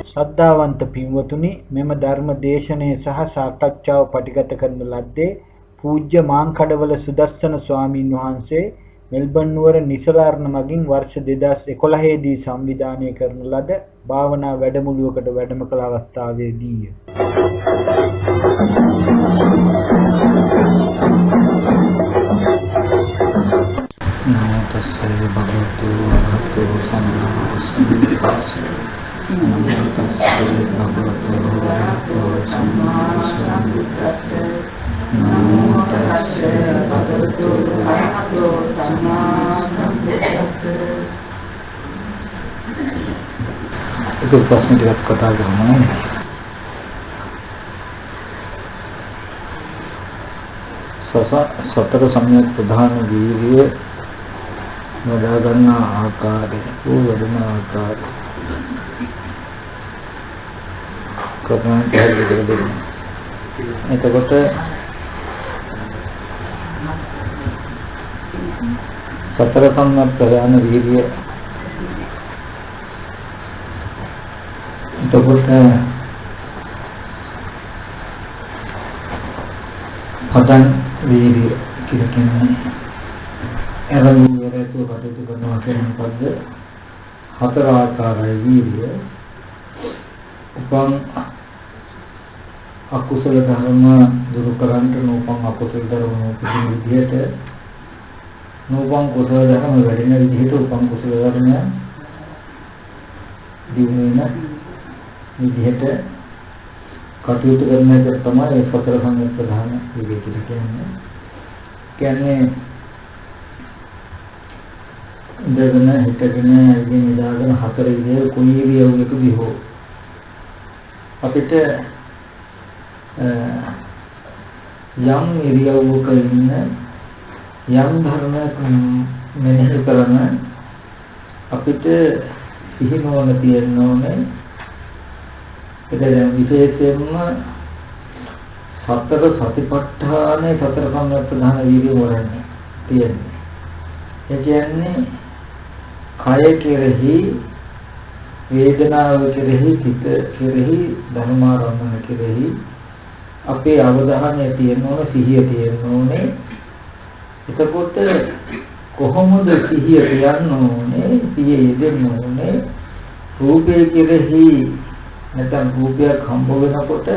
ශ්‍රද්ධාවන්ත පින්වතුනි, මෙම ධර්ම දේශනය සහ සාකච්ඡාව පටිගත කරන ලද්දේ පූජ්‍ය මාංකඩවල සුදස්සන ස්වාමීන් වහන්සේ මෙල්බන් නුවර නිසලාරණ මගින් වර්ෂ 2011 දී සංවිධානය කරන ලද භාවනා වැඩමුළුවකට වැඩම කළ අවස්ථාවේදීය. itu ප්‍රශ්න ටිකක් කතා කරමු. සතර සම්‍යක් ප්‍රධාන වීර්ය නදා ගන්න ආකාරය වඩන ආකාරය කරුණාවෙන් පැහැදිලි කර දෙන්න. එතකොට සතර සම්‍යක් ප්‍රධාන වීර්ය එතකොට පදන් වීර්ය කියලා කියන්නේ එරළු වේරතු කටයුතු කරනවා කියන පද හතර ආකාරයි වීර්ය. උපන් අකුසල ධර්ම දුරු කරන්නට නූපන් අකුසල ධර්ම උපදින විදිහට නූපන් කුසල ධර්ම වැඩෙන විදිහට උපන් කුසල ධර්ම දිනු වෙන විදිහට කටයුතු කරන එක තමයි සතර සම්‍යක් ප්‍රධාන වීර්ය කියලා කියන්නේ. කියන්නේ ඉඳගෙන හිටගෙන ඉඳගෙන ඉඳගෙන හතර ඉරියව් කොයි ඉරියව්වකදී හෝ අපිට යම් ඉරියව්වක ඉන්න යම් ධර්මයක් මෙනෙහි කරන අපිට සිහිනවන තියෙන්න ඕනේ. ඒක විශේෂයෙන්ම සතර සතිපට්ඨානේ සතර සම්‍යක් ප්‍රධාන වීර්ය වරන්නේ තියෙන්නේ. ඒ කියන්නේ කය කෙරෙහි වේදනාව කෙරෙහි සිත කෙරෙහි ධර්මාරම්මන කෙරෙහි අපේ අවධානය තියෙන්න ඕනේ, සිහිය තියෙන්න ඕනේ. එතකොට කොහොමද සිහිය තියන්න ඕනේ, සිහිය යෙදෙන්න ඕනේ රූපය කෙරෙහි. නැත්නම් රූපයක් හම්බ වෙනකොට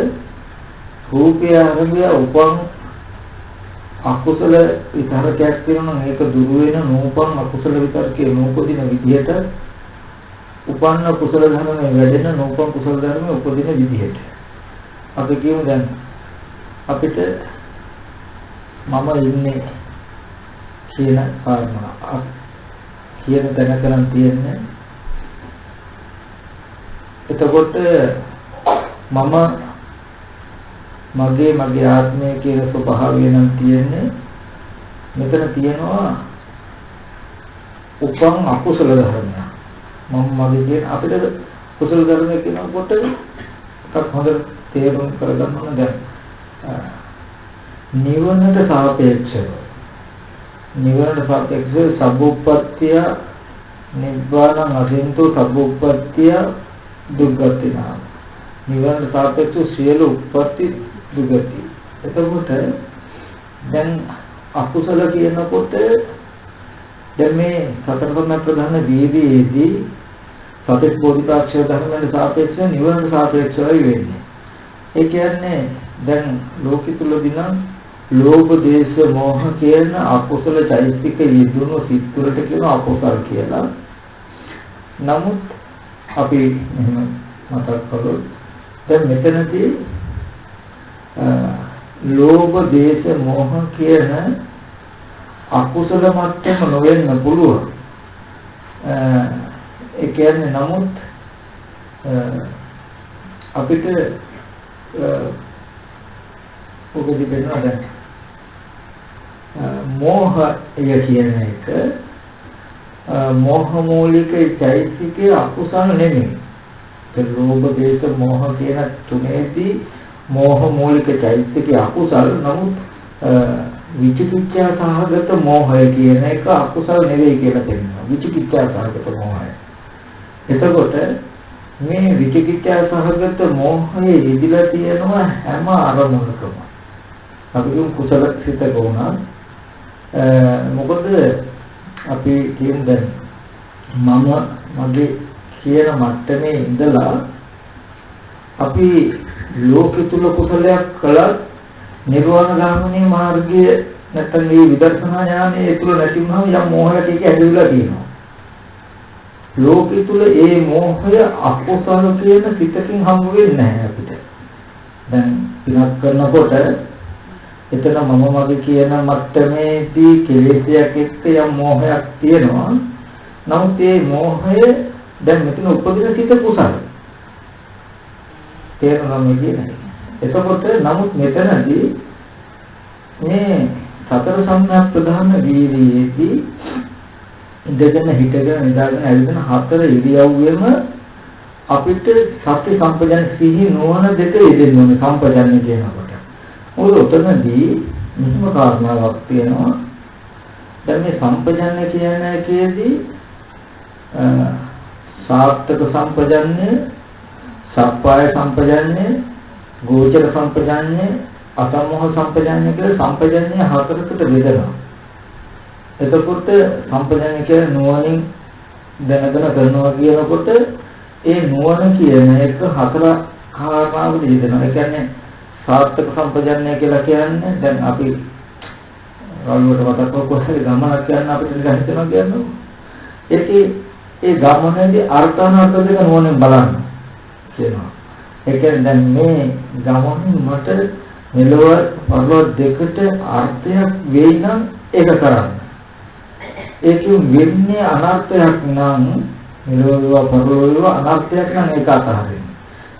රූපය අරබය උපන් අකුසල විතරකයක් තියෙනවා. මේක දුරු වෙන නූපන් අකුසල විතරකේ නූපදින විදිහට උපන්න කුසල ධර්මයේ වැඩෙන නූපන් කුසල ධර්මයේ උපදින විදිහට අපි කියමු දැන් අපිට මම ඉන්නේ කියන කාරණා කියන තැන කරන් තියෙන්නේ. එතකොට මම මගේ ආත්මය කියන ස්වභාවය නම් තියෙන්නේ. මෙතන තියෙනවා උපන් අකුසල ධර්ම. මම මගේ කියන අපිට කුසල ධර්ම කියනකොට එකක් හොඳට තේරුම් කරගන්න ඕන. දැන් නිවනට සාපේක්ෂව සබ්බුප්පත්තිය නිබ්බානං අසින්තු සබ්බුප්පත්තිය දුක්ගතිනා. නිවනට සාපේක්ෂව සියලු උප්පත්ති දුගති. එතකොට දැන් අකුසල කියනකොට දැන් මේ සතර සම්‍යක් ප්‍රධාන වීර්යයේදී සතර බෝධිපාක්ෂික ධර්මවලට සාපේක්ෂව නිවනට සාපේක්ෂවයි වෙන්නේ. ඒ කියන්නේ දැන් ලෝකෙ තුලදී නම් ලෝභ දේශ මොහ කියන අකුසල චෛතසික යෙදුණු සිත් තුළට කියන අකුසල කියලා. නමුත් අපි එහෙම මතක් කළොත් දැන් මෙතනදී ලෝභ දේශ මොහ කියන අකුසල මට්ටම නොවෙන්න පුළුවන්. ඒ කියන්නේ නමුත් අපිට ඔබදි වෙනවා දැන් මෝහය කියන එක මෝහ මූලික චෛතසිකයේ අකුසල නෙමෙයි. ලෝභ දේශ මොහ කියන තුනේදී මෝහ මූලික චෛත්‍යක අකුසල්. නමුත් විචිකිච්ඡා සහගත මෝහය කියන එක අකුසල් නෙවෙයි කියලා කියනවා. විචිකිච්ඡා සහගත මෝහය. එතකොට මේ විචිකිච්ඡා සහගත මෝහයේ ඉදිලා තියෙනවා හැම අරමුණකම. අපි කුසල සිතක වුණා. මොකද අපි කියන දැන් මම මගේ කියන මට්ටමේ ඉඳලා අපි ලෝකෙ තුල කුසලයක් කළත් නිර්වාණ ගාමිනී මාර්ගය නැත්නම් මේ විදර්ශනා ඥානය ඒ තුල නැති වුණාම යම් මෝහයක් එක ඇදලා තියෙනවා. ලෝකෙ තුල ඒ මෝහය අකුසල කියන සිතකින් හම්බ වෙන්නේ නැහැ අපිට. දැන් පිනක් කරනකොට එතන මම මගේ කියන මට්ටමේදී කෙලෙසයක් එක්ක යම් මෝහයක් තියෙනවා. නමුත් මේ මෝහය දැන් මෙතන උපදින සිත කුසල. තේරුණා මේ කියන්නේ. එතකොට නමුත් මෙතනදී මේ සතර සම්‍යක් ප්‍රධාන වීර්යයේදී ඉඳගෙන හිටගෙන නිදාගෙන ඇවිදින හතර ඉරියව්වෙම අපිට සත්‍ය සම්පජාන සිහි නොවන දෙක යෙදෙන්න ඕනේ සම්පජාන්නේ කියනකොට. මොකද උතනදී මුස්ම කාරණාවක් තියෙනවා. දැන් මේ සම්පජාන්නේ කියන එකේදී සාර්ථක සම්පජාන්නේ, සප්පාය සම්පජාන්නේ, ගෝචර සම්පජාන්නේ, අසම්මෝහ සම්පජාන්නේ කියලා සම්පජාන්නේ හතරකට බෙදනවා. එතකොට සම්පජාන්නේ කියන්නේ නුවණින් දැනගෙන කරනවා කියනකොට ඒ නුවණ කියන එක හතර කාරණාවකට බෙදෙනවා. ඒ කියන්නේ සාර්ථක සම්පජාන්නේ කියලා කියන්නේ දැන් අපි රාළුවට වතක් කොහේ ගමනක් යන අපිට හිතනවා කියන්නේ ඒකේ ඒ ගමනේදී අර්ථානර්ථ දෙක නුවණින් බලන්න කියනවා. ඒ කියන්නේ දැන් මේ ගමනින් මට මෙලොව පරලොව දෙකට අර්ථයක් වෙයි නම් ඒක කරන්න. ඒකෙන් වෙන්නේ අනර්ථයක් නම් මෙලොව පරලොව අනර්ථයක් නම් ඒක අතහරින්න.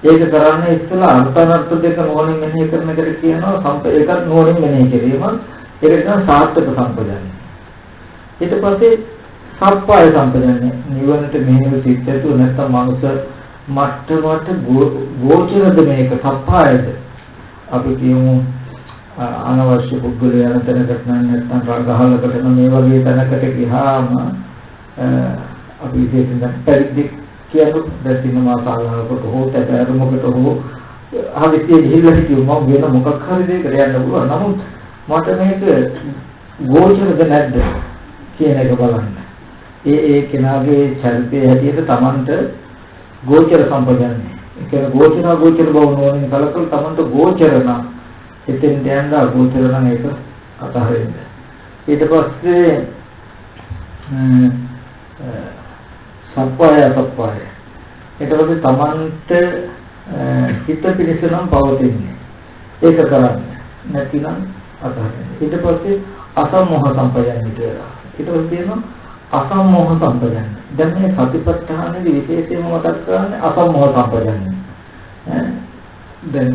ඒක කරන්නේ ඉස්සෙල්ලා අර්ථානර්ථ දෙක නුවණින් මෙනෙහි කරන එකට කියනවා ඒකත් නුවණින් මෙනෙහි කිරීම. ඒක තමයි සාර්ථක සම්පජානනය. ඊට පස්සේ සප්පාය සම්පජානනය. නිවනට මෙහෙම සිත් ඇතුව නැත්නම් මනුෂ්‍ය මට්ටමට ගෝචරද මේක සප්පායද? අපි කියමු අනවශ්‍ය පුද්ගලයන් තැනකට නැත්නම් රාගහලකට මේ වගේ තැනකට ගියාම අපි විශේෂයෙන් පරිදි කියන දසිනමා සාලාවකට හෝ තැරමකට හෝ ආවිතේ ගිහිල්ලා හිටියොත් මම වෙන මොකක් හරි දෙයකට යන්න පුළුවන්. නමුත් මට මේක ගෝචරද නැද්ද කියන එක බලන්න. ඒ කෙනාගේ චරිතය හැටියට Tamanට ගෝචර සම්පජාන්නේ. ඒ කියන්නේ ගෝචර බව නෝනින් කලකල් Tamanට ගෝචර නම් එතෙන් යන්න ගෝචර නම් ඒක අතහරින්න. ඊට පස්සේ සප්පාය. ඊට පස්සේ Tamanට හිත පිළිස නම් පවතින්නේ. ඒක කරන්න. නැතිනම් අතහරින්න. ඊට පස්සේ අසම්මෝහ සම්පජාන්නේ කියලා. ඊට පස්සේ තියෙනවා අසම්මෝහ සම්පජාන්නේ. දැන් මේ සතිපට්ඨානයේ විශේෂයෙන්ම මතක් කරන්නේ අසම්මෝහ සම්පජාන්නේ. දැන්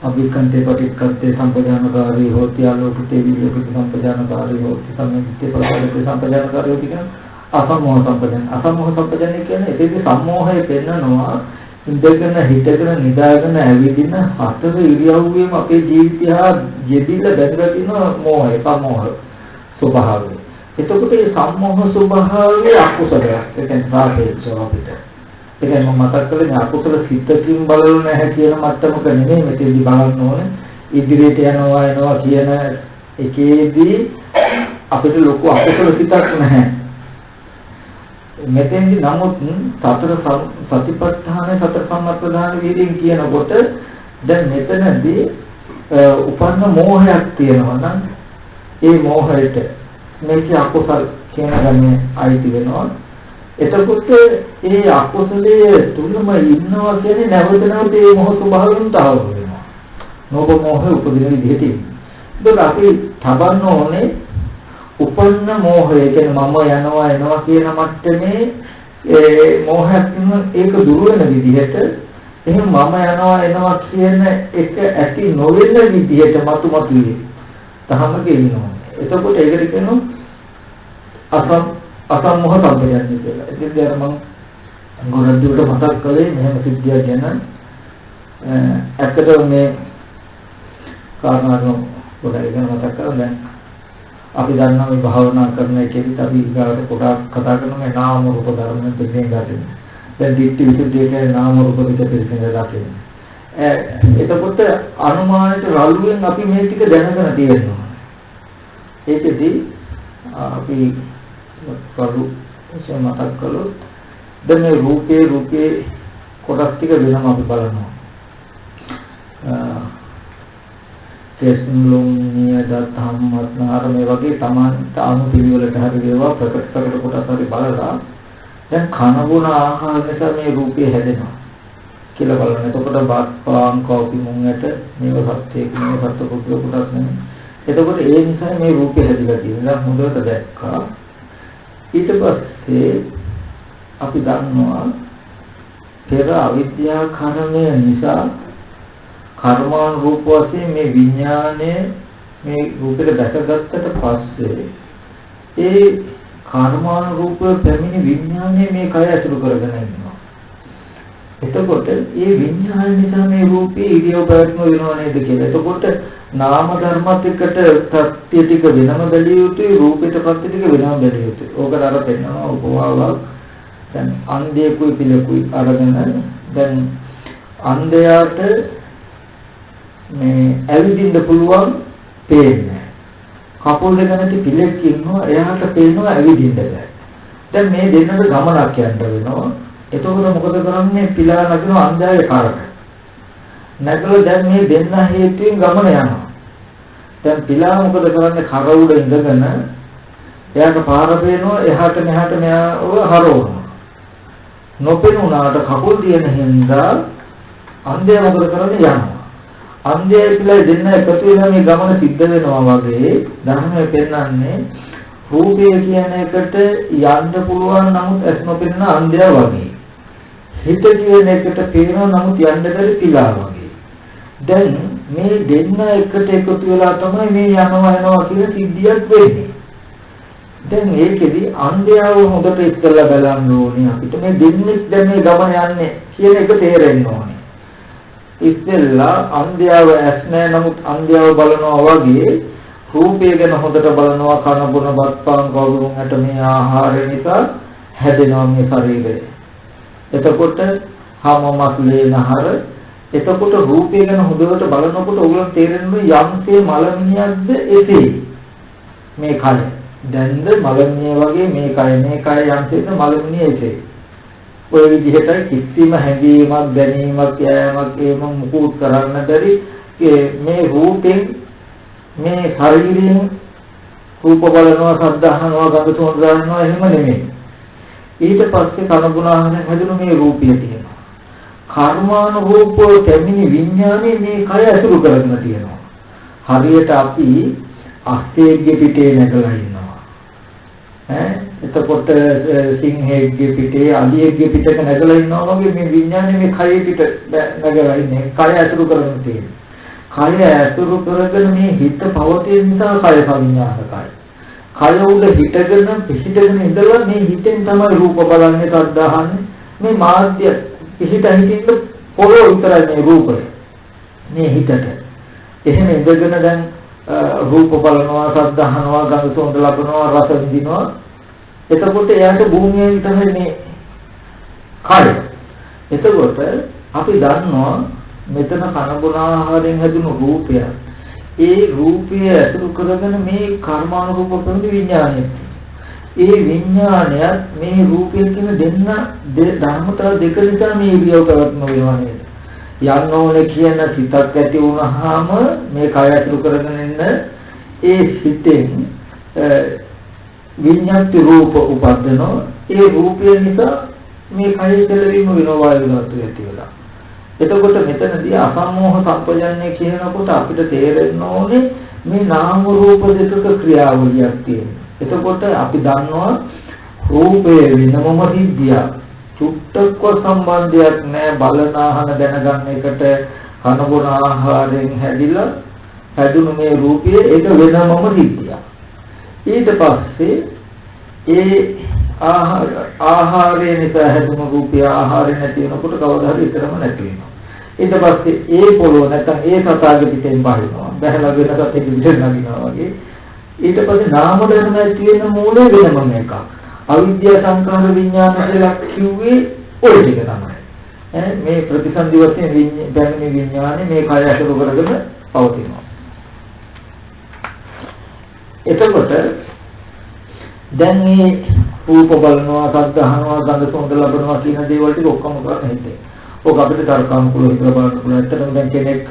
අභිකන්තේ පටික්කත්තේ සම්පජානකාරී හෝති ආලෝකිතේ විලෝකිත සම්පජානකාරී හෝති සම්මිත්තේ පරිලෝකිත සම්පජානකාරී හෝති කියන අසම්මෝහ සම්පජාන්නේ. අසම්මෝහ සම්පජාන්නේ කියන්නේ ඒකේ සම්මෝහය පෙන්නනවා. ඉඳගෙන හිටගෙන නිදාගෙන ඇවිදින හතර ඉරියව්වෙම අපේ ජීවිතය යෙදිලා බැඳලා තියෙන මෝහය, සම්මෝහ ස්වභාවය. එතකොට මේ සම්මෝහ ස්වභාවය අකුසලයක්. ඒ කියන්නේ සාපේක්ෂව අපිට. ඒ කියන්නේ මම මතක් කළේ අකුසල සිතකින් බලල නැහැ කියන මට්ටමක නෙමෙයි මෙතෙන්දි බලන්න ඕනේ. ඉදිරියට යනවා කියන එකේදී අපිට ලොකු අකුසල සිතක් නැහැ. මෙතෙන්දි නමුත් සතර සතිපට්ඨාන සතර සම්ප්‍රදාන වීර්යයෙන් කියනකොට දැන් මෙතනදී උපන්න මෝහයක් තියෙනවා නම් ඒ මෝහයට මේක අකුසල කියන ගන්නේ අයිති වෙනවා. එතකොට ඒ අකුසලයේ තුලම ඉන්නවා කියන්නේ නැවත නැවත ඒ මොහ ස්වභාවයෙන් තාවු වෙනවා. නෝබ මොහේ උපදින විදිහට. ඒක අපි තබන්න ඕනේ උපන්න මෝහය කියන්නේ මම යනවා එනවා කියන මට්ටමේ ඒ මෝහයක් ඒක දුර වෙන විදිහට එහෙනම් මම යනවා එනවා කියන එක ඇති නොවෙන විදිහට මතුමතුයි තහමක ඉන්නවා. එතකොට ඒකට කියනවා අසම්මෝහ සම්පජාන්නේ කියලා. ඉතින් මම ගොඩක් මතක් කළේ මෙහෙම සිද්ධියක් ගැන. ඇත්තටම මේ කාරණා ගොඩක් ගැන මතක් කරලා දැන් අපි දන්නවා මේ භාවනා කරන එකේදී අපි ඊගාට පොඩක් කතා කරන මේ නාම රූප ධර්ම පිළිබඳව ගන්න. දැන් දිට්ඨි විසුද්ධිය කියන්නේ නාම රූප පිට පිළිබඳව ගන්න. එතකොට අනුමානයට රළුවෙන් අපි මේ ටික දැනගෙන තියෙනවා. ඒකෙදී අපි කරු මතක් කළොත් දැන් මේ රූපේ කොටස් ටික වෙනම අපි බලනවා. කෙස්ලුම් නියද ධම්මස්නාර මේ වගේ තමන්ට අනුපිළිවෙලට හරි වේවා ප්‍රකට කොටස් හරි බලලා දැන් කන බොන ආහාර නිසා මේ රූපය හැදෙනවා කියලා බලන්න. එතකොට බාස්පාන් කෝපි මුංගට මේව සත්‍යයක් නෙවෙයි සත්‍ය පුදුල කොටස් නෙවෙයි. එතකොට ඒ නිසා මේ රූපය හැදිලා තියෙනවා. හොඳට දැක්කා. ඊට පස්සේ අපි දන්නවා පෙර අවිද්‍යා කර්මය නිසා කර්මාන් රූප වශයෙන් මේ විඥානය මේ රූපෙට දැකගත්තට පස්සේ ඒ කර්මාන් රූප පැමිණි විඥානය මේ කය ඇසුරු කරගෙන ඉන්නවා. එතකොට මේ විඥානය නිසා මේ රූපේ ඉරියව් පැවැත්ම වෙනව නේද කියලා. එතකොට නාම ධර්මත් එක්කට ප්‍රත්‍ය ටික වෙනම බැලිය යුතුයි, රූපෙට ප්‍රත්‍ය ටික වෙනම බැලිය යුතුයි. ඕකට අර පෙන්නනවා උපමාවක්. දැන් අන්ධයෙකුයි පිළකුයි අරගෙන දැන් අන්ධයාට මේ ඇවිදින්න පුළුවන් පේන්නේ. කකුල් දෙක නැති පිළෙක් ඉන්නවා, එයාට පේනවා ඇවිදින්න බෑ. දැන් මේ දෙන්නට ගමනක් යන්න වෙනවා. එතකොට මොකද කරන්නේ? පිළා නගින අන්ධයාගේ කරට. නැගලා දැන් මේ දෙන්න හේතුවෙන් ගමන යනවා. දැන් පිළා මොකද කරන්නේ? කර උඩ ඉඳගෙන එයාට පාර පේනවා, එහාට මෙහාට මෙයාව හරවනවා. නොපෙනුනාට කකුල් තියෙන හින්දා අන්ධයා මොකද කරන්නේ? යනවා. අන්ධයා කියලා දෙන්න එකතු වෙලා මේ ගමන සිද්ධ වෙනවා වගේ ධර්මයේ පෙන්වන්නේ රූපය කියන එකට යන්න පුළුවන් නමුත් ඇස් නොපෙනෙන අන්ධයා වගේ. හිත කියන එකට පේනවා නමුත් යන්න බැරි පිළා වගේ. දැන් මේ දෙන්න එකට එකතු වෙලා තමයි මේ යනවා කියන සිද්ධියක් වෙන්නේ. දැන් ඒකෙදි අන්ධයාව හොඳට ඉස්සෙල්ලා බලන්න ඕනේ අපිට මේ දෙන්නේ දැන් මේ ගමන යන්නේ කියන එක තේරෙන්න ඕනේ. ඉස්සෙල්ලා අන්ධයාව ඇස් නැහැ නමුත් අන්ධයාව බලනවා වගේ රූපය ගැන හොඳට බලනවා. කන බොන බත්පාන් කවුරුන්ට මේ ආහාරය නිසා හැදෙනවා මේ ශරීරය. එතකොට හැම මස්ලේ නහර. එතකොට රූපය ගැන හොඳට බලනකොට ඔයගොල්ලෝ තේරෙන්නේ යම්සේ මලමිණියක්ද එසේ මේ කය. දැන්ද මලමිණිය වගේ මේ කය යම්සේද මලමිණිය එසේ. ඔය විදිහට කිසිම හැඟීමක් දැනීමක් යෑමක් ඒම මුකුත් කරන්න බැරි මේ රූපෙන් මේ ශරීරයෙන් රූප බලනවා, ශබ්ද අහනවා, ගඳ සුවඳ දැනෙනවා එහෙම නෙමෙයි. ඊට පස්සේ කනගුණාහන හැදුණු මේ රූපය තියෙනවා. කර්මානුරූපව පැමිණි විඥානේ මේ කය ඇසුරු කරගෙන තියෙනවා. හරියට අපි අස්තේගේ පිටේ නැගලා ඉන්නවා. එතකොට සිංහෙක්ගේ පිටේ අලියෙක්ගේ පිටක නැගලා ඉන්නවා වගේ මේ විඥානේ මේ කයේ පිට නැගලා ඉන්නේ. කය ඇසුරු කරගෙන තියෙනවා. කය ඇසුරු කරගෙන මේ හිත පවතින නිසා කය සංඥාකයි. කය උඩ හිටගෙන ඉඳලා මේ හිතෙන් තමයි රූප බලන්නේ, ශබ්ද අහන්නේ. මේ මාධ්‍ය හිතින්න පොළොව විතරයි මේ රූපය. මේ හිතට. එහෙම ඉඳගෙන දැන් රූප බලනවා, ශබ්ද අහනවා, ගඳ සුවඳ ලබනවා, රස විඳිනවා. එතකොට එයාට භූමියේ විතරයි මේ කය. එතකොට අපි දන්නවා මෙතන කනබුන ආහාරයෙන් හැදුණු රූපය. ඒ රූපය ඇසුරු කරගෙන මේ කර්මානුරූප ප්‍රති විඥානය. ඒ විඥානයත් මේ රූපය කියන දෙන්න ධර්මතාව දෙක නිසා මේ ඉරියව් පැවැත්ම වෙනවා නේද? යන්න ඕනේ කියන සිතක් ඇති වුණාම මේ කය ඇසුරු කරගෙන ඉන්න ඒ සිතෙන් විඤ්ඤාති රූප උපදිනවා. ඒ රූපය නිසා මේ කය දෙලවීම වෙනවා වායු ධාතුව ඇති වෙලා. එතකොට මෙතනදී අසම්මෝහ සම්පජන්ණය කියනකොට අපිට තේරෙන්න ඕනේ මේ නාම රූප දෙකක ක්‍රියාවලියක් තියෙනවා. එතකොට අපි දන්නවා රූපයේ වෙනමම සිද්ධිය. චුට්ටක්ව සම්බන්ධයක් නැහැ බලන ආහන දැනගන්න එකට කනබුන ආහාරයෙන් හැදුණු මේ රූපය ඒක වෙනමම සිද්ධියක්. ඊට පස්සේ ඒ ආහාරය නිසා හැදුණු රූපය ආහාරය නැති වෙනකොට කවදා හරි ඉතරම නැති වෙනවා. ඊට පස්සේ ඒ පොළොව නැත්නම් ඒ සතාගේ පිටෙන් බහිනවා. බහැලා වෙන සතෙක් පිටෙන් නගිනවා වගේ. ඊට පස්සේ නාම ධර්ම ඇති වෙන මූලය වෙනම එකක්. අවිද්‍යා සංකාර විඥාන කියලා කිව්වේ ඔය ටික තමයි. මේ ප්‍රතිසන්දි වශයෙන් දැනෙන විඥානේ මේ කය අසුර කරගෙන පවතිනවා. එතකොට දැන් මේ රූප බලනවා, ශබ්ද අහනවා, ගන්ධ සුවඳ ලබනවා කියන දේවල් ටික ඔක්කොම කරන්නේ හිතේ. ඔක අපිට තර්කානුකූලව හිතලා බලන්න පුළුවන්. ඇත්තටම දැන් කෙනෙක්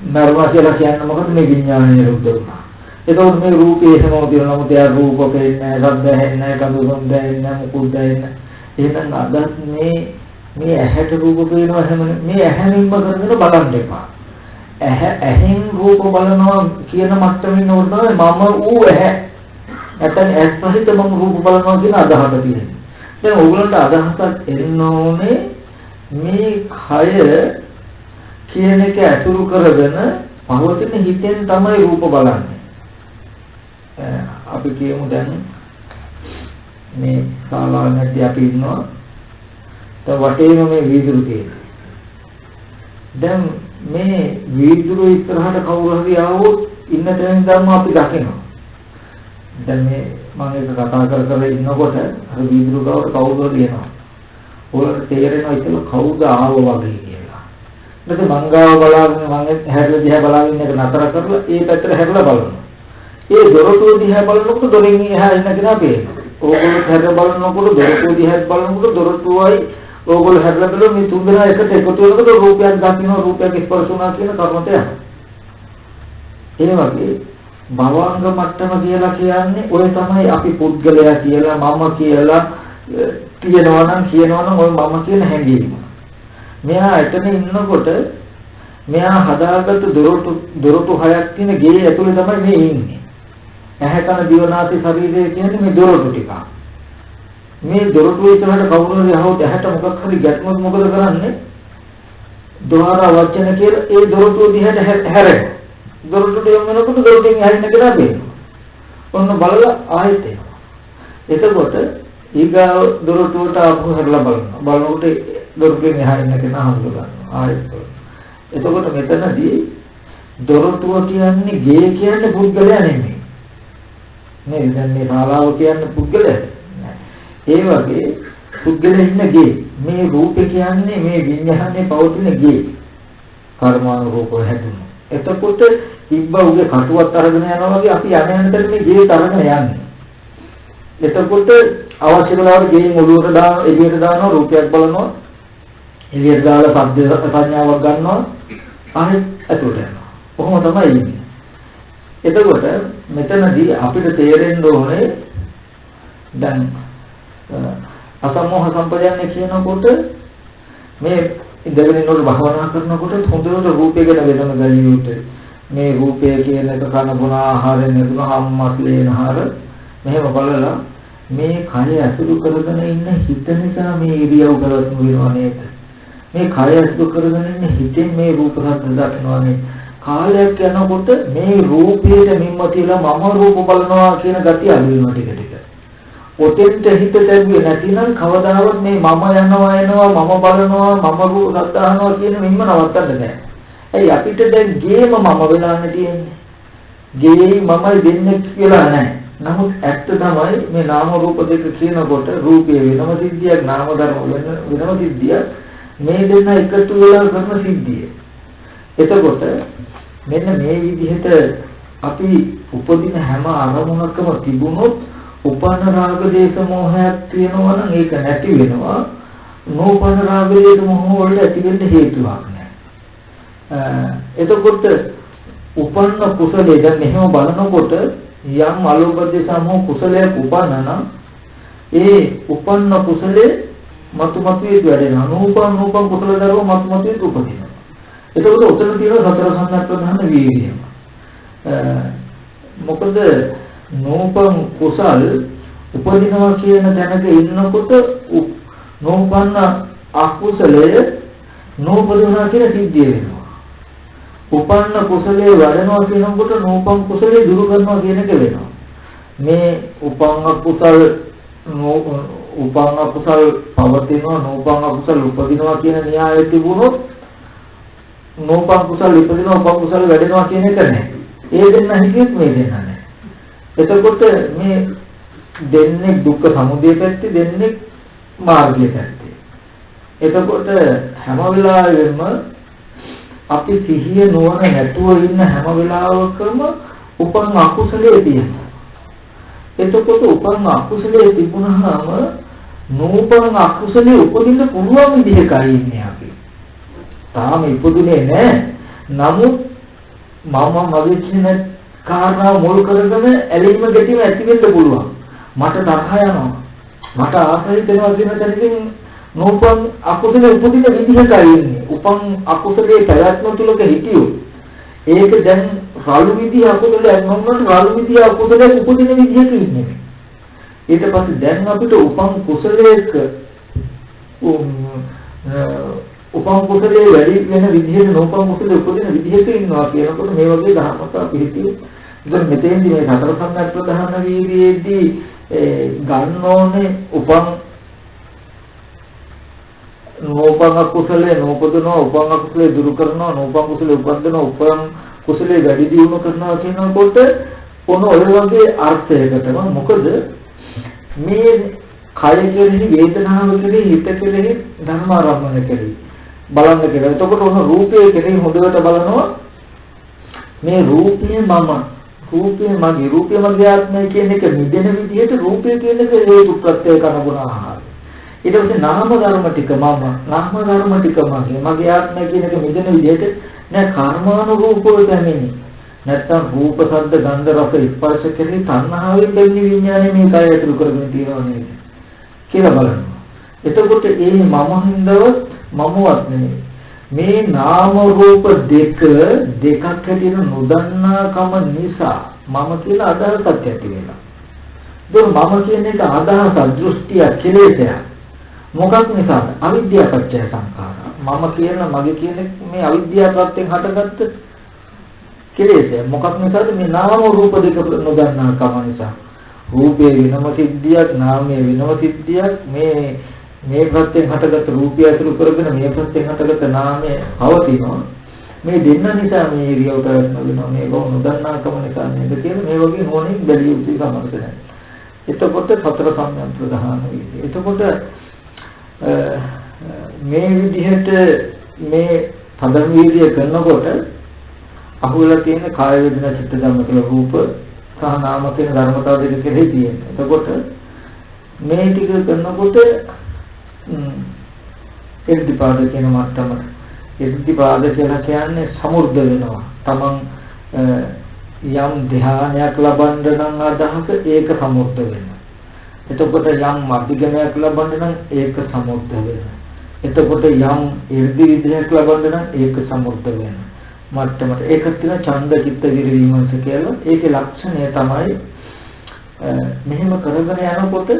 නරවා කියලා කියන්නේ මොකද? මේ විඥානය නිරුද්ධ වුණා. එතකොට මේ රූපේ හැමෝම තියෙනවා. නමුත් ඒ රූප පෙන්නේ නැහැ, ශබ්ද ඇහෙන්නේ නැහැ, ගන්ධ සුවඳ ඇහෙන්නේ නැහැ, මුකුත් දැනෙන්නේ නැහැ. එහෙනම් අදත් මේ ඇහැට රූප පේනවා හැම මේ ඇහැමින්ම කරගෙන බලන්න එපා. ඇහෙන් රූප බලනවා කියන මට්ටමින් නෝනවල මම ඌ ඇහැ. නැත්නම් ඇස් සහිත මම රූප බලනවා කියන අදහස තියෙනවා. දැන් ඕගොල්ලන්ට අදහසක් එන්න ඕනේ මේ කය කියන එක අතුරු කරගෙන පවතින හිතෙන් තමයි රූප බලන්නේ. අපි කියමු දැන් මේ ශාලාවේදී අපි ඉන්නවා. දැන් වටේම මේ වීදුරු තියෙනවා. දැන් මේ වීදුරු ඉස්සරහට කවුරු හරි ආවොත් ඉන්න තැන ඉඳන්ම අපි දකිනවා. දැන් මේ මම එක කතා කර ඉන්නකොට අර වීදුරු ගාවට කවුරු හරි එනවා. ඔයාලට තේරෙනවා ඉතින් කවුද ආවෝ වගේ කියලා. ඊට පස්සේ මං ගාව බලාගෙන මම හැරිලා දිහා බලාගෙන එක නතර කරලා ඒ පැත්තට හැරිලා බලනවා. ඒ දොරටුව දිහා බලනකොට දොරෙන් එහා ඉන්න කෙනා පේනවා. ඕගොල්ලෝ හැරිලා බලනකොට දොරටුව දිහා බලනකොට දොරටුවයි ඕගොල්ලෝ හැරිලා බලන මේ තුන් දෙනා එකට එකතු වෙනකොට රූපයක් දකින්න රූපයක් ස්පර්ශ වුණා කියන කරුණට යනවා. ඒ වගේ භවංග මට්ටම කියලා කියන්නේ ඔය තමයි අපි පුද්ගලයා කියලා මම කියලා කියනවා නම් ඔය මම කියන හැඟීම. මෙයා එතන ඉන්නකොට මෙයා හදාගත්ත දොරටු හයක් තියෙන ගේ ඇතුලේ තමයි මේ ඉන්නේ. ඇහැ කන දිව නාසය ශරීරය කියන්නේ මේ දොරටු ටික. මේ දොරටු ඉස්සරහට කවුරු හරි ආවොත් ඇහැට මොකක් හරි ගැටුමක් මොකද කරන්නේ? දොහාර වචන කියලා ඒ දොරටුව දිහාට හැරෙනවා. දොරටුට යොමු වෙනකොට දොරටුවෙන් ඇහින්න කියලා පේනවා. ඔන්න බලලා ආයෙත් එනවා. එතකොට ඊගාව දොරටුවට ආපහු හැරලා බලනවා. බලනකොට දොරටුවෙන් එහාින්න කෙනා හඳුනනවා. ආයෙත්. එතකොට මෙතනදී දොරටුව කියන්නේ ගේ කියන්නේ පුද්ගලයා නෙමෙයි. නේද? දැන් මේ ශාලාව කියන්නේ පුද්ගලයා. ඒ වගේ පුද්ගලයා ඉන්න ගේ. මේ රූපේ කියන්නේ මේ විඤ්ඤාණය පවතින ගේ. කර්මානුරූපව හැදුණා. එතකොට ඉබ්බ උගේ කටුවත් අරගෙන යනවා වගේ අපි යන්නතර මේ ගේ තරගෙන යන්නේ. එතකොට අවශ්‍ය වෙලාවට ගේ මුලුවට දාන එළියට දානවා රූපයක් බලනවා. එළියට දාලා ශබ්ද සංඥාවක් ගන්නවා. ආයෙත් ඇතුළට යනවා. කොහොම තමයි ඉන්නේ. එතකොට මෙතනදී අපිට තේරෙන්න ඕනේ දැන් අසමෝහ සම්පජාන්නේ කියනකොට මේ ඉඳගෙන ඉන්නකොට භවනා කරනකොට හොඳට රූපය ගැන වෙනම දැනියුත් මේ රූපය කියන එක කන බොන ආහාරයෙන් ලැබුණ හම්මස්ලේනහර මෙහෙම බලලා මේ කය අසුරු කරගෙන ඉන්න හිත නිසා මේ ඉරියව් කරවතු වෙනවා නේද? මේ කය අසුරු කරගෙන ඉන්න හිතෙන් මේ රූප සද්ද දකින්නවා නේද? කාලයක් යනකොට මේ රූපයේ නිම්ම තියලා මම රූප බලනවා කියන ගතිය අඩු වෙනවා ටික ටික. ඔතෙන්ට හිත දැරුවේ නැතිනම් කවදාවත් මේ මම යනවා එනවා මම බලනවා මම රූප සද්ද අහනවා කියන මෙන්න නවත්තන්න බෑ. ඇයි අපිට දැන් ගේම මම වෙලාන්න තියෙන්නේ. ගේ මමයි දෙන්නේ කියලා නැහැ. නමුත් ඇත්ත තමයි මේ නාම රූප දෙක කියනකොට රූපේ වෙනම සිද්ධියක් නාම ධර්ම වෙනම සිද්ධියක් මේ දෙන්න එකතු වෙලා කරන සිද්ධිය. එතකොට මෙන්න මේ විදිහට අපි උපදින හැම අරමුණකම තිබුණොත් උපන්න රාග දේශ මොහයක් තියෙනවා නම් ඒක නැති වෙනවා. නෝපන්න රාග දේශ මොහ වලට ඇති වෙන්න හේතුවක් නැහැ. එතකොට උපන්න කුසලයේ දැන් මෙහෙම බලනකොට යම් අලෝභ දේශ මොහ කුසලයක් උපන්න නම් ඒ උපන්න කුසලයේ මතු වැඩෙනවා. නෝපන් කුසල දරුව මතු උපදිනවා. එතකොට උතන තියෙන සතර සංඥා ප්‍රධාන වීර්යය. මොකද නෝපන් කුසල් උපදිනවා කියන දැනක ඉන්නකොට නෝපන්න අකුසලයේ නෝපදිනවා කියන සිද්ධිය වෙනවා. උපන්න කුසලයේ වැඩෙනවා කියනකොට නෝපන් කුසලයේ දුරු කරනවා කියන එක වෙනවා. මේ උපන්න කුසල් උපං අකුසල් පවතිනවා නෝපං අකුසල් උපදිනවා කියන න්‍යායය තිබුණොත් නෝපං කුසල් ඉපදිනවා උපං කුසල් වැඩෙනවා කියන එක නැහැ. ඒ දෙන්න හිතියොත් මේ දෙන්න නැහැ. එතකොට මේ දෙන්නේ දුක්ඛ සමුදය පැත්තේ දෙන්නේ මාර්ගය පැත්තේ. එතකොට හැම වෙලාවෙම අපි සිහිය නුවණ නැතුව ඉන්න හැම වෙලාවකම උපන් අකුසලයේ තියෙනවා. එතකොට උපන් අකුසලයේ තිබුණාම නූපන් අකුසලයේ උපදින්න පුළුවන් විදිහකයි ඉන්නේ අපි. තාම ඉපදුනේ නැහැ. නමුත් මම මගේ කියන කාරණා මුල් කරගෙන ඇලීම ගැටීම ඇති වෙන්න පුළුවන්. මට තරහ යනවා. මට ආසයි වෙනවා කියන තැනකින් නූපන් අකුසලයේ උපදින විදිහකයි ඉන්නේ. උපන් අකුසලයේ පැවැත්ම තුලක හිටියෝ. ඒක දැන් රළු විදිය අකුසලයක් නොවුනොත් රළු විදිය අකුසලයක් උපදින විදිහක ඉන්නේ. ඊට පස්සේ දැන් අපිට උපන් කුසලයක උපන් කුසලයේ වැඩි වෙන විදිහේ නෝපන් කුසලයේ උපදින විදිහක ඉන්නවා කියනකොට මේ වගේ ධර්මතා පිළිතියි. ඉතින් මෙතෙන්දී මේ සතර සම්‍යක් ප්‍රධාන වීර්යයේදී ගන්න ඕනේ උපන් නෝපං කුසලයේ නෝපදනවා උපං කුසලයේ දුරු කරනවා නෝපං කුසලයේ උපදිනවා උපං කුසලයේ වැඩි දියුණු කරනවා කියනකොට ඔන්න ඔය වගේ අර්ථයකටම මොකද මේ කය කෙරෙහි වේදනාව කෙරෙහි හිත කෙරෙහි ධර්මාරම්මන කෙරෙහි බලන්න කියලා. එතකොට ඔන්න රූපය කෙරෙහි හොඳට බලනවා මේ රූපය මම රූපය මගේ රූපය මගේ ආත්මය කියන එක නිදෙන විදිහට රූපය කියන එක හේතු ප්‍රත්‍යය කරගුණ ආහාර. ඊට පස්සේ නාම ධර්ම ටික මම නාම ධර්ම ටික මගේ ආත්මය කියන එක නිදෙන විදිහට නෑ කර්මානුරූපව දැනෙන්නේ. නැත්තම් රූප ශබ්ද ගන්ධ රස ස්පර්ශ කෙරෙහි තණ්හාවෙන් දෙන්නේ විඥානේ මේ කය ඇතුළු කරගෙන තියෙනවා නේද කියලා බලනවා. එතකොට ඒ මම හින්දවත් මමවත් නෙමෙයි. මේ නාම රූප දෙකක් හැටියට නොදන්නාකම නිසා මම කියලා අදහසක් ඇති වෙනවා. ඒක මම කියන එක අදහස දෘෂ්ටිය කෙලෙසයක්. මොකක් නිසාද? අවිද්‍යාව පත්‍ය සංඛාර. මම කියන මගේ කියන මේ අවිද්‍යාව ප්‍රත්‍යයෙන් හටගත්ත කෙලෙසය. මොකක් නිසාද? මේ නාම රූප දෙක නොදන්නාකම නිසා. රූපේ වෙනම සිද්ධියක් නාමයේ වෙනම සිද්ධියක් මේ ප්‍රත්‍යයෙන් හටගත්ත රූපය ඇතුළු කරගෙන මේ ප්‍රත්‍යයෙන් හටගත්ත නාමය පවතිනවා. මේ දෙන්න නිසා මේ ඉරියව් ප්‍රයත්න වෙනවා. මේක නොදන්නාකම නිසා නේද කියලා මේ වගේ නෝනින් බැලිය යුතු සමහරවිට. එතකොට සතර සම්‍යක් ප්‍රධාන වෙයි. එතකොට මේ විදිහට මේ පදම් වීර්ය කරනකොට අහුවෙලා තියෙන කාය වේදනා චිත්ත ධම්ම කියලා රූප සහ නාම කියන ධර්මතාව දෙක කෙරෙහි තියෙන. එතකොට මේ ටික කරනකොට ඉර්ධිපාද කියන මට්ටම ඉර්ධිපාද කියලා කියන්නේ සමුර්ධ වෙනවා. තමන් යම් ධ්‍යානයක් ලබන්න නම් අදහස ඒක සමුර්ධ වෙනවා. එතකොට යම් අධිගමයක් ලබන්න නම් ඒක සමුර්ධ වෙනවා. එතකොට යම් ඉර්ධි විද්‍යාවක් ලබන්න නම් ඒක සමුර්ධ වෙනවා. මට්ටමට ඒකත් තියෙන ඡන්ද චිත්ත විරිවිමර්ශ කියලා. ඒකේ ලක්ෂණය තමයි මෙහෙම කරගෙන යනකොට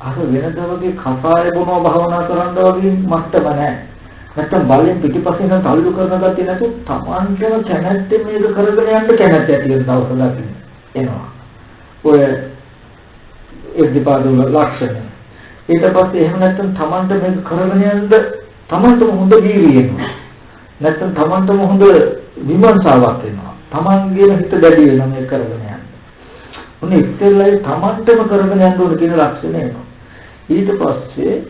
අර වෙනදා වගේ කසාය බොනවා භාවනා කරන්න වගේ මට්ටම නැහැ. නැත්තම් බලෙන් පිටිපස්සෙන් තල්ලු කරන ගතිය නැතු තමන්ගේම කැමැත්තෙන් මේක කරගෙන යන්න කැමැත්ත ඇති වෙන දවසක් එනවා. ඔය ඉර්ධිපාද වල ලක්ෂණ. ඊට පස්සේ එහෙම නැත්තම් තමන්ට මේක කරගෙන යන්න තමන්ටම හොඳ ජීවියෙනවා. නැත්තම් තමන්ටම හොඳ විමර්ශාවක් වෙනවා. තමන්ගේම හිත දැඩි වෙනවා මේක කරගෙන යන්න. උනේ ඉස්සෙල්ලා තමන්ටම කරගෙන යන්න ඕන කියන ලක්ෂණය එනවා. ඊට පස්සේ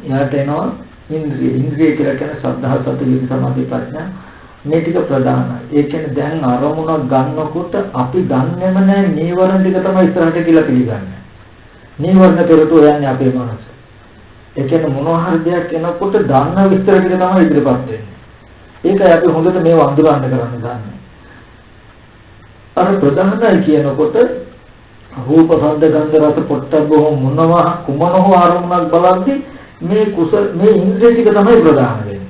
යාට එනවා ඉන්ද්‍රිය කියලා කියන ශ්‍රද්ධා සති විරි සමාධි ප්‍රඥා මේ ටික ප්‍රධානයි. ඒ කියන්නේ දැන් අරමුණක් ගන්නකොට අපි දන්නේම නැහැ නීවරණ ටික තමයි ඉස්සරහට කියලා පිළිගන්නේ. නීවරණ පෙරට යන්නේ අපේ මනස. ඒ කියන්නේ මොනවා හරි දෙයක් එනකොට දන්න විස්තර ටික තමයි ඉදිරියපත් වෙන්නේ. ඒකයි අපි හොඳට මේව අඳුරන්න කරන්න ගන්න. අර ප්‍රධානයි කියනකොට රූප ශබ්ද ගන්ධ රස පොට්ටබ්බෝ මොනවා කුමනෝ ආරමුණක් බලද්දී මේ කුසල මේ ඉන්ද්‍රිය ටික තමයි ප්‍රධාන වෙන්නේ.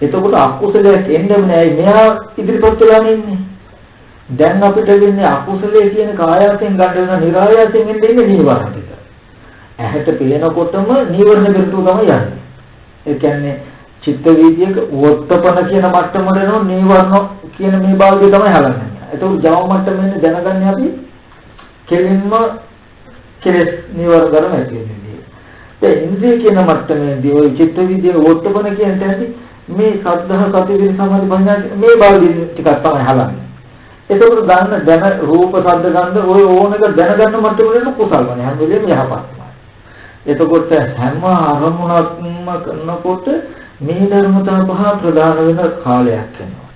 එතකොට අකුසලයක් එන්නේ නැහැ. මෙයා ඉදිරිපත් වෙලා ඉන්නේ. දැන් අපිට වෙන්නේ අකුසලයේ කියන කායයෙන් ගන්න වෙන නිරායයෙන් එන්නේ නීවරණ ටික. ඇහැට පේනකොටම නීවරණ පිටු තමයි යන්නේ. ඒ කියන්නේ චිත්ත වීදියේක වොත්තපන කියන මට්ටමට එනවා නීවරණ කියන මේ භාගය තමයි හලන්නේ. එතකොට ජව මට්ටමෙන් දැනගන්නේ අපි කෙලින්ම කෙලස් නිවර්ණ ධර්ම ඇති වෙන්නේ. ඒ ඉන්ද්‍රිය කියන මට්ටමේදී ওই චිත්ත විද්‍යාව වොට්ටපන කියන තැනදී මේ සද්ධා සති විරි සමාධි ප්‍රඥා මේ බාහිර ටිකක් තමයි හලන්නේ. ඒකවල ගන්න දැන රූප ශබ්ද ගන්ධ ඔය ඕන එක දැනගන්න මට්ටමේදී කුසල් වනේ හැම වෙලේම යහපත්. එතකොට හැම අරමුණක්ම කරනකොට මේ ධර්මතා පහ ප්‍රදාන වෙන කාලයක් වෙනවා.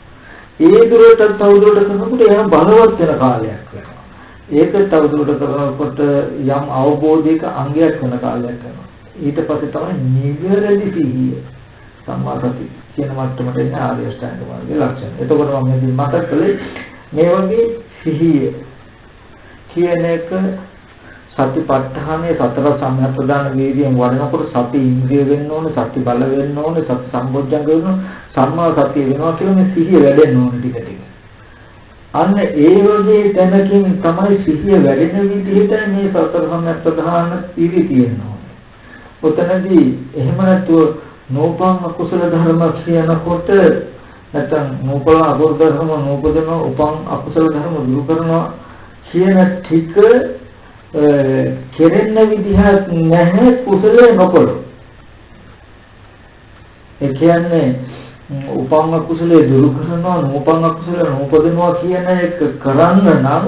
ඒ දුරට තවදුරට කරනකොට එයා බලවත් වෙන කාලයක් වෙනවා. ඒක තවදුරට කරනකොට යම් අවබෝධයක අංගයක් වෙන කාලයක් වෙනවා. ඊට පස්සේ තමයි නිවැරදි සිහිය සම්මා සති කියන මට්ටමට එන ආර්ය අෂ්ටාංග මාර්ගයේ ලක්ෂණ. එතකොට මම මේ මතක් කළේ මේ වගේ සිහිය කියන එක සතිපට්ඨානයේ සතර සම්‍යක් ප්‍රදාන වීර්යයෙන් වඩනකොට සති ඉන්ද්‍රිය වෙන්න ඕනේ, සති බල වෙන්න ඕනේ, සති සම්බොජ්ජංග වෙන්න ඕනේ, සම්මා සතිය වෙනවා කියන මේ සිහිය වැඩෙන්න ඕනේ ටික ටික. අන්න ඒ වගේ තැනකින් තමයි සිහිය වැඩෙන විදිහට මේ සතර සම්‍යක් ප්‍රදාන වීර්යය තියෙනවා. ඔතනදී එහෙම නැතුව නෝපං අකුසල ධර්ම කියනකොට නැත්නම් නෝපල අකුසල ධර්ම නෝපදන උපං අකුසල ධර්ම දුරු කරනවා කියන ටික කෙරෙන්න විදිහක් නැහැ කුසලයේ නොකර. ඒ කියන්නේ උපං අකුසලයේ දුරු කරනවා නෝපං අකුසල නෝපදනවා කියන එක කරන්න නම්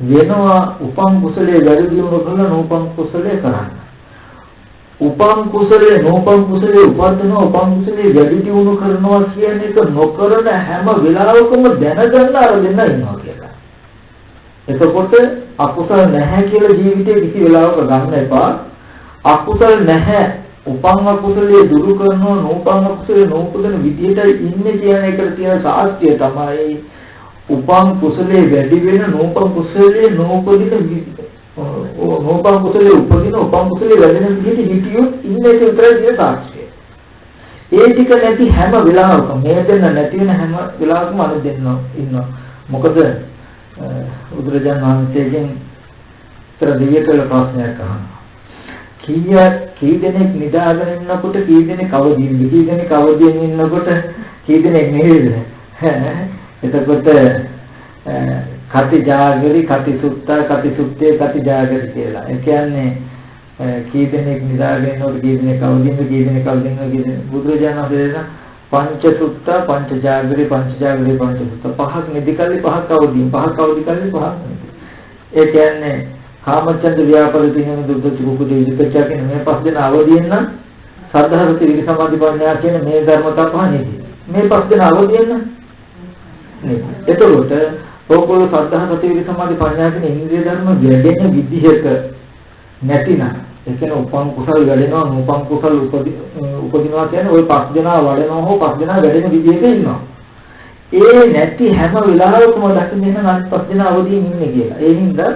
වෙනවා උපං කුසලයේ වැඩි දියුණු කරලා නෝපං කුසලයේ කරන්න. උපං කුසලයේ නෝපං කුසලයේ උපදිනවා උපං කුසලයේ වැඩි දියුණු කරනවා කියන එක නොකරන හැම වෙලාවකම දැනගන්න අර දෙන්න ඉන්නවා කියලා. එතකොට අකුසල නැහැ කියලා ජීවිතේ කිසි වෙලාවක ගන්න එපා. අකුසල නැහැ උපං අකුසලයේ දුරු කරනවා නෝපං අකුසලයේ නෝපදන විදියට ඉන්නේ කියන එකට තියෙන සාක්ෂිය තමයි උපං කුසලයේ වැඩි වෙන නෝපං කුසලයේ නෝපදින නෝපං කුසලයේ උපදින උපං කුසලයේ වැඩි වෙන විදියට හිතියොත් ඉන්නේ ඒක විතරයි තියෙන සාක්ෂිය. ඒ ටික නැති හැම වෙලාවකම මේ දෙන්න නැති වෙන හැම වෙලාවකම අර දෙන්න ඉන්නවා. මොකද බුදුරජාණන් වහන්සේගෙන් තර දෙවියෙක් ප්‍රශ්නයක් අහනවා. කී දෙනෙක් නිදාගෙන ඉන්නකොට කී දෙනෙක් අවදිින්ද කී දෙනෙක් අවදියෙන් ඉන්නකොට කී දෙනෙක් නිහිරද? එතකොට කති ජාගරි කති සුත්තා කති සුත්තේ කති ජාගරි කියලා. ඒ කියන්නේ කී දෙනෙක් නිදාගෙන ඉන්නකොට කී දෙනෙක් අවදිින්ද කී දෙනෙක් අවදිින්ද කියන බුදුරජාණන් වහන්සේ පංච සුත්තා පංච ජාගරි පංච ජාගරි පංච සුත්තා පහක් නිදිකල්ලි පහක් අවදිින් පහක් අවදිකල්ලි පහක් නිදි. ඒ කියන්නේ කාමචන්ද ව්‍යාපාර දිනන දුක්ඛ සුඛ දෙවිදච්චා කියන මේ පස් දෙනා අවදියෙන් නම් සද්ධා සති විරි සමාධි ප්‍රඥා කියන මේ ධර්මතා පහ නෙදී. මේ පස් දෙනා අවදියෙන් නම් නේ. එතකොට ඕකෝල සද්ධා සති විරි සමාධි ප්‍රඥා කියන ඉන්ද්‍රිය ධර්ම වැඩෙන විදිහක නැතිනම් ඒ කියන්නේ උපං කුසල වැඩෙනවා නූපං කුසල උපදිනවා කියන්නේ ওই පස් දෙනා වඩනවා හෝ පස් දෙනා වැඩෙන විදිහක ඉන්නවා. ඒ නැති හැම වෙලාවකම දකින්න නම් පස් දෙනා අවදියෙන් ඉන්නේ කියලා. ඒ හින්දා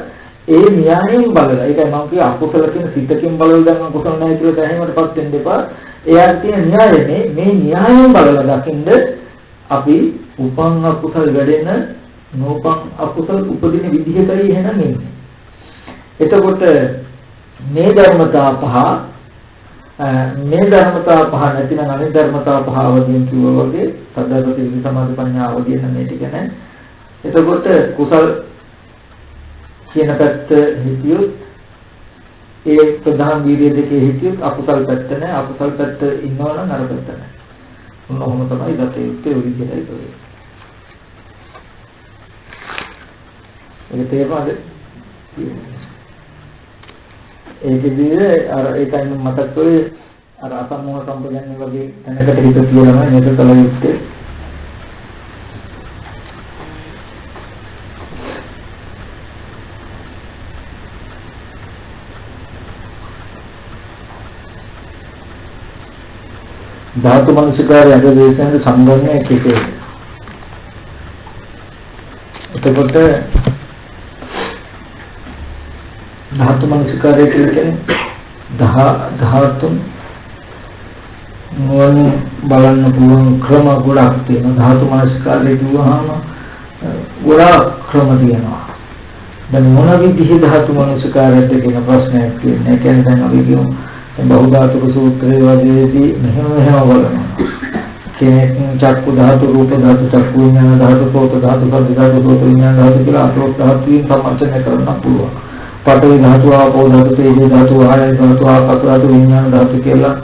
ඒ න්‍යායයෙන් බලලා ඒකයි මම කිය අකුසල කියන සිතකින් බලලා දැන් කුසල නැහැ කියලා දැහැමටපත් වෙන්න එපා. එයාට තියෙන න්‍යායනේ මේ න්‍යායයෙන් බලලා දකින්ද අපි උපං අකුසල වැඩෙන නූපං අකුසල උපදින විදිහටයි එහෙනම් ඉන්නේ. එතකොට මේ ධර්මතා පහ නැතිනම් අනිත් ධර්මතා පහ අවදීන් කිව්වා වගේ සද්ධාසති විසු සමාධි ප්‍රඥා අවදීන් මේ ටික නැහැ. එතකොට කුසල කියන පැත්ත හිතියොත් ඒ ප්‍රධාන වීර්ය දෙකේ හිතියොත් අකුසල පැත්ත නැහැ අකුසල පැත්ත ඉන්නවනම් අර පැත්ත නැහැ. මොනවම තමයි දතේ යුත්තේ ඔය විදිහටයි කරන්නේ. ඒක තේරුණාද? ඒකදී අර ඒකයි මම මතක් කරේ අර අසම්මෝහ සම්පජන්‍ය වගේ තැනකට හිත තියනවා මේක කල යුත්තේ. ධාතු මනසිකාරය අද දේශනාවේ සම්බන්ධය කෙසේ? එතකොට ධාතු මනසිකාරය කියන්නේ ධාතුන් මොන බලන්න පුළුවන් ක්‍රම ගොඩක් තියෙනවා. ධාතු මනසිකාරය කියවහම ගොඩක් ක්‍රම තියෙනවා. දැන් මොන විදිහේ ධාතු මනසිකාරයද කියන ප්‍රශ්නයක් තියෙනවා. ඒ කියන්නේ දැන් අපි කියමු බහුධාතුක සූත්‍රයේ වගේදී මෙහෙම බලනවා. කෙනෙක් චක්කු ධාතු රූප ධාතු චක්කු විඥාන ධාතු සෝත ධාතු සද්ද ධාතු සෝත විඥාන ධාතු කියලා අටලොස් ධාතුන් සම්මර්ෂණය කරන්න පුළුවන්. පඨවි ධාතුව, ආපෝ ධාතුව, තේජෝ ධාතුව, ආයන ධාතුව, ආකාශ ධාතුව, විඥාන ධාතුව කියලා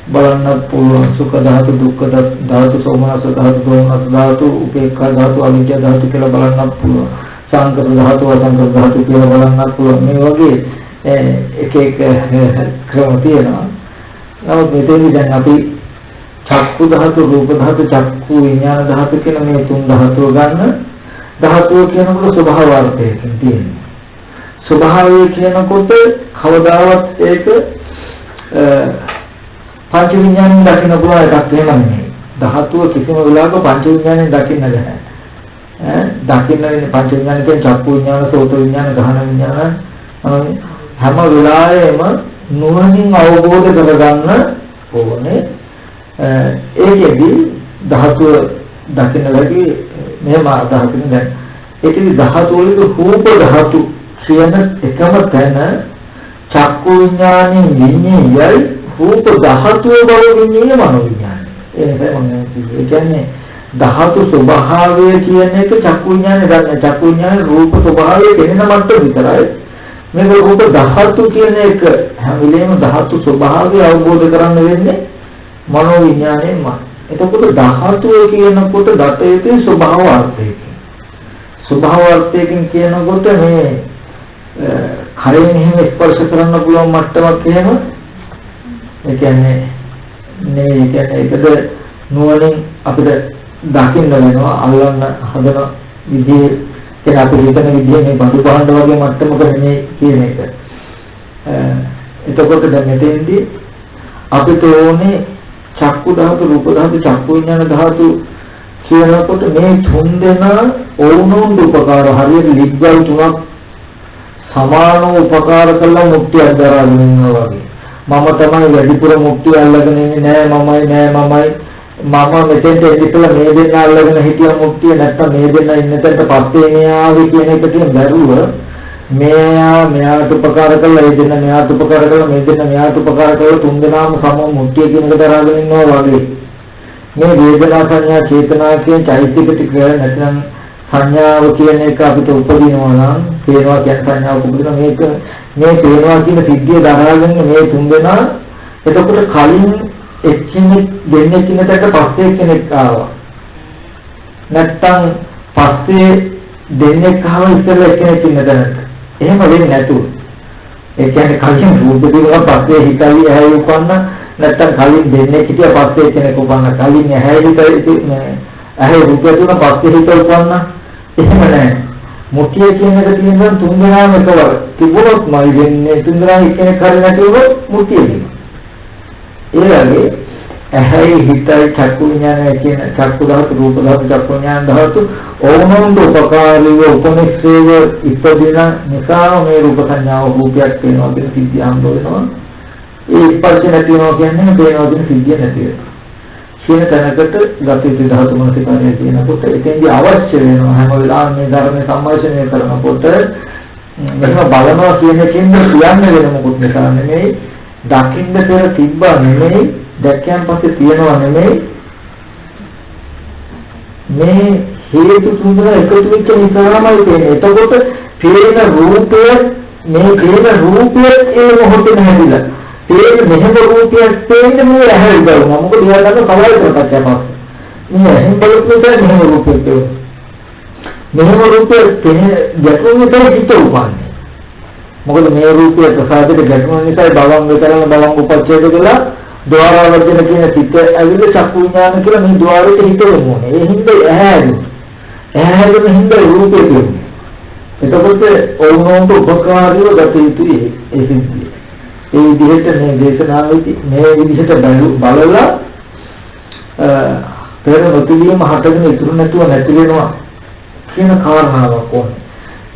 බලන්නත් පුළුවන්. සුඛ ධාතු, දුක්ඛ ධාතු, සෝමනස්ස ධාතු, දෝමනස්ස ධාතු, උපේක්ඛා ධාතු, අවිජ්ජා ධාතු කියලා බලන්නත් පුළුවන්. සංකත ධාතු, අසංකත ධාතු කියලා බලන්නත් පුළුවන්. මේ වගේ එක එක ක්‍රම තියෙනවා. නමුත් මෙතනදී දැන් අපි චක්කු ධාතු, රූප ධාතු, චක්කු විඥාන ධාතු කියන මේ තුන් ධාතුව ගන්න. ධාතුව කියනකොට ස්වභාව අර්ථයකින් තියෙනවා. ස්වභාවය කියනකොට කවදාවත් ඒක පංච විඥාණයෙන් දකින්න පුළුවන් එකක් නෙමෙයි. ධාතුව කිසිම වෙලාවක පංච විඥාණයෙන් දකින්න බෑ. දකින්න වෙන්නේ පංච විඥාන කියන්නේ චක්කු විඥාන, සෝත විඥාන, ගහන විඥාන හැම වෙලාවෙම නුවණින් අවබෝධ කරගන්න ඕනේ. ඒකෙදි ධාතුව දකින්න වැඩි මෙහෙම අදහකින් දැන් ඒකෙදි ධාතු වලදී රූප ධාතු කියන එකම තැන චක්කු විඥානේ විඤ්ඤායයි රූප ධාතුවේ බව විඤ්ඤාය මනෝ විඥානයි. ඒ කියන්නේ ධාතු ස්වභාවය කියන එක චක්කු විඥානේ ගන්න. චක්කු විඥානේ රූප ස්වභාවය දෙන්න මට්ටම විතරයි. මේක රූප ධාතු කියන එක හැම වෙලේම ධාතු ස්වභාවය අවබෝධ කරගන්න වෙන්නේ මනෝ විඥාණයෙන්ම. එතකොට ධාතුව කියනකොට දත යුතු ස්වභාව අර්ථයකින්. ස්වභාව අර්ථයකින් කියනකොට මේ කරයෙන් එහෙම ස්පර්ශ කරන්න පුළුවන් මට්ටමක් එහෙම ඒ කියන්නේ ඒකද නුවණින් අපිට දකින්න වෙනවා අල්ලන්න හදන විදිහේ කියන අපේ හිතන විදිහේ මේ බඳු පහඬ වගේ මට්ටමක නෙමෙයි කියන එක. එතකොට දැන් මෙතෙන්දී අපිට ඕනේ චක්කු ධාතු, රූප ධාතු, චක්කු විඥාන ධාතු කියනකොට මේ තුන් දෙනා ඕනෝන් උපකාර හරියට ලිග්ගල් තුනක් සමානව උපකාර කළා මුක්තියක් දරාගෙන ඉන්නවා වගේ. මම තමයි වැඩිපුර මුක්තිය අල්ලගෙන ඉන්නේ නෑ මම මෙතෙන්ට ඉතිපල මේ දෙන්න අල්ලගෙන හිටිය මුක්තිය නැත්තම් මේ දෙන්න ඉන්නතට පස්සේ මෙයාවේ කියන එක කියන බැරුව මෙයාට උපකාර කළා ඒ දෙන්න මෙයාට උපකාර කළා මේ දෙන්න මෙයාට උපකාර කළා තුන් දෙනාම සම මුක්තිය කියන එක දරාගෙන ඉන්නවා වගේ. මේ වේදනා සංඥා චේතනා කියන චෛතසික ටික නැත්නම් සංඥාව කියන එක අපිට උපදිනවා නම් පේනවා කියන සංඥාව උපදිනවා මේක මේ පේනවා කියන සිද්ධිය දරාගෙන මේ තුන් දෙනා එතකොට කලින් එක්කෙනෙක් දෙන්නේ කිනකට පස්සේ කෙනෙක් ආවා නැත්තම් පස්සේ දෙන්නේ කව ඉස්සෙල්ලා එක්කෙනෙක් ඉන්න දැනට එහෙම වෙන්නේ නැතුව ඒ කියන්නේ කලින් රූප දෙකක් පස්සේ හිතයි ඇහැයි උපන්න නැත්තම් කලින් දෙන්නේ හිටිය පස්සේ කෙනෙක් උපන්න කලින් ඇහැයි ඇහැ රූපය තුන පස්සේ හිත උපන්න එහෙම නැහැ. මුක්තිය කියන එක තියෙනවා තුන් දෙනාම එකවර. තිබුණොත් මයි වෙන්නේ තුන් දෙනා එක්කෙනෙක් හරි නැතිව මුක්තිය කියනවා. ඒ වගේ ඇහැයි හිතයි චක්කු විඥානය කියන චක්කු ධාතු, රූප ධාතු, චක්කු විඥාන ධාතු ඕනෝන් උපකාරීව උපනිශ්‍රේව ඉපදින නිසා මේ රූප සංඥාව රූපයක් වෙනවා කියන සිද්ධිය හම්බ වෙනවා. ඒ ස්පර්ශ නැති වෙනවා කියන්නේ පේනවා කියන සිද්ධිය නැති වෙනවා. කියන තැනකට ගතිති ධාතු මනසිකාරය කියනකොට එතෙන්දී අවශ්‍ය වෙනවා හැම වෙලාවෙම මේ ධර්ම සම්මර්ෂණය කරනකොට මෙහෙම බලනවා කියන එකෙන් කියන්නේ වෙන මොකුත් නිසා නෙමෙයි දකින්න පෙර තිබ්බා නෙමෙයි දැක්කයන් පස්සේ තියෙනවා නෙමෙයි මේ හේතු තුන එකතු වෙච්ච නිසාමයි තියෙන්නේ. එතකොට පේන රූපය මේ පේන රූපය ඒ මොහොතේ නැතිලා ඒක මෙහෙම රූපයක් තේින්න මේ ඇහැ ඉදවනවා. මොකද එයා ගන්න කවදාද ප්‍රත්‍යක්ෂ. මේ ඇහෙන් බලපු නිසා මෙහෙම රූපයක් තේරෙනවා. මෙහෙම රූපයක් ගැටුම් විතර හිත උපන්නේ. මොකද මේ රූපය ප්‍රසාදයට ගැටුම් නිසා බලන් විතරම බලන් උපච්ඡේද කළා. ద్వාරවර්ජන කියන සිත ඇවිල්ලා චක්කු විඥාන කියලා මේ ద్వාරයට හිත යොමු වෙනවා. ඒ හින්දා ඇහැගෙන හින්දා රූපය තියෙනවා. එතකොට ඕනෝන්ට උපකාරීව ගත යුතුයි ඒ සිද්ධිය. ඒ විදිහට මේ දේශනාවේදී මේ විදිහට බලලා පෙර නොතිබීම හටගෙන ඉතුරු නැතුව නැති වෙනවා කියන කාරණාවක් ඕනේ.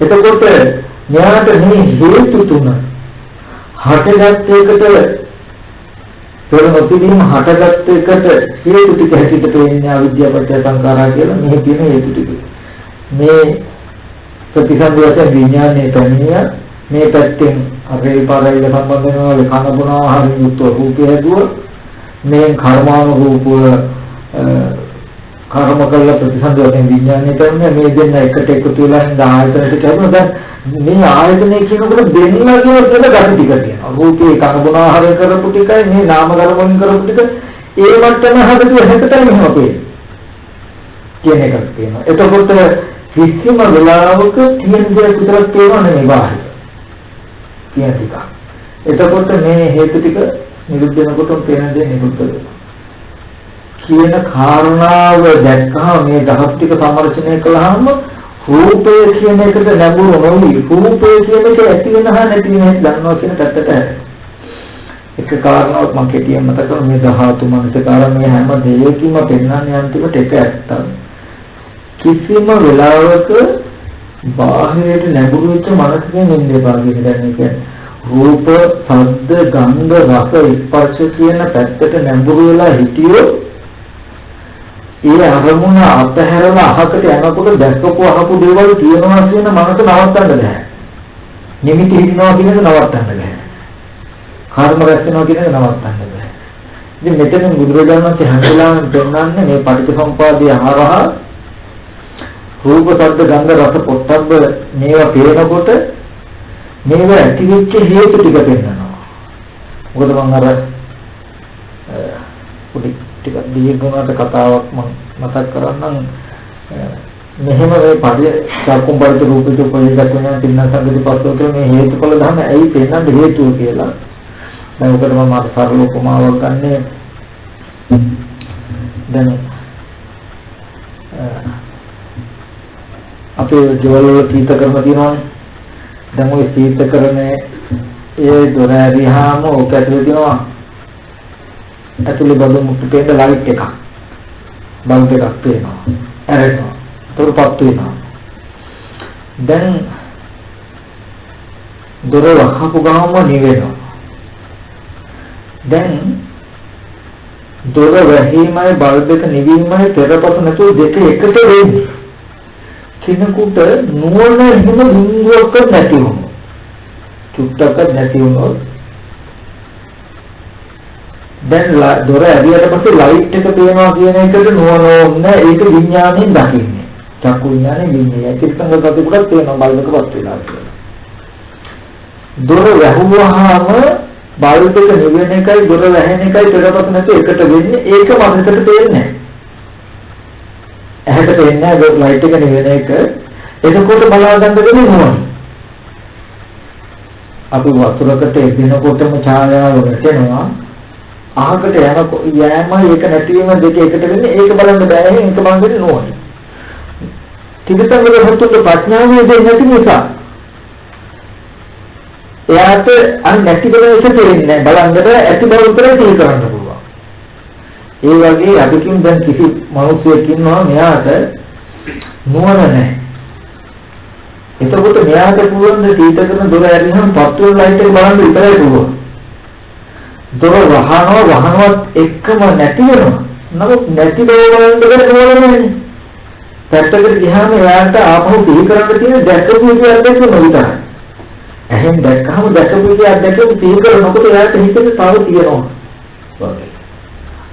එතකොට මෙයාට මේ හේතු තුන හටගත් එකට පෙර නොතිබීම හටගත් එකට හේතු ටික හැටියට තේන්නේ අවිද්‍යාව පත්‍ය සංඛාරා කියලා මේ තියෙන හේතු ටික. මේ ප්‍රතිසන්දි වශයෙන් විඥානයේ තනිය මේ පැත්තෙන් අපේ පාරයිල සම්බන්ධ වෙනවා කන බොන ආහාර යුක්ත රූපය හැදුව මේ කර්මානුරූපව කර්ම කළ ප්‍රතිසන්දි වශයෙන් විඥානයේ තනිය මේ දෙන්න එකට එකතු වෙලා ඉඳ ආයතනයට කියනවා. දැන් මේ ආයතනය කියනකොට දෙන්නා කියන ගති ටික තියෙනවා. රූපේ කනබුන ආහාර කරපු ටිකයි මේ නාම කර්මෙන් කරපු ටික ඒ මට්ටම හදලා හැටතම මෙහෙම අපේ කියන එකක් තියෙනවා. එතකොට කිසිම වෙලාවක තියෙන දේ විතරක් තේරෙන්නේ නෙමෙයි බාහිර. කියන ටික. එතකොට මේ හේතු ටික නිරුද්ධ වෙනකොට තේරෙන දේ නිරුද්ධ වෙනවා. කියන කාරණාව දැක්කම මේ දහස් ටික සමර්චනය කළාම රූපය කියන එකට ලැබුණු නොවි රූපය කියන එක ඇති වෙනහා නැති වෙනහා දන්නවා කියන පැත්තට එක කාරණාවක් මම කෙටියෙන් මතක කරමු. මේ ධාතු මනසකාර මේ හැම දෙයකින්ම පෙන්වන්නේ අන්තිමට එක ඇත්තක්. කිසිම වෙලාවක බාහිරයට නැඹුරු වෙච්ච මනසකින් ඉන්නේ බාහිර දැනෙන්නේ රූප, ශබ්ද, ගන්ධ, රස, ස්පර්ශ කියන පැත්තට නැඹුරු වෙලා හිටියොත් ඒ අරමුණ අතහැරලා අහකට යනකොට දැක්කපු අහපු දේවල් තියෙනවා කියන මනස නවත්තන්න බෑ. නිමිති හිටිනවා කියන එක නවත්තන්න බෑ. කර්ම රැස් වෙනවා කියන එක නවත්තන්න බෑ. ඉතින් මෙතන බුදුරජාණන් වහන්සේ හැමදාම පෙන්වන්නේ මේ පටිච්චසමුප්පාදයේ හරහා රූප, ශබ්ද, ගන්ධ, රස, පොට්ටබ්බ මේවා පේනකොට මේවා ඇති වෙච්ච හේතු ටික පෙන්වනවා. මොකද මම අර පොඩි ටිකක් දීර්ඝවකට කතාවක් මම මතක් කරන්නම්. මෙහෙම මේ පටිච්චසමුප්පාද පරිත රූපිත උපයෝගයක් වෙන තින්න සංගති පස්සෝ කියන මේ හේතුඵල ධර්ම ඇයි පෙන්වන්න හේතුව කියලා. දැන් උකට මම අර සරල උපමාවක් ගන්නෙ. දැන් අපේ ජීවල සීතකරණ තියෙනවානේ. දැන් ওই සීතකරණේ ඒ දොර ඇරියාම ඔක ඇතුලේ තියෙනවා. ඇතුලේ බබ මුට්ටු දෙන්න ලයිට් එකක්. බල්බ් එකක් තියෙනවා. ඇරෙනවා. තොරපත් වෙනවා. දැන් දොර වහපු ගමන්ම නිවෙනවා. දැන් දොර වැහිමයි බල්බ් එක නිවීමයි පෙරපස නැතුව දෙක එකට වෙන්නේ. කෙනෙකුට නුවණ හිම බිඳුවක් නැති වුණොත් චුට්ටක් නැති වුණොත් දැන් දොර ඇරියට පස්සේ ලයිට් එක පේනවා කියන එකට නුවණ ඕනේ. ඒක විඥාණයෙන් දකින්නේ. චක්කු විඥානේ විඥානය. චිත්තංගපති කුඩක් තියෙනවා බල්බකවත් වෙලා කියලා. දොර වැහුවාම බල්බ් එක නිවෙන එකයි දොර වැහෙන එකයි පෙරපස නැතුව එකට වෙන්නේ. ඒක මනසට තේරෙන්නේ නැහැ. ඇහැට පේන්නේ ලයිට් එක නිවෙන එක. එතකොට බලා ගන්න දෙන්නේ නුවණ. අපි වතුරකට එදිනකොටම ඡායාව වැටෙනවා. අහකට යෑම ඒක නැතිවීම දෙක එකට වෙන්නේ. ඒක බලන්න බෑ. ඒක බලන්නේ නුවණ. ත්‍රිසංගල හොතුට ප්‍රඥාවේ දෙන්නේ නැති නිසා එයාට අර නැති බව එක තේරෙන්නේ නැහැ. බලන්නට ඇති බව උතරේ තීර කරන්න පුළුවන්. ඒ වගේ අදකින් දැන් කිසි මිනිහෙක් ඉන්නවා මෙයාට නුවණ නැහැ. එතකොට මෙයාට පුළුවන් ද සීත කරන දොර ඇරිනම් පත්තු වෙන ලයිට් එක බලන්න විතරයි පුළුවන්. දොර වහනවත් එක්කම නැති වෙනවා. නමුත් නැති බව බලන්න බැරි නුවණ පැත්තකට ගියාම එයාට ආපහු සිහි කරන්න තියෙන දැකපු විදිය අත්දැකීම විතරයි. එහෙන් දැක්කම දැකපු විදිය අත්දැකීම සිහි කරනකොට එයාට හිතේ තව තියෙනවා. වගේ.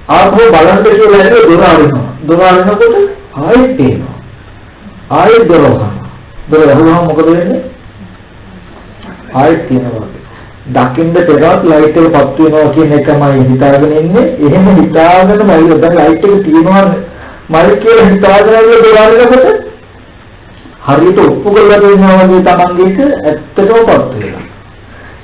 ආපහු බලන්න කියලා නේද දොර අරිනවා. දොර අරිනකොට ආයෙත් තියෙනවා. ආයෙත් දොර වහනවා. දොර වහුවම මොකද වෙන්නේ? ආයෙත් තියෙනවා. දකින්න පෙරවත් ලයිට් එක පත් වෙනවා කියන එකමයි හිතාගෙන ඉන්නේ. එහෙම හිතාගෙනම දැන් ලයිට් එක තියෙනවා මල් කියලා හිතාගෙන ඉන්න දොර අරිනකොට හරියට ඔප්පු කරලා දෙනවා වගේ තමන්ගේක ඇත්තටම පත් වෙනවා.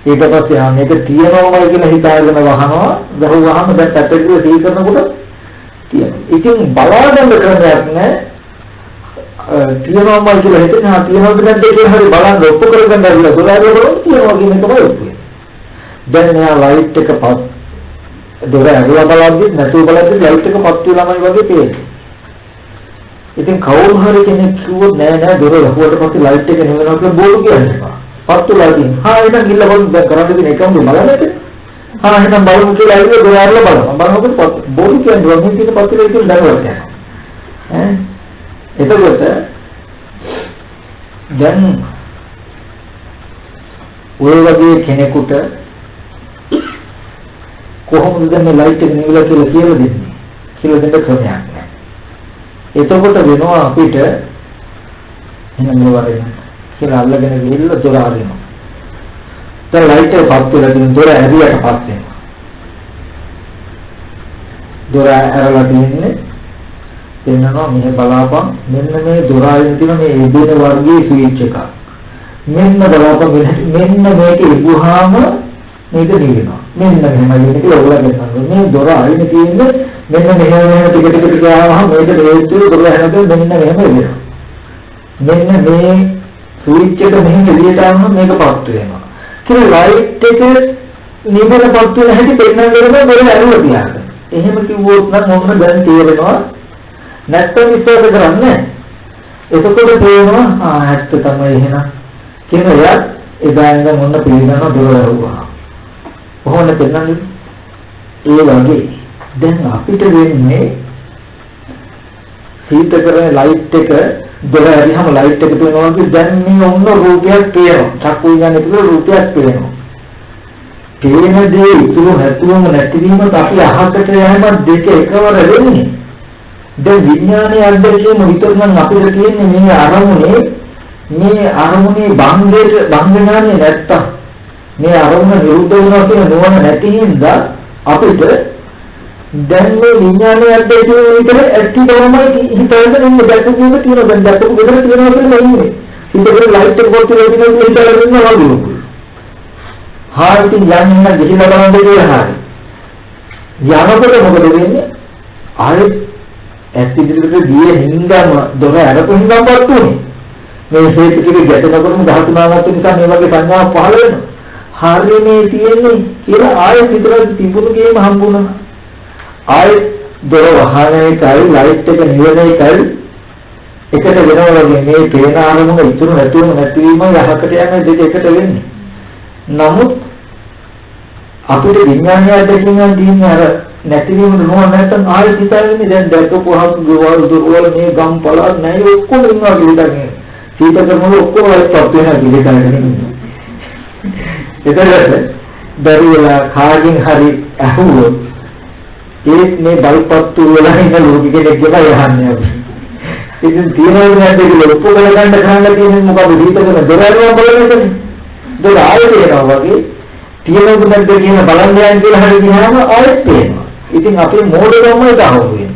ඊට පස්සේ මේක තියෙනවමයි කියලා හිතාගෙන වහනවා. වහුවාම දැන් පැත්තට සී කරනකොට තියෙනවා. ඉතින් බලාගන්න ක්‍රමයක් නැහැ. තියෙනවමයි කියලා හිතන තියෙනවද නැද්ද කියලා හරි බලන්න ඔප්පු කරගන්න ඇවිල්ලා දොරාරිය බලන්න තියෙනවා කියන එක තමයි ඔප්පු. දැන් මෙයා ලයිට් එක පත් දොර ඇරලා බලද්දි නැතුව බලද්දි ලයිට් එක පත් වෙලාමයි වගේ පේන්නේ. ඉතින් කවුරු හරි කෙනෙක් කිව්වොත් නෑ නෑ දොර වහුවට පස්සේ ලයිට් එක නෙවෙනවා කියලා බෝල් කියන්නේ. පත් වෙලා තියෙනවා. හා එහෙනම් ගිල්ල බලන්න දැන් කරන්න දෙන එකම බලන්නද? හා එහෙනම් බලමු කියලා ඇවිල්ලා දොර ඇරලා බලනවා. බලනකොට බෝල් කියන්නේ වගේ තියෙන පත් වෙලා කියලා දරුවක් යනවා. එතකොට දැන් ඔය වගේ කෙනෙකුට කොහොමද මේ ලයිට් එක නිවිලා කියලා දෙන්නේ? කියලා දෙන්න ක්‍රමයක් නැහැ. එතකොට වෙනවා අපිට එහෙනම් මේ වගේ කියලා අල්ලගෙන ගිහිල්ලා දොර අරිනවා. දැන් ලයිට් එක පත් වෙලා තියෙන දොර ඇරියට පස්සේ දොර ඇරලා තියෙන්නේ එන්නවා මෙහෙ බලාපන් මෙන්න මේ දොර අරින්න තියෙන මේ ඉදින වර්ගයේ ස්විච් එක. මෙන්න බලාපන් මෙන්න මේක ඉබුවාම මේක දිවෙනවා. මෙන්න මෙහෙමයි කියලා ඔයගොල්ලෝ කියනවා. මේ දොර අරින්න තියෙන්නේ මෙන්න මෙහෙම ටික ටික ගියාම මේක හේතුව දොර හැරෙද්දී මෙන්න මෙහෙම වෙනවා. මෙන්න මේ ස්විච් එක මෙහෙම එළියට ආවම මේක පත් වෙනවා. කියලා ලයිට් එක නිවන පත් වෙන හැටි පෙන්නන දෙනවා දොර ඇරුවා තියාගන්න. එහෙම කිව්වොත් නම් මොනවද දැන් තේරෙනවා. නැත්නම් විශ්වාස කරන්නේ. එතකොට තේරෙනවා ඇත්ත තමයි එහෙනම්. කියන එයා එදා ඉඳන් මොන පිළිගන්නවා දොර ඇරුවා. කොහොමද පෙන්නන්නේ? ඒ වගේ දැන් අපිට වෙන්නේ සීත කරන ලයිට් එක දොර ඇරිහම ලයිට් එක තියෙනවා වගේ දැන් මේ ඔන්න රූපයක් පේනවා. චක්කු විඥානේ තුළ රූපයක් පේනවා. පේන දේ ඉතුරු හැතුවම නැතිවීමත් අපි අහකට යෑම දෙක එකවර වෙන්නේ. දැන් විඥානයේ අධ්‍යක්ෂණය විතරනම් අපිට තියෙන්නේ මේ අරමුණේ බංගනානේ නැත්තම් මේ අරමුණ නිරුද්ධ වෙනවා කියන නුවණ නැති හින්දා අපිට දැන් මේ විඥානයේ අධ්‍යක්ෂණය විතර ඇක්ටිව් වෙනවයි හිතවල ඉන්නේ දැක්කම තියෙනවා දැන් දැක්කම විතර තියෙනවා කියලා ඉන්නේ. හිතේ ලයිට් එක පොත් වෙලා ඉන්නවා වගේ. හාරින් යන්න ගිහිලා බලන්න කියලා හරි. යනකොට මොකද වෙන්නේ? ආයෙත් ඇස්තිදිරියට ගියේ හින්දාම දොර අරපු හින්දාම පත්තුනේ. මේ හේතු ටික ගැටෙනකොටම ධාතුනාවත් නිසා මේ වගේ සංඥාවක් පහළ වෙනවා. හරිය මේ තියෙන්නේ කියලා ආයෙත් විතරක් තිබුණු ගේම හම්බුණා. ආයෙත් දොර වහන එකයි ලයිට් එක නිවන එකයි එකට වෙනවා වගේ මේ පේන අරමුණ ඉතුරු නැතුවම නැතිවීම යහකට යන දෙක එකට වෙන්නේ. නමුත් අපිට විඥානය දෙකින් දින්නේ අර නැතිවීම නෝන නැත්නම් ආයෙත් හිතන්නේ දැන් දැක්කපුවාම ගෝවල් දුර්වල මේ ගම් පළාත් නැහැ ඔක්කොම ඉන්නවා කියලා කියන්නේ. සීත කරනකොට ඔක්කොම වලට වෙනවා කියලා කියන්නේ. එතකොට දරුවලා කාගෙන් හරි අහුවොත් ඒත් මේ බලපත්තු වෙලා ඉන්න ලෝකෙ කෙනෙක් ගිහලා යහන්නේ අපි. ඉතින් තියනවා නැද්ද කියලා ඔක්කොම ගන්න කරන්න තියෙන්නේ මොකද සීත කරන දොරවල් බලන්නනේ. දොර ආයෙත් එනවා වගේ තියනොත් නැද්ද කියන බලන්න යන කියලා හරි ගියාම ආයෙත් එනවා. ඉතින් අපේ මෝඩකම එක අහුවෙන්නේ.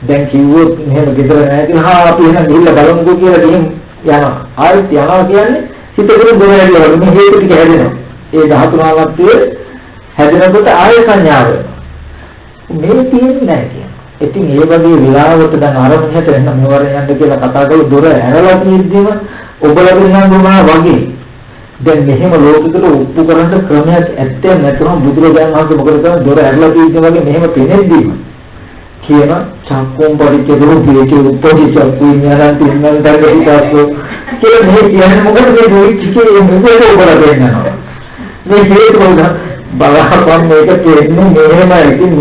දැන් කිව්වොත් මෙහෙම ගෙදර නැහැ කියලා අපි එහෙනම් ගිහිල්ලා බලමුකෝ කියලා ගිහින් යනවා. ආයෙත් යනවා කියන්නේ හිතේ දොර ඇරියවලු මේ හේතු ටික හැදෙනවා. ඒ ධාතුනාවත්වයේ හැදෙනකොට ආයෙ සංඥාව මේ තියෙන්නේ නැහැ කියන. ඉතින් ඒ වගේ විලාවකට දැන් ආරම්භයට එන්න මෙවර යන්න කියලා කතා කරලා දොර ඇරලා තියෙද්දිම ඔබලගේ නඳුනා වගේ දැන් මෙහෙම ලෝකෙකට උප්පු කරන්න ක්‍රමයක් ඇත්තේ නැතුනම බුදුරජාණන් වහන්සේ මොකද කරන්නේ දොර ඇරලා තියෙද්දි වගේ මෙහෙම පෙනෙද්දිම කියන චක්කුම් පරිච්ඡේදෝ පිටේ උපදී චක්කු විඥානං තින්නං දර්ශිතාසෝ කියලා මේ කියන්නේ මොකද මේ දුක්ඛේ මොකද ඔබලා දෙන්නවා මේ හේතුවල බලහපන් මේක තේරෙන්නේ මෙහෙමයි ඉතින්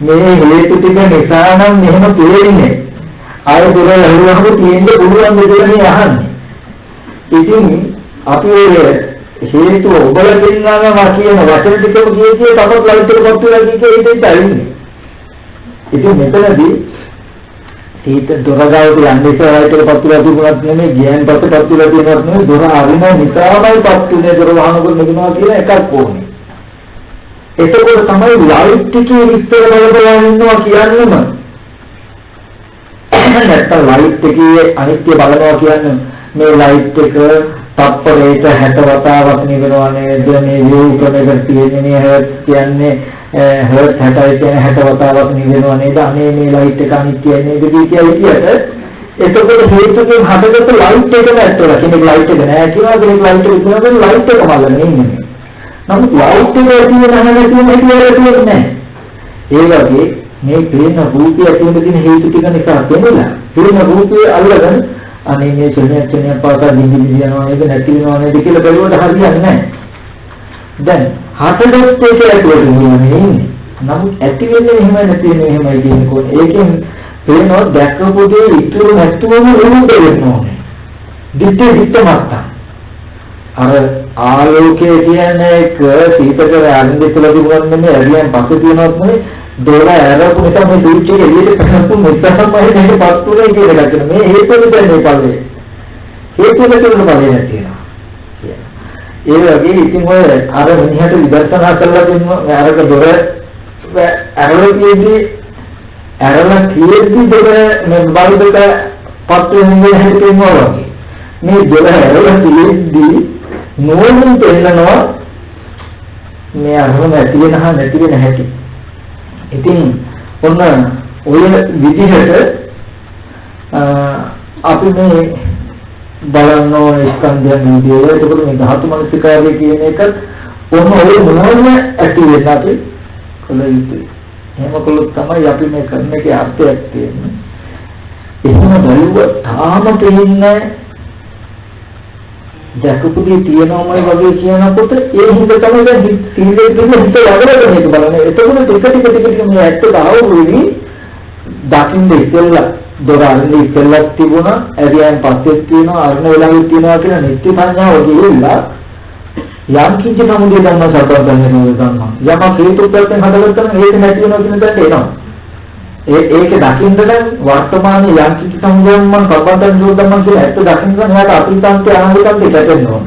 මේ හේතු ටික නිසා නම් මෙහෙම තේරෙන්නේ ආය දොර ඇරුවම තියෙන්නේ පුළුවන් දෙයක් අහන්නේ ඉතින් අපි ඔය හේතු ඔබලා දෙන්නාම කියන වචන ටිකම කියේ තමත් ලයිට් එක පොත් වෙලා කියේ ඉතින් ඉතින් මෙතනදී සීත දොර ගාවට යන්නේ ඉස්සරහට පත් වෙලා තිබුණත් නෙමෙයි ගියන් පස්සේ පත් වෙලා තියෙනවත් නෙමෙයි දොර අරින නිසාමයි පත් වෙන්නේ දොර වහනකොට නෙගෙනවා කියන එකක් ඕනේ. එතකොට තමයි ලයිට් එකේ විස්තර බලලා ඉන්නවා කියන්නේම. නැත්නම් ලයිට් එකේ අනිත්‍ය බලනවා කියන්නේ මේ ලයිට් එක තප්පරයක 60 වතාවක් නිවෙනවා නේද මේ වේව් ක්‍රමයකට තියෙන්නේ හර්ට් කියන්නේ හර්ට් 60 කියන 60 වතාවක් නිවෙනවා නේද අනේ මේ ලයිට් එක අනිත්‍යයි නේද කියලා එතකොට හේතුකෙන් හටගත්ත ලයිට් එක නැත්තලා කෙනෙක් ලයිට් එක නැහැ කියලා කෙනෙක් ලයිට් එක තියෙනවා ලයිට් එක බලන්නේ ඉන්නේ. නමුත් ලයිට් එක තියෙන නැහැ. ඒ වගේ මේ පේන රූපය ඇතුළේ තියෙන හේතු ටික නිසා පේනවා. පේන රූපය අල්ලගෙන අනේ මේ චලනය පාසා නිදි යනවා නේද නැති වෙනවා නේද කියලා බැලුවට හරියන්නේ නැහැ. දැන් හටගත්ත එක ඇතුළේ ඉන්නේ. නමුත් ඇති වෙන්නේ එහෙමයි නැති වෙන්නේ එහෙමයි කියනකොට ඒකෙන් පේනවා දැක්කපු දේ ඉතුරු නැතුවම රුමුද වෙනවා. දිත්තේ දිත්තමත්ත. අර ආලෝකය කියන්නේ එක සීතකර අන්දේ තුල තිබුණත් නෙමෙයි ඇරියන් පස්සේ තියෙනවත් නෙමෙයි දොර ඇරපු නිසා මේ ස්විච් එක එළියට පැනපු නිසා තමයි මේක පත්තුනේ කියලා ගන්න. මේ හේතුව කියන්නේ පල්ලේ. හේතුවකට බලය නැති වෙනවා. ඒ වගේ ඉතින් ඔය අර මිනිහට විදර්ශනා කළා කියනවා අරක දොර ඇරලකේදී දොර මේ බල්බක පත් වෙන්නේ හැටේනවා වගේ. මේ දොර ඇරලකේදී නෝනින් දෙන්නනවා මේ අරම ඇති වෙනහා නැති වෙන හැටි. ඉතින් ඔන්න ඔය විදිහට අපි මේ බලන ස්කන්ධයන් විදිහට ඒකට මේ ධාතු මනසිකාරය කියන එක ඔන්න ඔය මොනවද ඇති වෙන අපි කල යුතුයි. එහෙම කළොත් තමයි අපි මේ කරන එකේ අර්ථයක් තියෙන්නේ. එහෙම බලුව තාම තේින්නේ දැකපුදී තියෙනවමයි වගේ කියනකොට ඒ හින්දා තමයි දැන් සීලේ දුන්න හිත යවලා මේක බලන්නේ. එතකොට ටික මේ ඇත්ත දාවුවේදී දකින්න ඉස්සෙල්ලා දොර අරන්නේ ඉස්සෙල්ලා තිබුණා ඇරියන් පස්සේ තියෙනවා අරන වෙලාවෙත් තියෙනවා කියන නිත්‍ය සංඥාව ගිහිල්ලා යම් කිසි සමුදේ ධර්ම සර්වඥ නෝදන්නා යම හේතුප්‍රත්‍යයෙන් හදගත්තම ඒක නැති වෙනවා කියන දෙයට එනවා. ඒක දකින්න නම් වර්තමානයේ යම් කිසි සමුදයෙන් මම සර්වඥ නෝදන්නා කියලා ඇත්ත දකින්න නම් එයාට අතීතාන්තය අනාගතන්තය ගැටෙනවා.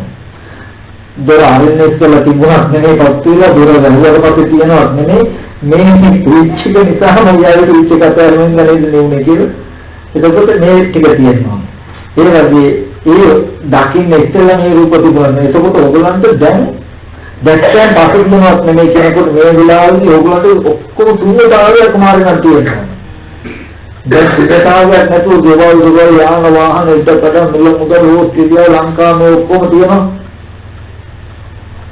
දොර අරන්නේ ඉස්සෙල්ලා තිබුණා නෙමෙයි පස්සේ දොර වැහුවට පස්සේ තියෙනවත් නෙමෙයි මේ විචික නිසාම යාවේ විචික අතරින් නේද නෙමෙයි කියලා. එතකොට මේ ටික තියෙනවා. ඒ වගේ ඒ දකින්න ඉස්සෙල්ලා මේ රූප තිබුණා. එතකොට ඔයගලන්ට දැන් දැක්කන් පාටිකුණක් නෙමෙයි කියනකොට මේ වෙලාවේදී ඔයගලන්ට ඔක්කොම ශූන්‍යතාවයක් මාර්ගයක් තියෙනවා. දැන් ශූන්‍යතාවයක් නැතුව දේවල් යාන වාහන ඉදකට මුල මුදල් රෝස් කිරිය ලංකාවේ ඔක්කොම තියෙනවා.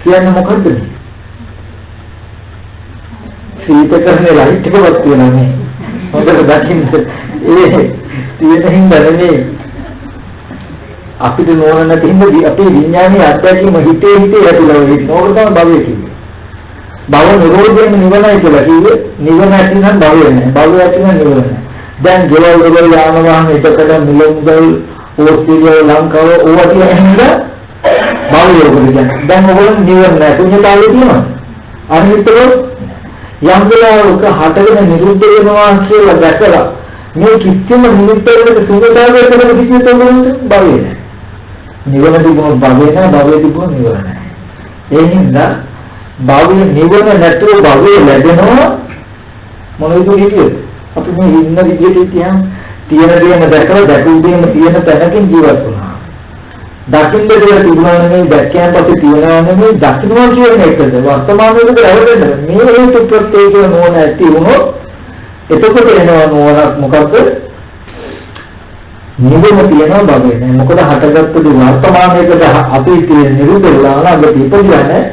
කියන්නේ මොකද්ද? සීතකරනේ ලයිට් එකවත් තියෙනවා නේ. හොඳට දකින්න ඒ තියෙන හින්දානේ අපිට නෝන නැති හින්දා අපේ විඥානයේ අත්දැකීම හිතේ ඇතිලා වෙන්නේ. නෝන තමයි භවය කියන්නේ. භව නිරෝධයෙන් නිවනයි කියලා කිව්වේ. නිවන ඇති නම් භවය නැහැ. භවය ඇති නම් නිවන නැහැ. දැන් ජීවල් යාන වාහන එකකට මිලමුදල් ඕස්ට්‍රේලියාව ලංකාව ඕවා කියන හින්දා භවය කියන්නේ. දැන් ඔයගොල්ලෝ නිවන නැහැ. ශුන්‍යතාවයේ තියෙනවා. අනිත්‍යව යම් වෙලාවක හටගෙන නිරුද්ධ වෙනවා කියලා දැකලා මේ කිසිම නිමිත්තකට සුබතාවය කරන කිසිම තෝරන්නේ භවය නැහැ. නිවන තිබුණොත් භවය නැහැ, භවය තිබුණොත් නිවන නැහැ. ඒ හින්දා භවය නිවන නැතුව භවය ලැබෙනවා මොන විදිහටද? අපි මේ ඉන්න විදිහට තියෙන දේම දැකලා දැකුම් දේම තියෙන තැනකින් ජීවත් වෙනවා. දකින්න දේ තිබුණා නෙමෙයි දැක්කයන් පස්සේ තියනවා නෙමෙයි දකින්නවා කියන එකද වර්තමානයේදී රැවටෙන්නේ. මේ හේතු ප්‍රත්‍යය නෝන ඇති වුණොත් එතකොට එනවා නෝනක් මොකද්ද? නිවන තියෙනවා භවය නෑ. මොකද හටගත්තු දේ වර්තමානයේකට අතීතයේ නිරුද්ධ වෙලා අනාගතේ ඉපදිලා නෑ.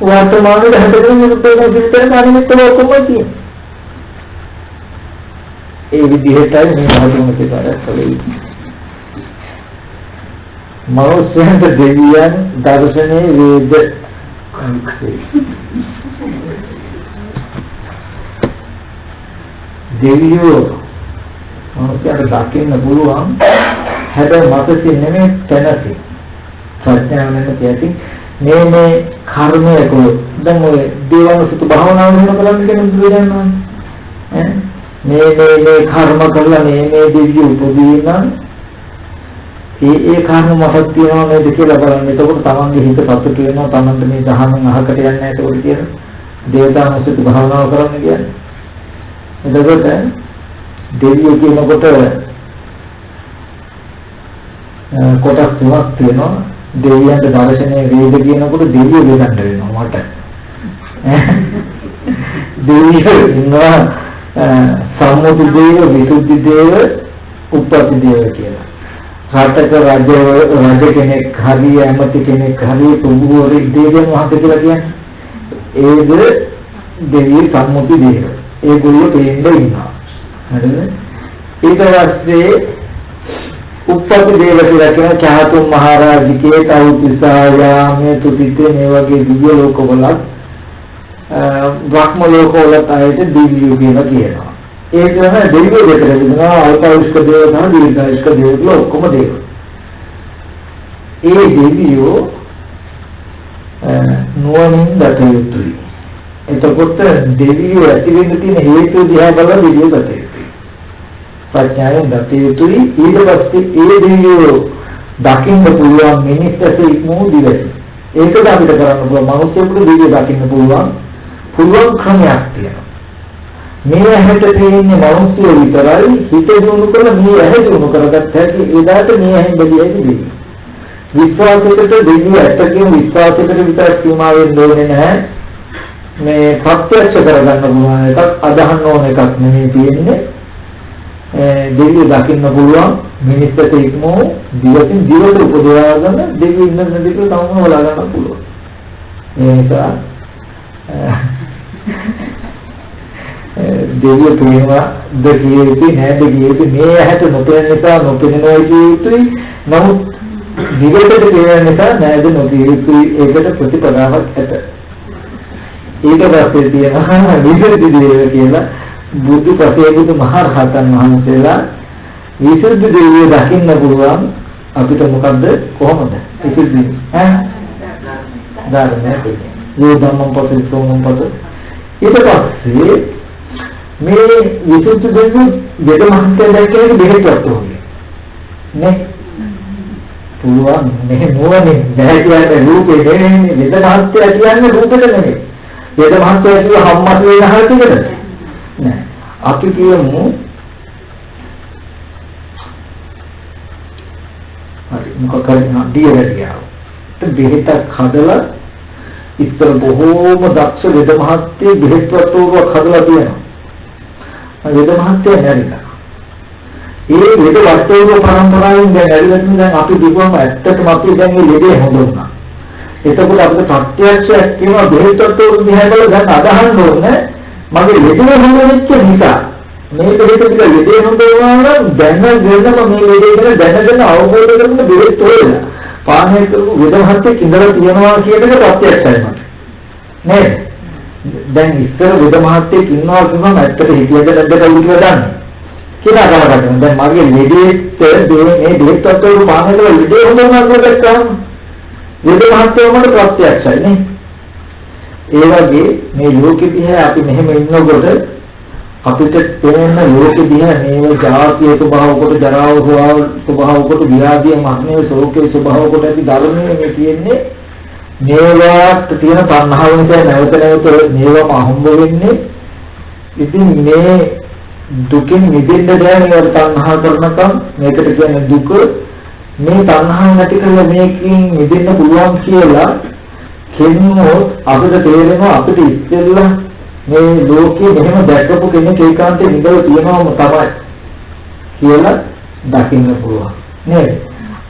වර්තමානයේ හටගෙන නිරුද්ධ වෙන සිස්ටම් අනිමිත්තව ඔක්කොම තියෙනවා. ඒ විදිහටයි මේ භාගතුන්ගේ කාර්යය මනුෂ්‍යයන්ට දෙවියන් දර්ශනේ වේද දෙවියෝ මනුෂ්‍යයන්ට දකින්න පුළුවන් හැබැයි මතසින් නෙමෙයි තැනසින් ප්‍රඥාවෙන් කියති මේ කර්මයක දැන් ඔය දේවානුසුත භාවනාව වෙන කරන්නේ කියන දෙයන්නවා මේ කර්ම කරලා මේ දෙවියෝ උපදීන ඒ කර්ම මොහොත් තියනවා නේද කියලා බලන්න. එතකොට තමන්ගේ හිත සතුට වෙනවා. තමන්ට මේ දහමෙන් අහකට යන්නේ නැහැ ඒකට කියන දේවතාවුසුත් භාවනාව කරන්න කියන්නේ. එතකොට දෙවියෝ කියනකොට කොටස් තුනක් තියෙනවා. දෙවියන්ට දර්ශනයේ වේද කියනකොට දෙවියෝ වෙනන්න වෙනවා මට. දෙවියෝ ඉන්නවා සම්මුති දේව, විසුද්ධි දේව, උප්පත්ති දේව කියලා. රටක රජ කෙනෙක් හරි ඇමති කෙනෙක් හරි තුඹුවරේ දෙවියන් වහන්සේ කියලා කියන්නේ ඒද දෙවියන් සම්මුති දේව. ඒගොල්ලෝ දෙන්න ඉන්නවා. හරිද? ඊට පස්සේ උප්පත්ති දේව කියලා කියන චාතුම් මහරජිකේ තවුතිසායාමේ තුතිතේ මේ වගේ දිව්‍ය ලෝකවල බ්‍රහ්ම ලෝකවලත් ආයේ දිව්‍යෝ කියලා කියනවා. ඒ කියන්නේ දෙවියෝ දෙතර දෙනවා අල්පායුෂ්ක දේව සහ දීර්ඝායුෂ්ක දේව කියලා ඔක්කොම දේව. ඒ දෙවියෝ නුවණින් දත යුතුයි. එතකොට දෙවියෝ ඇති වෙන්න තියෙන හේතු දිහා බලලා දෙවියෝ දත යුතුයි. ප්‍රඥාවෙන් දකිය යුතුයි. ඊට පස්සේ ඒ දෙවියෝ දකින්න පුළුවන් මිනිස්සුන්ට ඉක්මෝ දිවසේ. ඒකද අපිට කරන්න පුළුවන්. මනුස්සයෙකුට දෙවියෝ දකින්න පුළුවන් ක්‍රමයක් තියෙනවා. මේ ඇහැට තියෙන්නේ මනුස්සය විතරයි. හිත දිනු කරලා මේ ඇහැ දිනු කරගත්ත හැකි එදාට මේ ඇහෙන් බැලියයි දෙවි. විශ්වාසයකට දෙවියෝ ඇත්ත කියන විශ්වාසයකට විතර සීමා වෙන්න ඕනේ නැහැ. මේ ප්‍රත්‍යක්ෂ කරගන්න පුළුවන් එකක් අදහන්න ඕන එකක් නෙමෙයි තියෙන්නේ. දෙවියෝ දකින්න පුළුවන් මිනිස්සුන්ට ඉක්මෝ දිවසින් දිවට උපදවාගෙන දෙවියෝ ඉන්න දෙවියෝ තවම බලා ගන්න පුළුවන්. ඒ නිසා දෙවියෝ කියනවා දෙවියෝ නෑද කියේදී මේ ඇහැට නොපෙනෙන නිසා නොපෙනෙනවා කිය යුතුයි. නමුත් දිවයට පෙනෙන නිසා නෑද නොකිය යුතුයි. ඒකට ප්‍රතිපදාවක් ඇත. ඊට පස්සේ තියෙනවා විසුද්ධි දේව කියලා බුදු ප්‍රසේබුදු මහ රහතන් වහන්සේලා විසුද්ධි දේවිය දකින්න පුළුවන් අපිට මොකද්ද කොහොමද විසුද්ධි ධර්මයේ ඒ ධම්මං පොතේසෝමං පොත ඊට පස්සේ මේ විසුද්ධි දේවිය දෙක මහන්සිය දැක්කේ දෙහෙකට උනේ නේ පුළුවන් මේ නෝනේ බෑ කියන්නේ රූපේ නෙමෙයි වෙද මහන්සිය කියන්නේ රූපෙට නෙමෙයි වෙද මහන්සිය කියන්නේ හම්මත් වෙන හැටිද නෑ අපි කියමු හරි මොකක් කරන්නේ දියවැඩියාව. බෙහෙතක් හදලා ඉස්සර බොහෝම දක්ෂ වෙද මහත්තයෙක් බෙහෙත් වට්ටුවක් හදලා තියෙනවා. වෙද මහත්තයා නැරිලා. ඒ වෙද වට්ටුව පරම්පරාවෙන් දැන් ඇරිලා දැන් අපි දිගුවම ඇත්තටම අපි දැන් මේ ලෙඩේ හොඳ වුණා. එතකොට අපිට ප්‍රත්‍යක්ෂයක් කියනවා බෙහෙත් වට්ටුව දිහා බලලා දැන් අදහන්න ඕනේ මගේ ලෙඩේ හොඳ වෙච්ච නිසා මේ දෙක ටික ලෙඩේ හොඳ වුණා නම් දැනගෙනම මේ ලෙඩේ ගැන දැනගෙන අවබෝධ කරගන්න බෙහෙත් හොයලා පානය කරපු විදහාත්තේ ඉඳලා තියනවා කියන එක ප්‍රත්‍යක්ෂයි මට නේද දැන් ඉස්සර විදහාත්තේ ඉන්නවා කියනවා ඇත්තට හිතියද නැද්ද කියලා දන්නේ කියලා අහගන්න දැන් මගේ ලෙඩේට මේ බෙහෙත් වලට පානය කරලා ලෙඩේ හොඳ වුණා කියලා දැක්කම විදහාත්තේ මට ප්‍රත්‍යක්ෂයි නේ ඒ වගේ මේ ලෝකෙ දිහා අපි මෙහෙම ඉන්නකොට අපිට තේරෙන ලෝකෙ දිහා මේ ජාතිය ස්වභාව කොට ජරාව ස්වභාව කොට ව්‍යාධිය මරණය ශෝකේ ස්වභාව කොට ඇති ධර්මයේ මේ තියෙන්නේ මේවාට තියෙන තණ්හාව නිසා නැවත නැවත මේවම අහුම්බ වෙන්නේ ඉතින් මේ දුකින් මිදෙන්න බෑ මේ තණ්හා කරනකම් මේකට කියන්නේ දුක මේ තණ්හාව නැති කරලා මේකෙන් මිදෙන්න පුළුවන් කියලා කෙනෙකුට අපිට තේරෙනවා අපිට ඉස්සෙල්ලා මේ ලෝකයේ මෙහෙම දැක්කපු කෙනෙක් ඒකාන්තයෙන් ඉඳලා තියෙනවම තමයි කියලා දකින්න පුළුවන් නේද?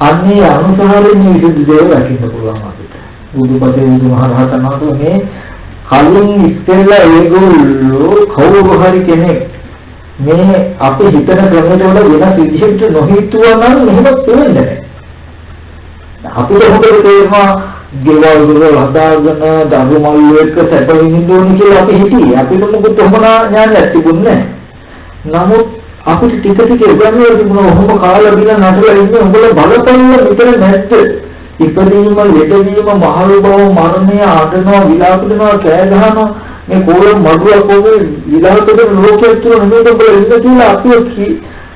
අන්නේ අනුසාරයෙන් මේ විදිහට දේව දකින්න පුළුවන් අපිට. බුදුපතේ බුදුමහරහතන් වහන්සේ මේ කලින් ඉස්සෙල්ලා ඒගොල්ලෝ කවුරු හරි කෙනෙක් මේ අපි හිතන ක්‍රමයට වඩා වෙනස් විදිහකට නොහිතුවා නම් මෙහෙම තේරෙන්නේ නැහැ. අපිට හොඳට තේරෙනවා ගෙවල් වල හදාගෙන දරුමල් එක්ක සැපෙමින් ඉන්න ඕනේ කියලා අපි හිතියේ. අපිට මොකද තොමන ඥානයක් තිබුණේ නැහැ. නමුත් අපිට ටික ටික ඉගෙනගෙන තිබුණා ඔහොම කාලා බිලා නටලා ඉන්නේ උඹලා බලපෑම විතර නැත්ද? ඉපදීම, ලෙඩවීම, මහලු බව, මරණය, ආඩනවා, විලාප දෙනවා, කෑ ගහනවා මේ කොරම් මඩුවක් වගේ විලාප දෙන ලෝකයක් තුන නෙමෙයි උඹලා ඉන්න කියලා අපි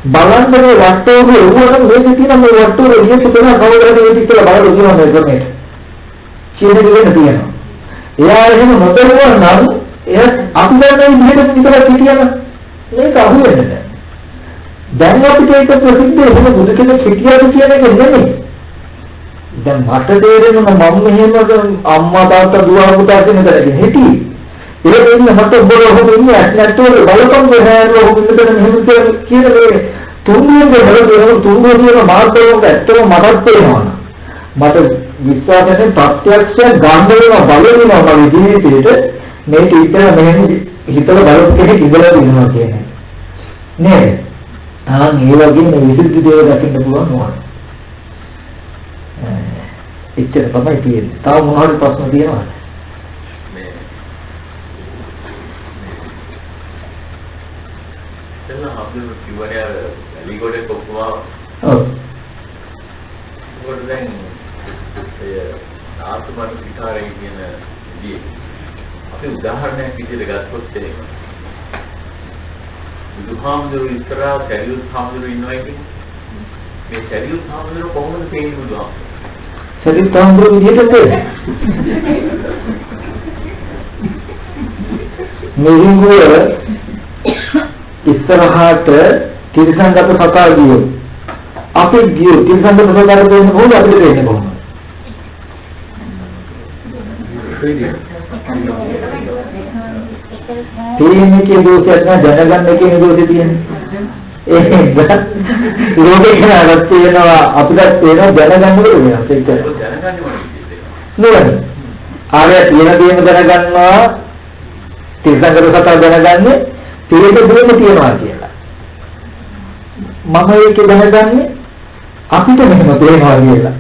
බලන්නේ වට්ටෝගේ උවරන් මේක තියෙන මේ වට්ටෝගේ ඉන්නේ කියලා කවුරුහරි ඒක කියලා බලලා කියනවා මේ ක්‍රමයට. කියන දෙයක් තියෙනවා. එයා එහෙම නොදන්නවා නම් එයා අපි දැන් මේ විදිහට විතර හිටියම මේක අහුවෙන්නේ නැහැ. දැන් අපිට ඒක ප්‍රසිද්ධ එහෙම බුදු කෙනෙක් හිටියද කියන එක නෙමෙයි. දැන් මට තේරෙනවා මම මෙහෙම අම්මා තාත්තා දුව පුතා කියන දේ හිටියේ. ඒක ඉන්නේ මට බොරොහොම ඉන්නේ නැත්නම් බලපං ගහනවා හොබින්ද මෙහෙම කියන මේ තුන්වෙනි බලපෑම තුන්වෙනි මාර්ගයෙන් ඇත්තම මටත් තේරෙනවා. මට විශ්වාසයෙන් ප්‍රත්‍යක්ෂ ගන්න වෙනවා බල වෙනවා මගේ ජීවිතේට මේ ටීචර් මෙහෙම හිතලා බලපු කෙනෙක් ඉඳලා ඉන්නවා කියන්නේ නේද? ඒ වගේ මේ විසුද්ධි දේව දකින්න පුළුවන් නෝන. එච්චර තමයි තියෙන්නේ. තව මොනවාරි ප්‍රශ්න තියෙනවද? එතන අපි කිව්වනේ අර එලිගොඩේ කොපුවා. ඔව්. ඒකට දැන් ඒ ආත්මන විකාරය කියන විදිහේ අපි උදාහරණයක් විදිහට ගත්තොත් බුදුහාමුදුරු ඉස්සරහා සැරියුත් හාමුදුරු ඉන්නවා කියන්නේ මේ සැරියුත් හාමුදුරු කොහොමද තේින්නේ බුදුහාමුදුරු? සැරියුත් හාමුදුරු විදිහට මෙහිඟුව ඉස්සරහට තිරසංගත සතා ගියෝ. අපි ගියෝ තිරසංගත සතාට දෙන්න කොහොමද අපිට දෙන්නේ කොහොමද? තීරණයේ දෝෂයක් නෑ දැනගන්න එකේ දෝෂය තියෙන්නේ. ඒක ලෝකේ කරාවත් තියෙනවා අපිට තේරෙනවා දැනගන්න ඕනේ වෙනස් ඒක. නේද? ආරය තියෙන දැනගන්නවා තිරසංගත සතා දැනගන්නේ තේරෙක දුරම තියනවා කියලා. මම ඒක දැනගන්නේ අපිට මෙහෙම තේරෙනවා කියලා.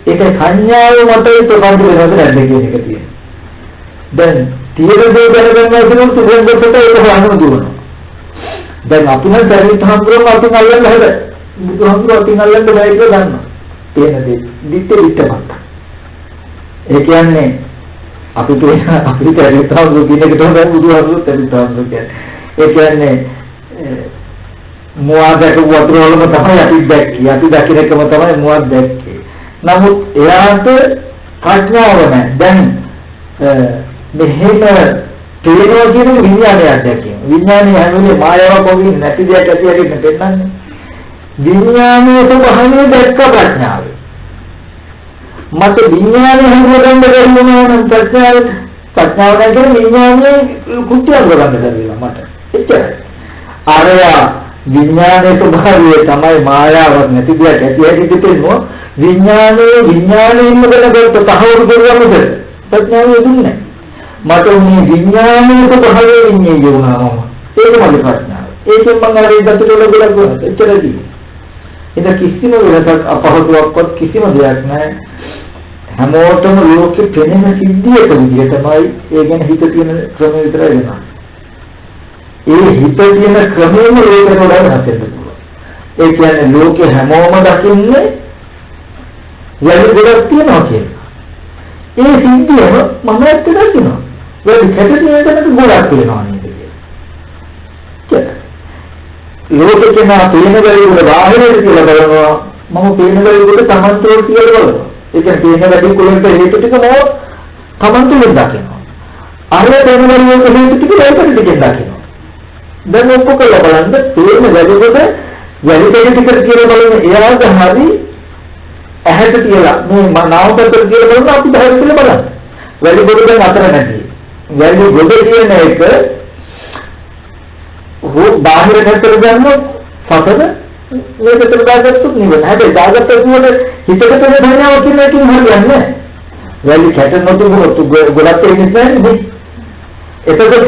ඒක සංඥාව මත ප්‍රබන්ධ වෙනවද නැද්ද කියන එක තියෙනවා. දැන් තියෙන දේ දැනගන්නවා කියනොත් තිරසංගතට ඒක හොයන්න දුවනවා. දැන් අපි නම් සරියුත් හාමුදුරුවෝ අපිට අල්ලන්න හැබැයි බුදුහාමුදුරුවෝ අපිට අල්ලන්න බෑ කියලා දන්නවා. තේන දේ දිත්තමත්. ඒ කියන්නේ අපිට සරියුත් හාමුදුරුවෝ කියන එක තමයි බුදුහාමුදුරුවෝ සරියුත් හාමුදුරුවෝ කියන්නේ. ඒ කියන්නේ මුවාදට වතුර වලම තමයි අපි දැක්කේ. අපි දකින්නකම තමයි මුවාද දැක්කේ. නමුත් එයාට ප්‍රඥාව නැහැ. දැන් මෙහෙම තේරෙනවා කියන විඥානයක් දැක්කේ. විඥානය හැමෝම මායාවක් වගේ නැති දෙයක් ඇති හැටියට පෙන්නන්නේ. විඥානයේ ස්වභාවය දැක්ක ප්‍රඥාව. මට විඥානය හඳුනගන්න බැරි වුණා නම් ප්‍රඥාව නැතිව විඥානයේ කුට්ටියක් ගන්න බැරිලා මට. එච්චරයි. ආරයා විඥානයේ ස්වභාවය තමයි මායාවක් නැති දෙයක් ඇති හැටියට පෙන්නනවා. විඥානයේ ඉන්නකනකොට තහවුරු කරගන්නද ප්‍රඥාව දුන්නේ. මට මේ විඥානයේ ස්වභාවය විඤ්ඤාණය වුණා මම. ඒක මගේ ප්‍රශ්නාව. ඒකෙන් මම අර ඉඳලා ගොඩක් ගන්නවා. එච්චරදී. ඒක කිසිම වෙනසක් අපහසුාවක්වත් කිසිම දෙයක් නැහැ. හැමෝටම ලෝකෙ පෙනෙන සිද්ධියක විදිය තමයි ඒ ගැන හිත තියෙන ක්‍රම විතරයි වෙනවා. ඒ හිත තියෙන ක්‍රමෙම ලෝකෙට වඩා වෙනස් වෙන්න පුළුවන්. ඒ කියන්නේ ලෝකෙ හැමෝම දකින්නේ යලි ගොඩක් තියෙනවා කියන්නේ. ඒ සිද්ධියම මම ඇත්තට දකිනවා. වැඩි කැටේ නේද ගොඩක් වෙනවා නේද කියලා. ලෝකේ කෙනා පේන වැඩි වල බාහිරට කියලා බලනවා. මම පේන වැඩි වල තමන්තෝ කියලා බලනවා. ඒ කියන්නේ පේන වැඩි කුලන්ට හේතු ටික නෝ තමන්තෝ දකිනවා. අර පේන වැඩි වල හේතු ටික ඒකට ටික දකිනවා. දැන් ඔක්කොම බලන්න පේන වැඩි වල වැඩි ටික කියලා බලන එයාට හරි ඇහැට කියලා මේ නාමපත්‍ර කියලා බලනවා අපි බහැර කියලා බලන්න. වැඩි කොට දැන් අතර නැති. වැඩි කොට කියන එක බාහිර පැත්තට ගන්නොත් සතර මේ පැත්තට දාගත්තොත් නෙවෙයි. හැබැයි දාගත්තොත් හිතට තියෙන ධර්මාව කියන එකකින් හරියන්නේ නැහැ. වැඩි කැට නොතුනොත් ගොඩක් එන්නේ නැහැ. එතකොට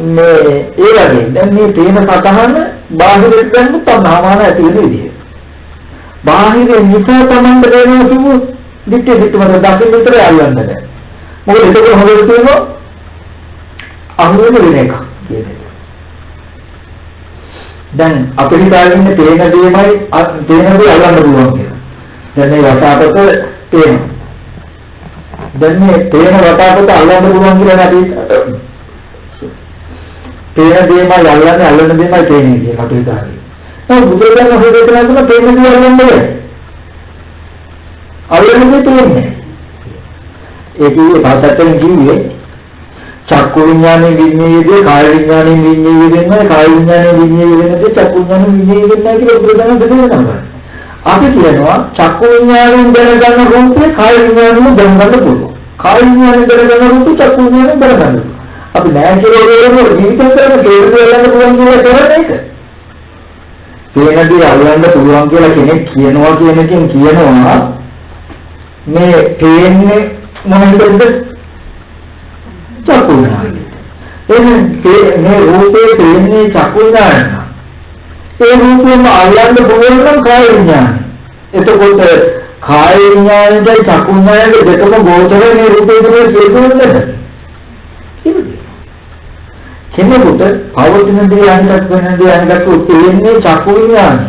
මේ ඒ වගේ දැන් මේ තේන සතහන බාහිරට ගන්නොත් තණ්හාමාන ඇති වෙන විදිහ. බාහිර නිසා තමන්ට දෙනවා කිව්ව දිත්තේ දිත්තමද දකින්න විතරයි අල්ලන්න බෑ. මොකද ඒක හොඳට තියෙනවා අහුවෙන වෙන එක කියන්නේ. දැන් අපිට හිතාගෙන තේන දෙයමයි තේන දේ අල්ලන්න පුළුවන් කියලා. දැන් මේ වටාපත තේනවා. දැන් මේ තේන වටාපත අල්ලන්න පුළුවන් කියලා අපි තේන දෙයමයි අල්ලන්න දෙයමයි තේන්නේ කියලා අපිට හිතාගෙන. බුදුරජාණන් වහන්සේ දේශනා කරන තේන දේ අල්ලන්න බෑ. අල්ලන්නේ තේන්නේ. ඒකේ පාඩයෙන් කිව්වේ චක්කු විඥානේ විඤ්ඤාණයේදී කාය විඥානේ විඤ්ඤාණය වෙනවා කාය විඥානේ විඤ්ඤාණය වෙනදී චක්කු විඥානේ විඤ්ඤාණය වෙනවා කියලා බුදුරජාණන් දෙන්නවා. අපි කියනවා චක්කු විඥාණයෙන් දැනගන්න රූපේ කාය විඥානෙම දැනගන්න පුළුවන්. කාය විඥාණයෙන් දැනගන්න රූපේ චක්කු විඥානෙම දැනගන්න පුළුවන්. අපි නෑ කියලා කියනකොට ජීවිතේ කරන කේන්ද්‍රය අල්ලන්න පුළුවන් කියලා කරන්නේ ඒක. තේනදී අල්ලන්න පුළුවන් කියලා කෙනෙක් කියනවා කියන එකෙන් කියනවා මේ තේන්නේ මොනවද චක්කු විඥානය. එන්නේ මේ රූපේ තේන්නේ චක්කු විඥානය. ඒ රූපෙම අල්ලන්න පුළුවන් නම් කාය විඥානය. එතකොට කාය විඥානයයි චක්කු විඥානයයි දෙකම ගෝචරයි මේ රූපේ තුනේ හේතුවෙන්නේ. කෙනෙකුට පවතින දේ අනිත් වෙන දේ අනිත් තේන්නේ චක්කු විඥානය.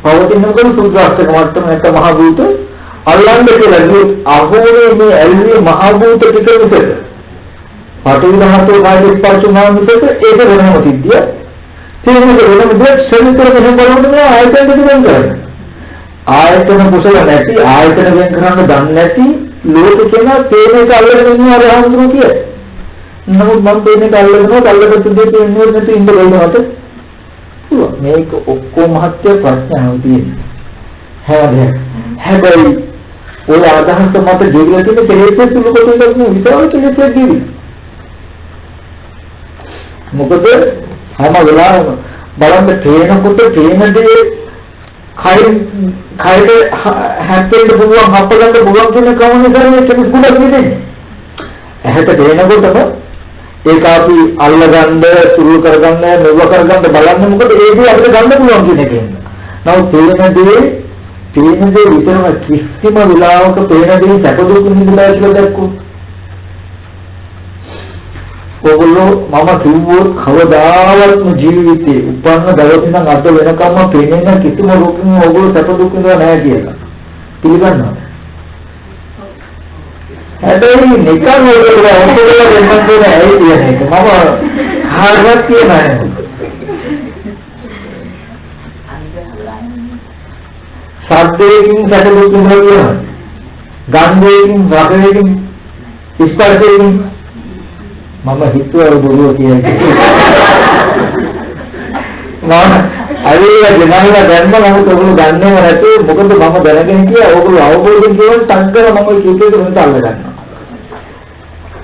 පවතිනකොට සුද්ධාස්තක මට්ටම එක මහ භූත අල්ලන්න කියලා අහෝනේ මේ ඇල්ලේ මහ භූත ටික විතර පඨවි ධාතුව කායික ස්පර්ශ වුණාම විතර ඒක වෙනම සිද්ධිය. තේරෙනවද? වෙනම දෙයක් ශරීරතර මෙහෙම බලනකොට මේ ආයතන දෙක වෙන කරන්නේ. ආයතන කුසල නැති ආයතන වෙන කරන්න දන්නේ නැති ලෝක කියන තේරෙක අල්ලගෙන ඉන්නවා රහඳුරු කිය. නමුත් මම තේරෙක අල්ලගෙන තුදේ ඉන්නේ නැති ඉන්න බැලුවට මේක ඔක්කොම මහත්ය ප්‍රශ්නාවක් තියෙනවා. හැබැයි ඔය අදහස මත ජීවිතයේ තියෙන කෙලෙස් සුළු කොටසක් නෙවෙයි විතරක් කෙලෙස් ජීවි. මොකද හැම වෙලාවෙම බලන්න තේනකොට තේනදී කයිද හැප්පෙන්න පුළුවන් හප්පගන්න පුළුවන් කියන කවුනේ කරන්නේ කෙනෙක් ගුණක් නෙමෙයි. ඇහැට තේනකොටම ඒක අපි අල්ලගන්න සුළු කරගන්න මෙව කරගන්න බලන්න මොකද ඒකේ අපිට ගන්න පුළුවන් කියන එකෙන්. නමුත් තේනදී විතරම කිසිම වෙලාවක තේනදී සැප දුක් නිදලා කියලා දැක්කෝ. ඔගොල්ලෝ මම කිව්වොත් කවදාවත්ම ජීවිතේ උපන්න දවස් ඉඳන් අද වෙනකම්ම පේන්නේ කිසිම රූපකින් ඔගොල්ලෝ සැප දුක් විඳලා නැහැ කියලා. පිළිගන්නවද? හැබැයි නිකන් ඔයගොල්ලෝ ඔක්කොම දෙන්නත් ඇයි කියන එක මම හරියට කියනවා. ශබ්දයෙන් සැප දුක් විඳලා ගන්ධයෙන් රසයෙන් ස්පර්ශයෙන් මම හිතුවා බොරුව කියන්නේ. මම අරිය ගණන්ලා ගන්න නම් ඔයගොල්ලෝ ගන්නව නැති මොකද මම දැනගෙන කියා ඔයගොල්ලෝ අවබෝධයෙන් කියන සංකල්ප මම කීකේට වෙනත අල්ල ගන්නවා.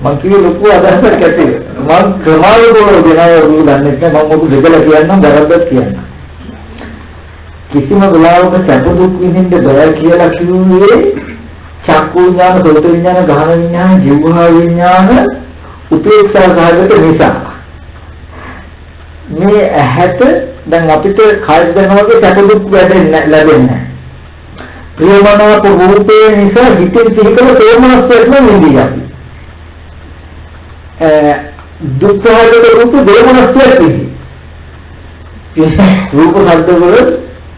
මම කිව්වේ ලොකු අදහසක් ඇති. මම ක්‍රමානුකූලව දෙනවා ඔයගොල්ලෝ දන්නේ නැහැ මම මොකද දෙකලා කියන්නම් වැරද්දක් කියන්න. කිසිම වෙලාවක සැප දුක් විඳින්න බෑ කියලා කිව්වේ චක්කු විඥාන, සෝත විඥාන, ගහන විඥාන, ජීවහා විඥාන උපේක්ෂා සහගත නිසා මේ ඇහැට දැන් අපිට කාය දැනවගේ සැප දුක් ලැබෙන්නේ නැහැ. ප්‍රියමනාප රූපේ නිසා හිතේ තියකල තෝමනස්යක් නෙමෙයි. දුක් සහගත රූප දෙමනස්යක් තියෙනවා. රූප ශබ්ද වල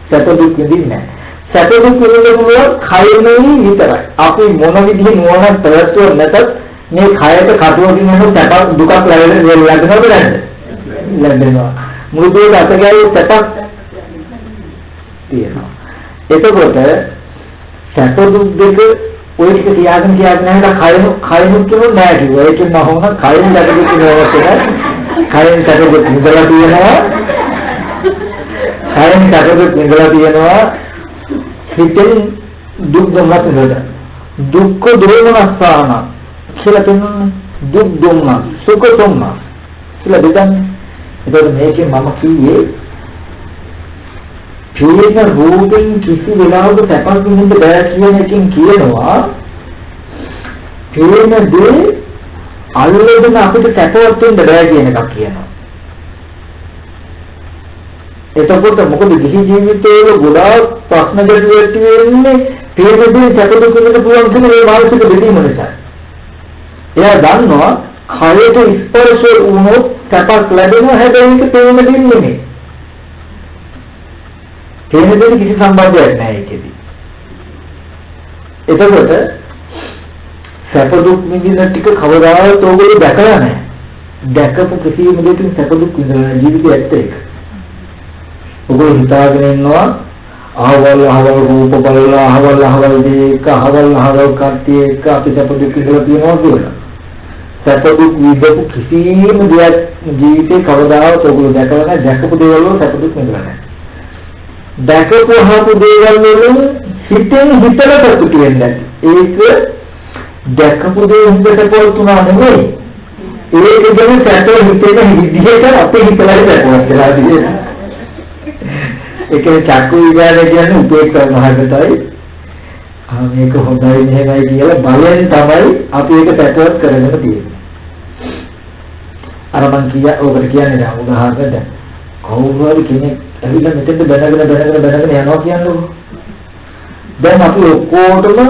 සැප දුක් විඳින්නේ නැහැ. සැප දුක් විඳින්න පුළුවන් කයෙමයි විතරයි. අපි මොන විදිහේ නුවණක් ප්‍රයත්න නැතත් මේ කයට කටුවකින් යන සැප දුකක් ලැබෙනවද නැද්ද? ලැබෙනවා. මුදුවේ අතගාවේ සැපක් තියෙනවා. එතකොට සැප දුක් දෙක ඔය ටික තියාගෙන නැහැ කයනු කියනෝ නෑ කිව්වා. ඒකෙන් මම කයින් දැකපු කෙනෙක් කයින් දැකපු නිදලා තියෙනවා. කයින් දැකපු නිදලා තියෙනවා. හිතෙන් දුක් දුන්නත් නේද? දුක්ඛ දෝමනස්සාන කියලා කියනවා. දුක් දුන්න සුඛ දුන්න කියලා දෙන්නේ. ඒකද මේකේ මම කිව්වේ ජීවිත රූපෙන් කිසි වෙලාවක සැපක් විඳින්න බෑ කියන එකෙන් කියනවා තේනදී අල්ලගෙන අපිට සැපවත් වෙන්න බෑ කියන එකක් කියනවා. එතකොට මොකද ගිහි ජීවිතයේ ගොඩාක් ප්‍රශ්න ගැටලු ඇති වෙන්නේ තේනදී සැප දුක විඳින්න පුළුවන් කියන මේ මානසික බෙදීම නිසා. එයා දන්නවා කයට ස්පර්ශ වුණොත් සැපක් ලැබෙනවා හැබැයි ඒක තේමෙන්නේ නෙමෙයි. තේමෙන්නේ කිසි සම්බන්ධයක් නැහැ ඒකෙදි. එතකොට සැප දුක් විඳින ටික කවදාවත් ඕගොල්ලෝ දැකලා නැහැ. දැකපු කිසිම දෙයකින් සැප දුක් විඳින ජීවිතය ඇත්ත ඒක. ඔගොල්ලෝ හිතාගෙන ඉන්නවා අහවල් රූප බලලා අහවල් දේක අහවල් කට්ටිය එක අපි සැප දුක් විඳලා තියෙනවා කියලා. සැප දුක් විඳපු කිසිම දෙයක් ජීවිතේ කවදාවත් ඔයගොල්ලෝ දැකලා නැහැ. දැකපු දේවල් වල සැප දුක් විඳලා නැහැ. දැකපු දේවල් වල හිතෙන් හිතලා සතුටු වෙන්නේ. ඒක දැකපු දේ හිතට පොල්තුනා නෙමෙයි. ඒක ගැන සැප හිතේන විදිහට අපේ හිතලා දැකවත් කියලා තියෙනවා. ඒකේ චක්කු විඥානය කියන්නේ උපේක්ෂා මහගතයි. මේක හොඳයි මෙහෙමයි කියලා බලෙන් තමයි අපි ඒක පැටවත් කරගෙන තියෙන්නේ. අර මං ඔබට කියන්නේ නෑ උදාහරණයක්. කවුරුහරි කෙනෙක් ඇවිල්ලා මෙතෙන්ද බැනගෙන යනවා කියන්නේ. දැන් අපි ඔක්කොටම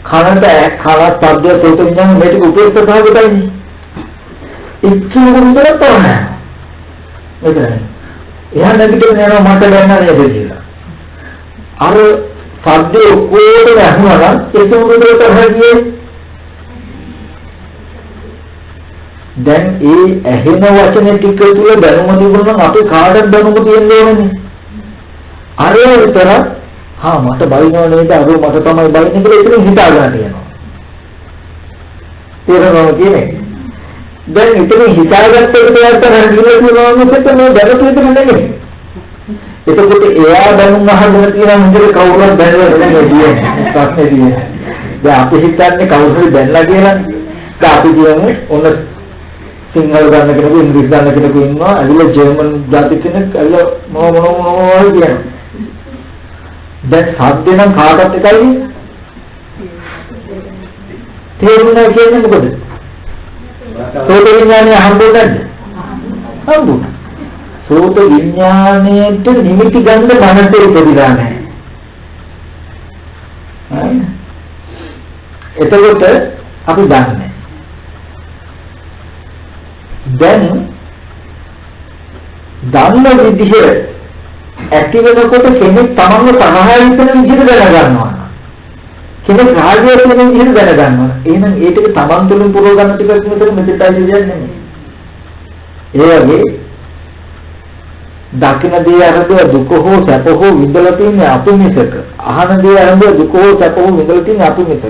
කනට කලක් පද්‍ය සෝත විඥාන මේක උපේක්ෂා සහගතයි. ඉක්කුරුන්දර තමයි. මෙතන. එයා නැගිටින්න යනවා මට දැනන්න නේද කියලා. අර සද්දේ ඔක්කොටම ඇහුණා නම් ඒක උඩට හරියේ දැන් ඒ ඇහෙන වචන ටික තුල දැනුම තිබුණා නම් අපි කාටද දැනුම තියෙන්නේ ඕනේ. අර විතර මට බයිනව නේද අර මට තමයි බයින්නේ කියලා ඉතින් හිතාගෙන තියෙනවා. තේරෙනවද කියන්නේ? දැන් ඉතින් හිතාගත්ත විදිහට හරියට කියනවා මොකද මේ දැනුම විතර නෙමෙයි. එතකොට එයා දැනුම් අහගෙන තියෙන විදිහට කවුරුත් දැනලා නැහැ ප්‍රශ්නේ තියෙන්නේ. දැන් අපි හිතන්නේ කවුරු හරි දැනලා කියලානේ. දැන් අපි කියන්නේ ඔන්න සිංහල ගන්න කෙනෙකු ඉංග්‍රීසි ගන්න කෙනෙකු ඉන්නවා. ඇවිල්ලා ජර්මන් ජාති කෙනෙක් ඇවිල්ලා මොනවා කියනවා. දැන් සාධ්‍ය නම් කාටත් එකයි තේරුණා කියන්නේ මොකද? සෝත විඥානය හම්බුනේ නැද්ද? හම්බුනේ. සෝත විඥාණයට නිමිති ගන්න මනසේ ඉපදිලා නැහැ. හරි. එතකොට අපි දන්නේ. දැන් දන්න විදිහ ඇති වෙනකොට කෙනෙක් තමන්ව තරහා ඉන්න විදිහට දැනගන්නවා. කෙනෙක් රාගය කියන විදිහට දැනගන්නවා. එහෙනම් ඒ ටික තමන් තුළින් පුරව ගන්න ටික විතර මෙතෙන්ටයි කියන්නේ. ඒ වගේ දකින දේ අරඹය දුක හෝ සැප හෝ විඳලා තියෙන අපි මිසක අහන දේ අරඹය දුක හෝ සැප හෝ විඳලා තියෙන අපි මිසක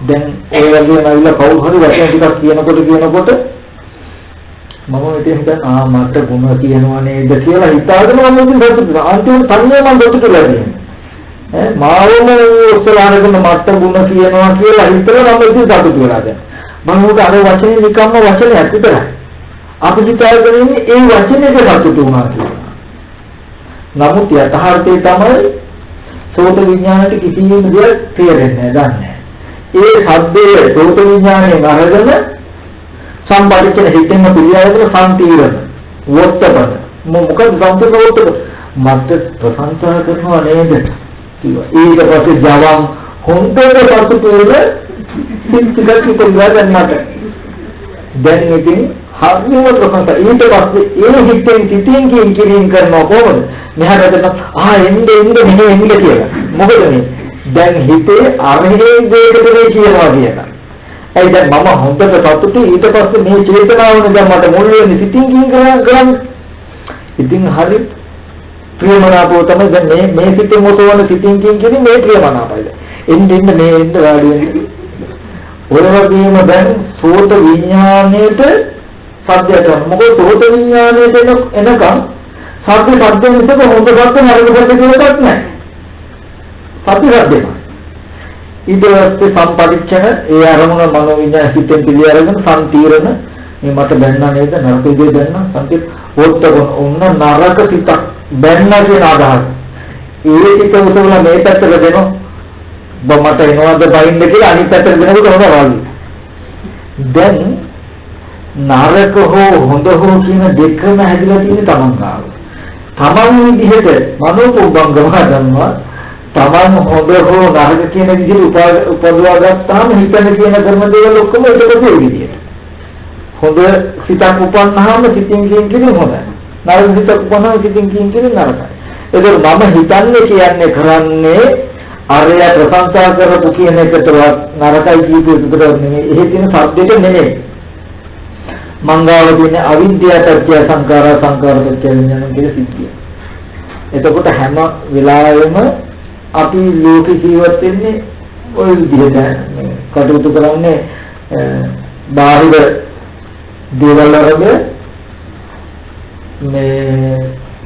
දැන් ඒ වගේ නවිලා කවුරු හරි වචන ටිකක් කියනකොට මම හිතන්නේ මට ගුණ කියනවා නේද කියලා හිතාගෙන මම ඉතින් දොස්තර අන්තිමට තනියම මම දොස්තර කියලා කියන්නේ මාවම උත්සාහයෙන් මට ගුණ කියනවා කියලා හිතලා මම ඉතින් සතුටු වෙලා දැන් මම උට අර වචනේ නිකම්ම වචනයක් විතරයි අපි හිතාගෙන ඉන්නේ ඒ වචනේක සතුටු වුණා කියලා. නමුත් යථාර්ථය තමයි සෝත විඥාණයට කිසිම දෙයක් තේරෙන්නේ නැහැ. ඒ සද්දයේ සෝත විඥාණයෙන් අරගෙන සම්පරිච්ඡන හිතෙන්න පිළියවල සම්පීරණ වොත්තපද මොකද සම්පූර්ණ වොත්තපද මට ප්‍රසංසා කරනවා නේද කිව්වා. ඊට පස්සේ ජවම් හොඳට සතුටු වෙලා සිත්තිගත් පිළිගන්න මට දැන් ඉතින් හරිම ප්‍රසංසා ඊට පස්සේ ඒ හිතෙන් සිටින් කිරින් කරනවා කොහොමද මෙහාට එන්නේ මෙහෙ එන්නේ කියලා මොකද මේ දැන් හිතේ අරහෙන් දෙයකට මේ කියනවා කියලා. ඒ දැන් මම හොඳට සතුටුයි ඊට පස්සේ මේ චේතනාවනේ දැන් මට මුල් වෙන්නේ සිටින් කරන්නේ. ඉතින් හරි ප්‍රේමනාපෝ තමයි දැන් මේ සිටින් මොතවන සිටින් කියන්නේ මේ ප්‍රේමනාපයි. එන්න මේ එන්න වාඩි වෙන්නේ. ඔය වගේම දැන් සෝත විඥාණයට සත්‍යයට මොකද සෝත විඥාණයට එනකම් සත්‍ය මිසක හොඳ සත්‍ය නරක සත්‍ය කියලාවත් නැහැ. සත්‍ය සත්‍යයි. ඊට පස්සේ සම්පරිච්ඡන ඒ අරමුණ මනෝ විඥාන සිතෙන් පිළි අරගෙන සම්තිරණ මේ මට බැන්නා නේද නරක දේ බැන්නා සම්පි වොත්තක ඔන්න නරක සිතක් බැන්නා කියන අදහස. ඒ සිත උසවලා මේ පැත්තට දෙනවා. මට එනවාද බයින්ද කියලා අනිත් පැත්තට දෙනකොට හොඳවල්. දැන් නරක හෝ හොඳ හෝ කියන දෙකම හැදිලා තියෙන තමන් ගාව. තමන් විදිහට මනෝපුබ්බංගම ගන්නවා. තමන් හොඳ හෝ නරක කියන විදිහට උපදවා ගත්තාම හිතන කියන කරන දේවල් ඔක්කොම එකකට විදියට. හොඳ සිතක් උපන්නාම සිතින් කියන්නේ හොඳයි. නරක සිතක් උපන්නාම සිතින් කියන්නේ නරකයි. ඒක මම හිතන්නේ කියන්නේ කරන්නේ අරය ප්‍රශංසා කරපු කියන එකටවත් නරකයි කියපු එකටවත් නෙමෙයි. එහෙ තියෙන සබ්දෙට නෙමෙයි. මංගාව තියෙන අවිද්‍යාවත්‍ය සංකාරා සංකාරත්‍ය විඥාන කියලා සිද්ධිය. එතකොට හැම වෙලාවෙම අපි ලෝක ජීවත් වෙන්නේ ওই විදිහට කටයුතු කරන්නේ බාහිර දේවල් වල මේ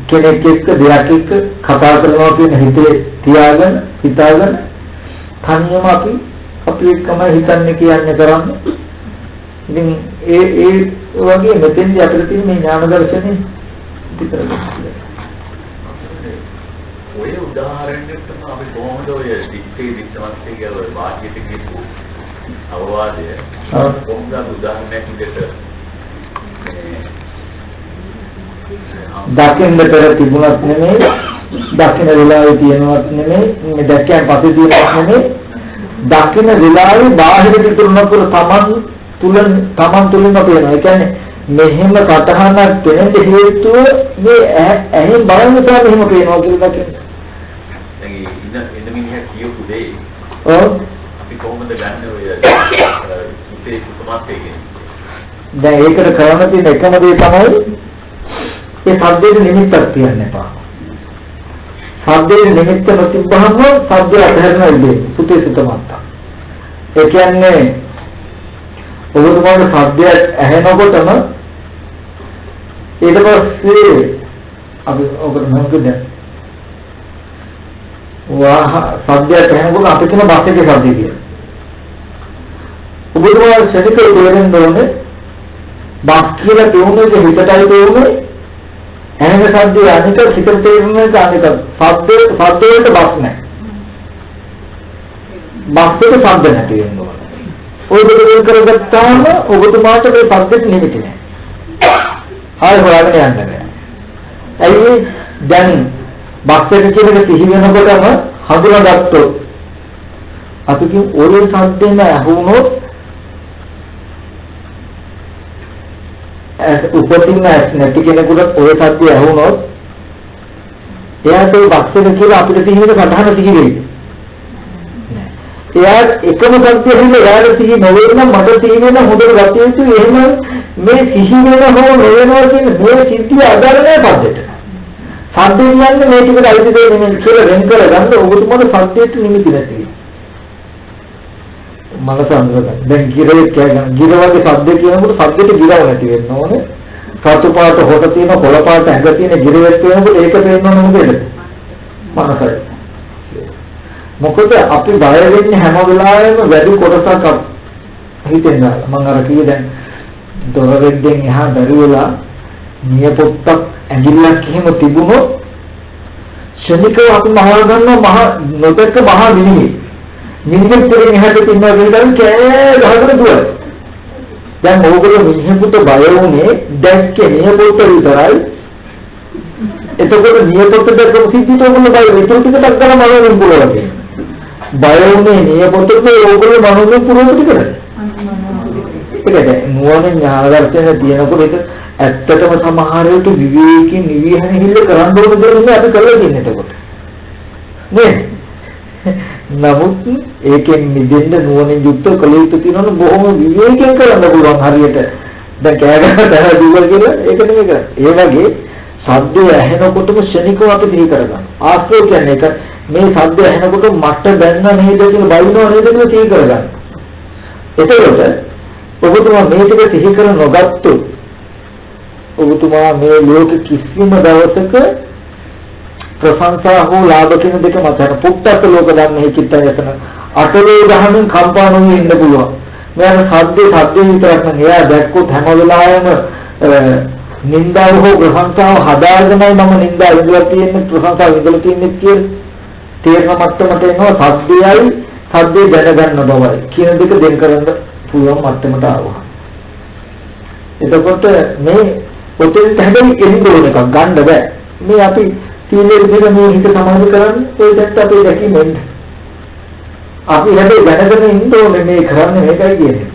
කෙනෙක් එක්ක දෙයක් එක්ක කතා කරනවා කියන හිතේ තියාගෙන හිතාගෙන තනියම අපි එක්කම හිතන්නේ කියන්නේ කරන්නේ. ඉතින් ඒ වගේ මෙතෙන්දී අපිට තියෙන මේ ඥාන දර්ශනේ විතරයි. ඔය උදාහරණයක් තමයි අපි කොහොමද ඔය දික්කේ විශ්වාසය කියලා ඔය වාක්‍යයට කියපු අවවාදය කොහොමද උදාහරණයක් විදිහට දකින්න පෙර තිබුණත් නෙමෙයි දකින්න වෙලාවේ තියෙනවත් නෙමෙයි මේ දැක්කයන් පස්සේ තියෙනවත් නෙමෙයි දකින්න වෙලාවේ බාහිර පිටුනපුර තමන් තුලින්ම පේනවා. ඒ කියන්නේ මෙහෙම සතහනක් වෙන හේතුව මේ ඇහෙන් බලන නිසා මෙහෙම පේනවා කියලා දකින්න. එන්න මිනිහා කියපු දෙයි. ඔව්. අපි කොහොමද ගන්න ඔය සුතේ කුතුමත් එකේ. දැන් ඒකට කරන්න තියෙන එකම දේ තමයි ඒ සද්දේට නිමිත්තක් තියන්න එපා. සද්දේ නිමිත්ත නොතිබ්බහම සද්දය අතහැරන ඉන්නේ සුතේ සුතමත්ත. ඒ කියන්නේ ඔබතුමාගේ සද්දයක් ඇහෙනකොටම ඊට පස්සේ අපි ඔකට මොකද සද්දයක් ඇහෙනකොට අපි කියන බස් එකේ සද්දය කියලා. ඔබතුමා ශනිකව තේරෙන්න ඕනේ බස් කියලා කියුනේ හිතටයි තේරුනේ ඇහෙන සද්දය අනික හිතට තේරුනේ අනික සද්දයට බස් නැහැ. බස් එක සද්ද නැති වෙන්න ඕනේ. ඔය දෙක වෙන කරගත්තාම ඔබතුමාට මේ සද්දෙට නිමිති නැහැ. ආයෙ හොයාගෙන යන්න බෑ. ඇයි දැන් බස් එක කියන එක සිහි වෙනකොටම හඳුනාගත්තොත් අපි කියමු ඔය සද්දෙම ඇහුනොත් උපතින් නැති කෙනෙකුට ඔය සත්‍ය ඇහුනොත් එයාට ඒ බක්සෙක කියලා අපිට තියෙන සටහන සිහි වෙයි. එයා එකම සත්‍ය හින්දා එයාට සිහි නොවේ නම් මට සිහි වෙන හොඳට ගතිය යුතු එහෙම මේ සිහි වෙන හෝ නොවෙනවා කියන මේ සිද්ධිය අදාළ නැහැ පද්දට. සද්ද කියන්නේ මේ ටිකට අයිති දෙයක් නෙමෙයි කියලා වෙන් කරගන්න ඔබතුමාට සත්‍යයට නිමිති නැති. මනස අඳුරගන්න. දැන් ගිරේ කියනවා ගිර වගේ සද්ද කියනකොට සද්දෙට ගිරව නැති වෙන්න ඕනේ. සතු පාට හොට තියෙන කොළ පාට ඇඟ තියෙන ගිරෙත් වෙනකොට ඒක පේන්න ඕනේ මොකද? මනසයි. මොකද අපි බය වෙන්නේ හැම වෙලාවෙම වැඩි කොටසක් හිතෙනවා. මම අර කිව්වේ දැන් දොර වෙද්දෙන් එහා බැරි වෙලා නියපොත්තක් ඇඟිල්ලක් එහෙම තිබුණොත් ශනිකව අපි මහා ගන්නවා මහා නොදැක්ක මහා විනිවිද. නිමිත්තෙන් එහාට තියනවා කියන කෑ ගහකට දුවන. දැන් ඕගොල්ලෝ මිනිහෙකුට බය වුණේ දැක්කේ නියපොත්ත විතරයි. එතකොට නියපොත්ත දැක්කම සිද්ධියට ඕගොල්ලෝ බය වෙයි. ඒක ටිකක් ගන්න මනෝවෙන් පුළුවන්. බය වුණේ නියපොත්තට ඕගොල්ලෝ මනෝවෙන් පුළුවන් ටිකද? ඒකද නුවණ ඥානදර්ශනය තියෙනකොට ඒක ඇත්තටම සමහර විට විවේකී නිවිහන හිල්ල කරන්න ඕන දෙයක් අපි කරලා තියෙන එතකොට. නේද? නමුත් ඒකෙන් මිදෙන්න නුවණින් යුක්ත කළ යුතු තියෙනවා බොහොම විවේකයෙන් කරන්න පුළුවන් හරියට. දැන් කෑගහන තැන දුවල් කියලා ඒක නෙමෙයි කරන්නේ. ඒ වගේ සද්දය ඇහෙනකොටම ශනිකව අපි දිහි කරගන්න. ආස්තෝ කියන්නේ ඒක මේ සද්දය ඇහෙනකොට මට දැනන නේද කියලා බලනවා නේද කියලා සිහි කරගන්න. එතකොට ඔබතුමා මේ ටික සිහි කර නොගත්තොත් ඔබතුමා මේ ලෝක කිසිම දවසක ප්‍රශංසා හෝ ලාභ කියන දෙක මත යන පුත්තත් ලෝක ධර්මයේ චිත්තයසන අටලෝ දහමින් කම්පා නොවී ඉන්න පුළුවන්. මෙයාට සද්දේ විතරක් නෙවෙයි එයා දැක්කොත් හැම වෙලාවෙම නින්දාව හෝ ප්‍රශංසාව හදාගෙනයි මම නින්දා ඉඳලා තියෙන්නේ ප්‍රශංසාව ඉඳලා තියෙන්නේ කියලා තේරෙන මට්ටමට එනවා සද්දේ දැනගන්න බවයි කියන දෙක දෙන් කරන්න පුළුවන් මට්ටමට ආවා. එතකොට මේ පොතේ හැබැයි එන්න ඕන එකක් ගන්න බෑ. මේ අපි සීලෙ විදිහට මේ හිත සමාධි කරන්නේ ඒ දැක්ක අපේ දැකීමෙන්. අපි හැබැයි දැනගෙන ඉන්න ඕනේ මේ කරන්නේ මේකයි කියන්නේ.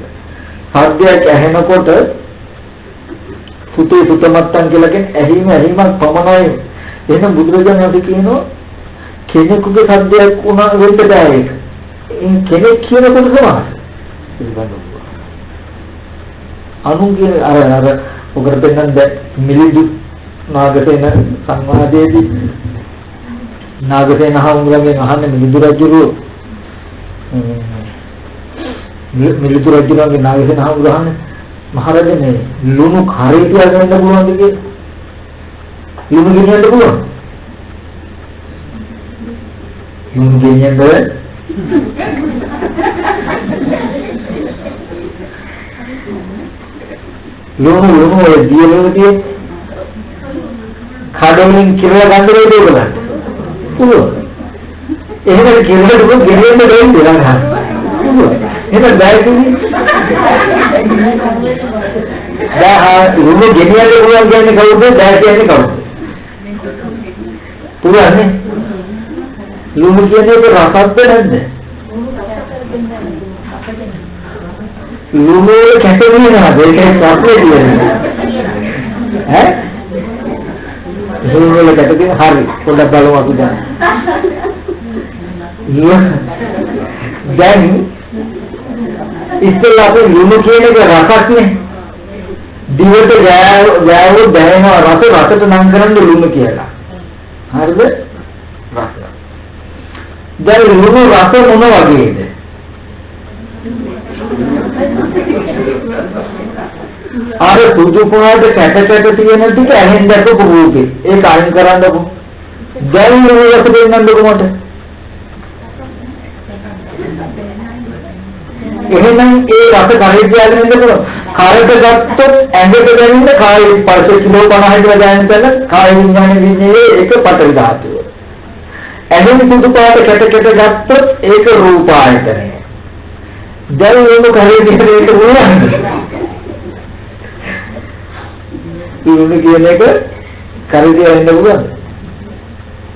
සද්දයක් ඇහෙනකොට සුතේ සුතමත්තන් කියලා කියන්නේ ඇහිමක් පමණයි. එහෙනම් බුදුරජාණන් වහන්සේ කියනවා කෙනෙකුගේ සද්දයක් වුණා වෙන්න බෑ ඒක. කෙනෙක් කියනකොට තමයි. අනුන්ගේ අර ඔකට දෙන්නත් මිලිදු නාගසේන සංවාදයේදී නාගසේන හඳුනගෙන අහන්නේ මිලිදු රජුගේ නාගසේන හඳුනන්නේ මහරජනේ ලුණු කරේ තියාගෙන ඉන්න පුළුවන්ද කියලා. ලුණු ගෙනියන්න පුළුවන්. ලුණු ගෙනියන්න ලුණු ඔය දියලුණුදී කඩමින් කියලා ගන්න දෙයක් බලන්න. පුළුවන්. එහෙම කියලා දුක ගෙනියන්න දෙන්න දෙනවා. පුළුවන්. එහෙනම් බෑකිනි. ලුණු ගෙනියන්න පුළුවන් කියන්නේ කවුද? බෑ කියන්නේ කවුද? පුළුවන් නේ. ලුණු කියන්නේ රසක්ද නැද්ද? ලුණු කැටෙන්නේ නැහැ ඒකේ ප්‍රශ්නේ තියෙන්නේ ඈ ලුණු වල කැටෙන්නේ හරි පොඩ්ඩක් බලමු අපි දැන් ඉස්සෙල්ලා අපි ලුණු කියන එක රසක් නේ දිවට ගෑවුවොත් දැනෙනවා රස, රසට නම් කරන්නේ ලුණු කියලා. හරිද? රස. දැන් ලුණු රස මොන වගේද? අර සුදු පාට කැට තියෙන ටික ඇහෙන් දැකපු රූපේ. ඒක අයින් කරන්නකො. දැන් ලුණු රස දෙන්නන්නකො මට. එහෙනම් ඒ රස කරේ කියලා නේද? කායයට ගත්තොත් ඇඟට දැනෙන කාය ස්පර්ශ කිලෝ 50කට දැනෙන තැන කාය විඥාන විඤ්ඤාණයේ ඒක පටවි ධාතුව. ඇහෙන් සුදු පාට කැට ගත්තොත් ඒක රූප ආයතනය. දැන් ලුණු කරේ කියන එක උනන්නේ. ලුණු කියන එක කරේ වෙන්න පුළුවන්.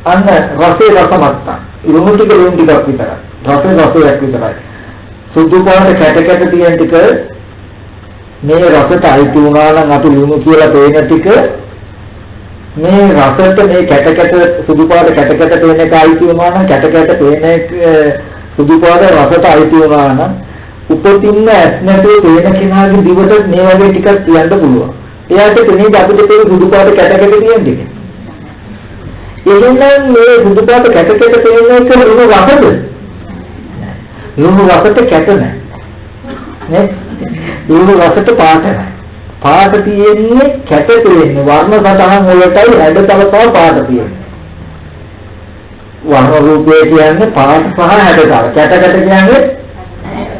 අන්න රසේ රසමත්ත. ලුණු ටික ලුණු ටිකක් විතරයි. රසේ රසයක් විතරයි. සුදු පාට කැට තියෙන ටික මේ රසට අයිති වුණා නම් අපි ලුණු කියලා තේන ටික මේ රසට මේ කැට සුදු පාට කැට තේන එක අයිති වුණා නම් කැට තේන සුදු පාට රසට අයිති වුණා නම් උපතින්න ඇස් නැතුව තේන කෙනාගේ දිවට මේ වගේ ටිකක් කියන්න පුළුවන්. එයාට තේන්නේ අපිට තේන සුදු පාට කැට තියෙන්නේ. එහෙනම් මේ සුදු පාට කැට තේන එක ලුණු රසද? ලුණු රසට කැට නැහැ. නේ? ලුණු රසට පාට නැහැ. පාට තියෙන්නේ කැට තියෙන්නේ වර්ණ සතහන් වලටයි හැඩතල සහ පාට තියෙන්නේ. වර්ණ රූපය කියන්නේ පාට සහ හැඩතල. කැට කියන්නේ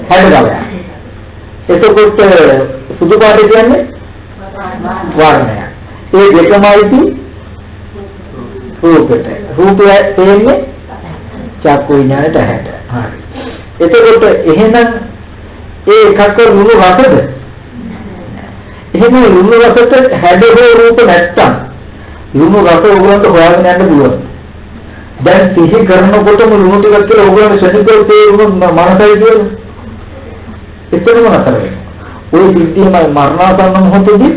හැඩතල. එතකොට සුදු පාට කියන්නේ වර්ණය. ඒ දෙකමයි රූපෙට. රූපය තියෙන්නේ චක්කු විඥාණයට හැඩ. හරි. එතකොට එහෙනම් ඒ එකක ලුණු රසද? එහෙනම් ලුණු රසට හැඩ හෝ රූප නැත්තම් ලුණු රස ඕගොල්ලන්ට හොයාගෙන යන්න පුළුවන්. දැන් සිහි කරනකොටම ලුණු ටිකක් කියලා ඕගොල්ලන්ට ශනිකව තේරුම් මනසයි කියන්නේ. එතරම් නතර වෙනවා. ওই සිද්ධියම මරණාසන්න මොහොතේදී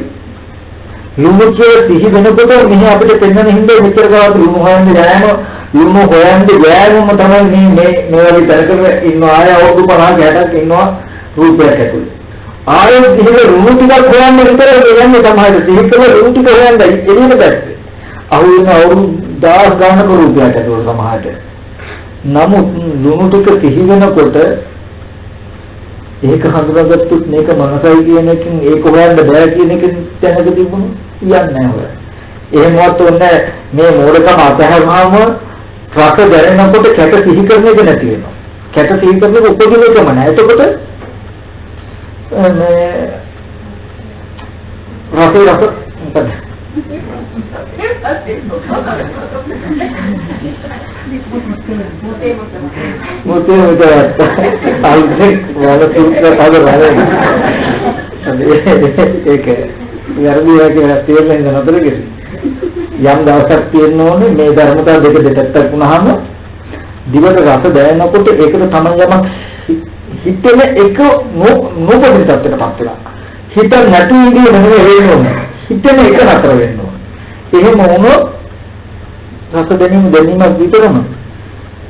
ලුණු කියලා සිහි වෙනකොට මෙහි අපිට පෙන්වන හින්දා මෙච්චර කාලෙ ලුණු හොයන්න යෑම ලුණු හොයන්නේ ගෑනුම තමයි මේ වගේ තැනක ඉන්න ආය අවුරුදු 50 60ක් ඉන්නවා රූපයක් ඇතුලේ. ආයෙත් ඉතින් ලුණු ටිකක් හොයන්න විතර යන්නේ තමයි. සිහිකල ලුණු ටික හොයන්න එළියට දැක්කේ. අහු වෙන අවුරුදු 10 ගානක රූපයක් ඇතුලේ සමහරට. නමුත් ලුණු ටික සිහි වෙනකොට ඒක හඳුනාගත්තොත් මේක මනසයි කියන එකෙන් ඒක හොයන්න බෑ කියන එක දැනග තිබුණොත් යන්නේ නැහැ. එහෙමවත් ඔන්නේ මේ මෝඩකම අතහැරනම රස දැනෙනකොට කැට සිහි කරන එක නැති වෙනවා. කැට සිහි කරන එක උපදින එකම නෑ. එතකොට මේ රස මොකද අල්පේ වල තුන්ක හදවල ඒක යර්මියා කියලා තේරෙන්න නතර කෙරේ. යම් දවසක් තියෙන්න ඕනේ මේ ධර්මතාව දෙක දෙකක් වුණාම දිවට රස දැනෙනකොට ඒකට තමයි යමක් හිතෙන එක නෝපදින තත්ත්වයකට පත් වෙනවා. හිත නැතු ඉඳී වෙන්න ඕනේ. හිතෙන එක නතර වෙන්න ඕනේ. එහෙම වුණොත් රස දැනීම විතරම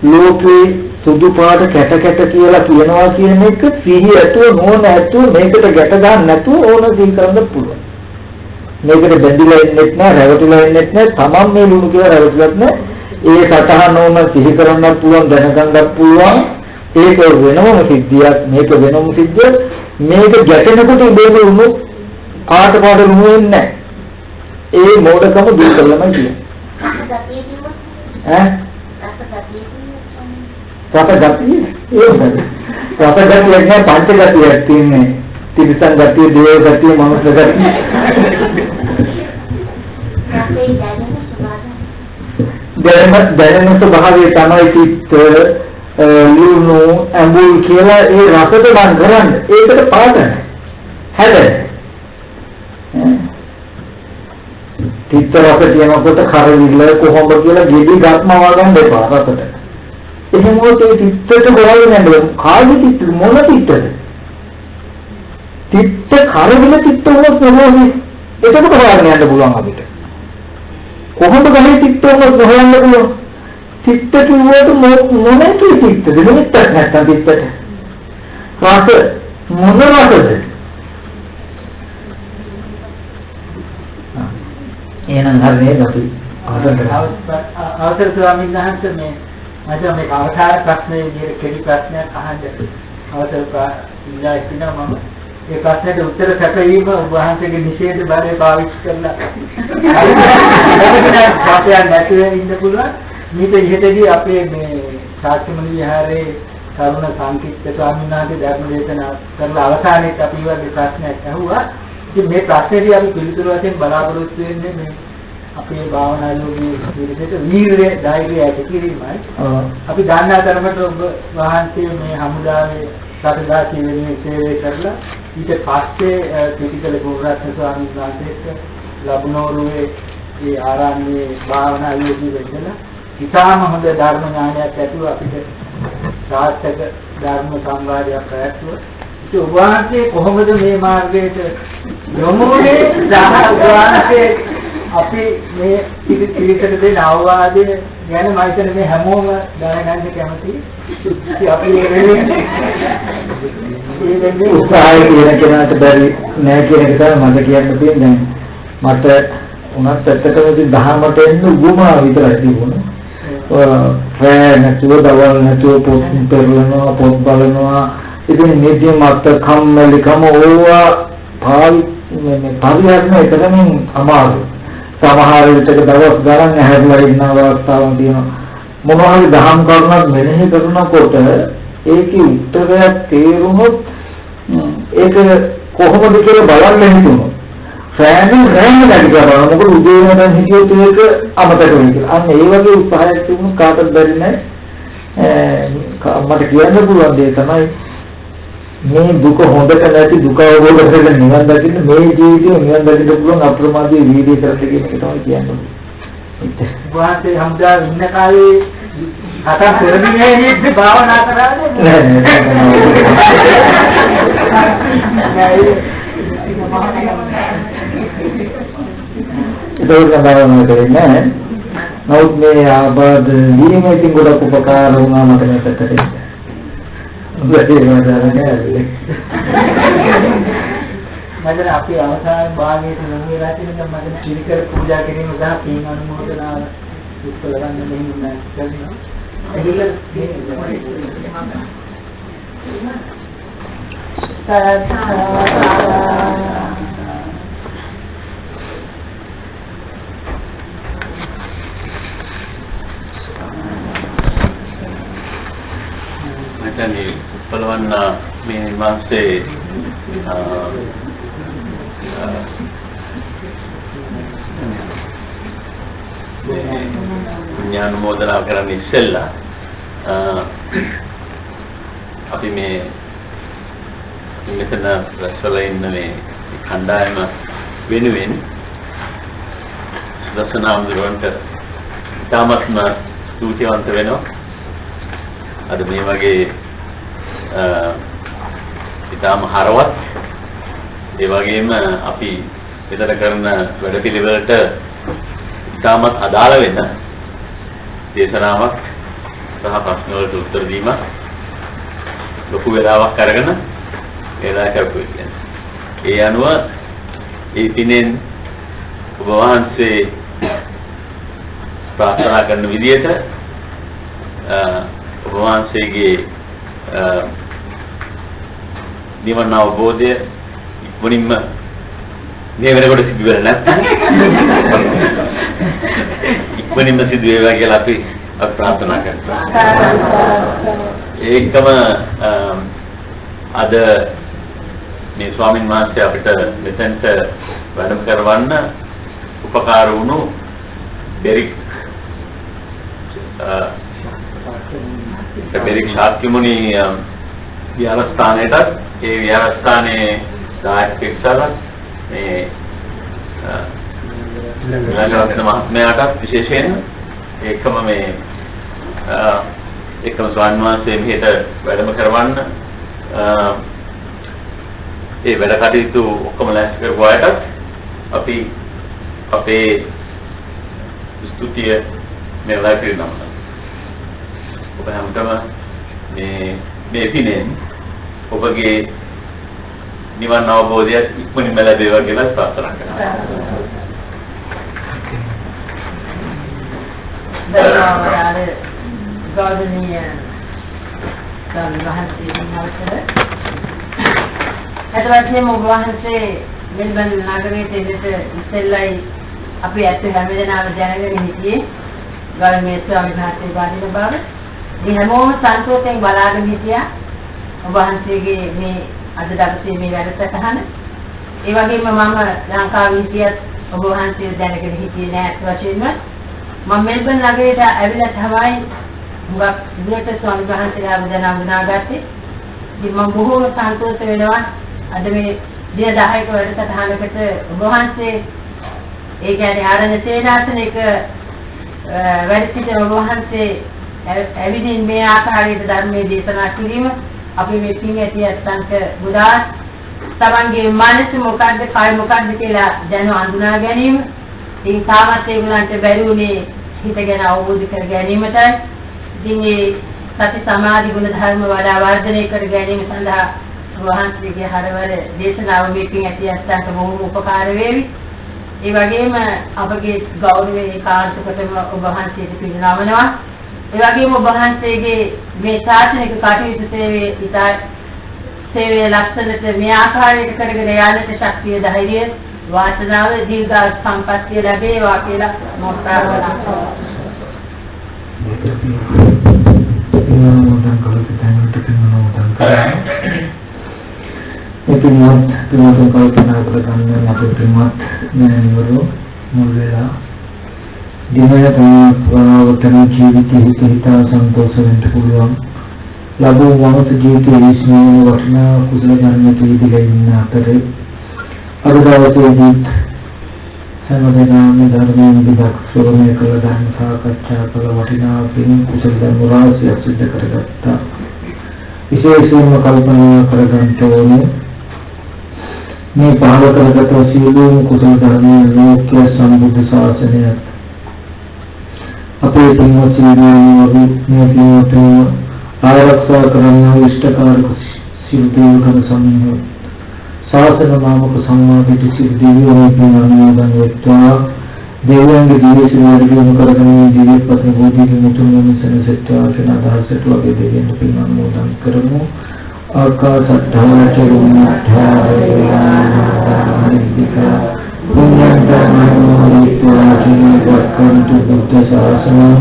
ලෝකේ සුදු පාට කැට කියලා කියනවා කියන එක සිහි ඇතුව නෝන ඇතුව මේකට ගැට ගන්න නැතුව ඕන සිහි කරන්න පුළුවන්. මේකට බැඳිලා ඉන්නෙත් නෑ, රැවටිලා ඉන්නෙත් නෑ, තමන් මේ ලුණු කියලා රැවටිලත් නෑ. ඒ සතහන ඕන සිහි කරන්නත් පුළුවන්, දැනගන්නත් පුළුවන්. ඒක වෙනම සිද්ධියක්, මේක වෙනම සිද්ධියක්. මේක ගැටෙනකොට ඉබේම ලුණු පාට ලුණු වෙන්නේ නෑ. ඒ මෝඩකම දුරු කරලමයි කියන්නේ. ඈ? රසගතිය කියන්නේ පංච ගතියක් තියෙන්නේ. තිරිසන් ගතිය, දේව ගතිය, මනුෂ්‍ය ගතිය. දැනෙන ස්වභාවය තමයි චිත්ත, ලුණු, ඇඹුල් කියලා ඒ රසට බඳ කරන්නේ. ඒකට පාට නැහැ. හැබැයි චිත්ත රස කියනකොට කරවිල කොහොමද කියලා ගෙඩි ගත්ම වගන් දෙපා රසට. එහෙම වුණොත් ඒ චිත්තට ගොඩාගෙන යනවා. කාගේ චිත්ත මොන චිත්තද? චිත්ත කරවිල චිත්ත වුණොත් මොනවද? ඒකට හොයන්න යන්න පුළුවන් අපිට. කොහොමද ගහේ චිත්ත වුණොත් හොයන්න පුළුවන්? චිත්ත කිව්වට මොන චිත්තද? නිමිත්තක් නැත්තම් චිත්තට. රස මොන රසද? එහෙනම් හරිනේ අපි අවසර ස්වාමීන් වහන්සේ මේ මම මේ අවසාන ප්‍රශ්නේ විදිහට කෙටි ප්‍රශ්නයක් අහන්න අවසර ඉල්ලා ඉන්නවා මම ඒ ප්‍රශ්නෙට උත්තර සැපයීම වහන්සේගේ නිෂේධ බලය පාවිච්චි කරලා අපේ නැතිව ඉන්න පුළුවන් මේක ඉහෙතදී අපේ මේ සාක්‍යමණී විහාරයේ තරුණ සංකීර්ත ස්වාමීන් වහන්සේ ධර්ම දේශනා කරලා අවසානයේදී අපි වගේ ප්‍රශ්නයක් අහුවා. ඉතින් මේ ප්‍රශ්නේදී අපි පිළිතුරු වශයෙන් බලාපොරොත්තු වෙන්නේ මේ අපේ භාවනා යෝගී විදිහට වීර්ය ධෛර්යය ඇති කිරීමයි. අපි දන්නා තරමට ඔබ වහන්සේ මේ හමුදාවේ සතදාසී වෙනුවෙන් සේවය කරලා ඊට පස්සේ ත්‍රිපිටක ගුරුරත්න ස්වාමීන් වහන්සේට ලබනෝරුවේ මේ ආරණ්‍යයේ භාවනා යෝගී වෙන්නලා ඉතාම හොඳ ධර්ම ඥානයක් ඇතුව අපිට සාර්ථක ධර්ම සංවාදයක් පැවැත්වුවා. ඒ වහන්සේ කොහොමද මේ මාර්ගයට යොමු වුනේ? සාහෘදානසේ අපි මේ පිළිතුරට දෙන අවවාදය ගැන මම හිතන්නේ මේ හැමෝම දැනගන්න කැමතියි. අපි මේ උත්සාහය කියන කෙනාට බැරි නෑ කියන එක තමයි මට කියන්න තියෙන්නේ. මට උනත් ඇත්තටම ඉතින් දහමට එන්න උගුමා විතරයි තිබුණේ. නැතුව දවල් නැතුව පොත් පෙරලනවා පොත් බලනවා ඉතින් නිදි මත කම්මැලිකම ඕවා පරිහරණය කරන්න අමාරුයි. සමහර විටක දවස් ගණන් ඇහැරලා ඉන්න අවස්ථාවක් තියෙනවා. මොනවා හරි දහම් කරුණක් මෙනෙහි කරනකොට ඒකේ උත්තරයක් තේරුනොත් ඒක කොහොමද කියලා බලන්න හිතුණා. ෆෑන් රෑන් නැති කරනවා. මොකද උදේ වෙනකන් හිතියොත් ඒක අමතක වෙනවා. අන්න ඒ වගේ උත්සාහයක් තිබුණු කාටවත් බැරි නැහැ. මට කියන්න පුළුවන් දේ තමයි මේ දුක හොඳට නැති දුක අවබෝධ කරගෙන නිවන් දකින්න මේ ජීවිතේ නිවන් දකින්න පුළුවන් අප්‍රමාදී වීර්යය කරන්න කියන එක තමයි කියන්නේ. වාසේ හම්දා ඉන්න කාලේ කතා කරන්නේ නේද භාවනා කරානේ ඒක භාවනා කරන්නේ නමුත් මේ ආබාධ වීමකින් ගොඩක් උපකාර වුණා මට මේ පැත්තට. මම අපි අවසාන භාගයේ නම වෙලා තියෙන මම පිළිකර පූජා කිරීම සහ පින් අනුමෝදනාව උත්සල ගන්න මෙහෙම කරනවා. Jadi pelwana මේ මාසේ ඥාන මොදලා කරන්නේ ඉස්සෙල්ලා අපි මේ මෙතන රැස්වල ඉන්න මේ කණ්ඩායම වෙනුවෙන් දසනාම්දුරන්ට ඉතාමත්ම ස්තුතිවන්ත වෙනවා. අද මේ වගේ ඉතාම හරවත් ඒ වගේම අපි මෙතන කරන වැඩපිළිවෙලට ඉතාමත් අදාළ වෙන දේශනාවක් සහ ප්‍රශ්න වලට උත්තර දීමක් ලොකු වෙලාවක් අරගෙන ඒලා කරපු කියන්නේ. ඒ අනුව ඒ පිනෙන් ඔබ වහන්සේ ප්‍රාර්ථනා කරන විදිහට ඔබ වහන්සේගේ නිවන අවබෝධය ඉක්මනින්ම මේ වෙනකොට සිදු වෙන්නේ නැත්නම් ඉක්මනින්ම සිදු වේවා කියලා අපි ප්‍රාර්ථනා කරනවා. ඒකම අද මේ ස්වාමීන් වහන්සේ අපිට මෙතෙන්ට වැඩම කරවන්න උපකාර වුණු බෙරික් ශාක්‍යමුනි විහාරස්ථානයටත් ඒ විහාරස්ථානයේ දායක පිරිසට මේ ළඟරත්න මහත්මයාටත් විශේෂයෙන් ඒකම මේ ඒකම ස්වාමීන් වහන්සේ මෙහෙට වැඩම කරවන්න ඒ වැඩ කටයුතු ඔක්කොම ලෑස්ති කරපු අයටත් අපි අපේ ස්තුතිය මේ වෙලාවට පිරිනමනවා. ඔබ හැමෝටම මේ පිනෙන් ඔබගේ නිවන් අවබෝධය ඉක්මනින්ම ලැබේවා කියලා ප්‍රාර්ථනා කරනවා. දරවවරාද ගෞරවනීය සම්වහන්සේ නමස්කාර. අදවැසියම ඔබ වහන්සේ මෙල්බන් නගරයේ දෙන්නට ඉස්සෙල්ලයි අපි ඇත්ත හැමදෙනාම දැනගෙන හිටියේ ගෞරවනීය ස්වාමීන් වහන්සේ වඩින බව. මේ හැමෝම සන්තෝෂයෙන් බලාගෙන හිටියා ඔබ වහන්සේගේ මේ අද දවසේ මේ වැඩසටහන. ඒ වගේම මම ලංකාවේ හිටියත් ඔබ වහන්සේ දැනගෙන හිටියේ නෑ අත් වශයෙන්ම. මම මෙල්බන් නගරයට ඇවිල්ලා තමයි මුගක් ඉදිරියට ස්වාමීන් වහන්සේලා වදනා වුණාගත්තේ. ඉතින් මම බොහෝම සන්තෝෂ වෙනවා අද මේ දින 10ක වැඩසටහනකට ඔබ වහන්සේ ඒ කියන්නේ ආරණ්‍ය සේනාසනයක වැඩ සිටින ඔබ වහන්සේ ඇවිදින් මේ ආකාරයට ධර්මයේ දේශනා කිරීම අපි මේ පින් ඇති අත්සන්ට ගොඩාක් තමන්ගේ මනස මොකද්ද කය මොකද්ද කියලා දැන අඳුනා ගැනීම ඉතින් තාමත් ඒගොල්ලන්ට බැරි වුණේ හිත ගැන අවබෝධ කර ගැනීමටයි ඉතින් මේ සති සමාධි ගුණ ධර්ම වඩා වර්ධනය කර ගැනීම සඳහා වහන්සේගේ හරවර දේශනාව මේ පින් ඇති අත්සන්ට බොහොම උපකාර වේවි ඒ වගේම අපගේ ගෞරවයේ කාර්යකටම ඔබ වහන්සේට පිළිනමනවා ඒ වගේම ඔබ වහන්සේගේ මේ ශාසනික කටයුතු සේවයේ ලක්ෂණයට මේ ආකාරයට කරගෙන යන්නට ශක්තිය ධෛර්යය වාසනාව දීර්ඝ සම්පත්තිය ලැබේවා කියලා මම ප්‍රාර්ථනා කරනවා. එතුමත් කල්පනා කරගන්න අපිටමත් නෑනවරු මුල් වෙලා දිනවටම ජීවිතේ හිතා සන්තෝෂ වෙන්න පුළුවන් ලැබුණු මොහොත ජීවිතයේ විශ්වාස වටිනා කුසල ධර්ම පිළිදලා ඉන්න අතරේ අද දවසේදී හැමදෙනාම ධර්මයෙන් විදක් ශ්‍රවණය කළ ධර්ම සාකච්ඡා කළ වටිනා පින් කුසල ධර්ම රාශියක් සිද්ධ කරගත්තා විශේෂයෙන්ම කල්පනා කරගන්න ඕනේ මේ පහළ කරගත සියලුම කුසල ධර්මයන් ලෝකීය සම්බුද්ධ ශාසනය අපේ පින්වත්නි ආරක්ෂා කරන ඉෂ්ඨකාරක සිල්දේවකම සමූහය ශාසන නාමක සම්මාදිත සිල්දේවියෝ පින්වත්නි වෙත්වා දෙවියන්ගේ දිව්‍ය සේවාවලියම කරගෙන දිව්‍යපත්න බෝධිගේ මුතුන් වහන්සේ සත්‍යා කියන අදහසට වගේ දෙවියන් පින්වත්නි කරමු ආකාශත්ථා චරුම්මඨා වේලානාමිතිකා පුඤ්ඤන්තමනෝනිත්වා චිනවක්ඛන්තු බුද්ධ ශාසනං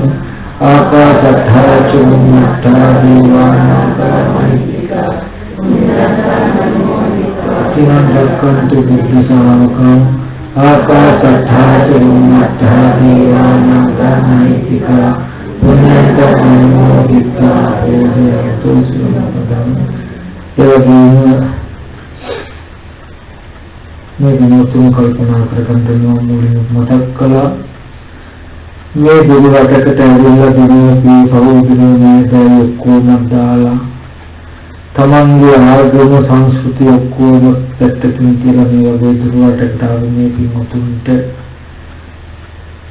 ආකාශත්ථා චරුම්මඨා වේලානාමිතිකා පුඤ්ඤන්තමනෝනිත්වා චිනවක්ඛන්තු බුද්ධ ශාසනං ආකාශත්ථා චරුම්මඨා වේලානාමිතිකා පුඤ්ඤන්තමනෝනිත්වා හේතු සුමදං එවැගේම මේ දිනතුන් කල්පනා කරගන්න මුලින්ම මතක් කළා මේ දුරු රටකට ඇවිල්ලා දිනෝපී පවුදිනේ දැයි ඔක්කොම දාලා තමන්ගේ ආගම සංස්කෘතිය ඔක්කොම පැත්තකින් තියලා මේ වගේ දුරු රටකට ආවේ මේ පින්වතුන්ට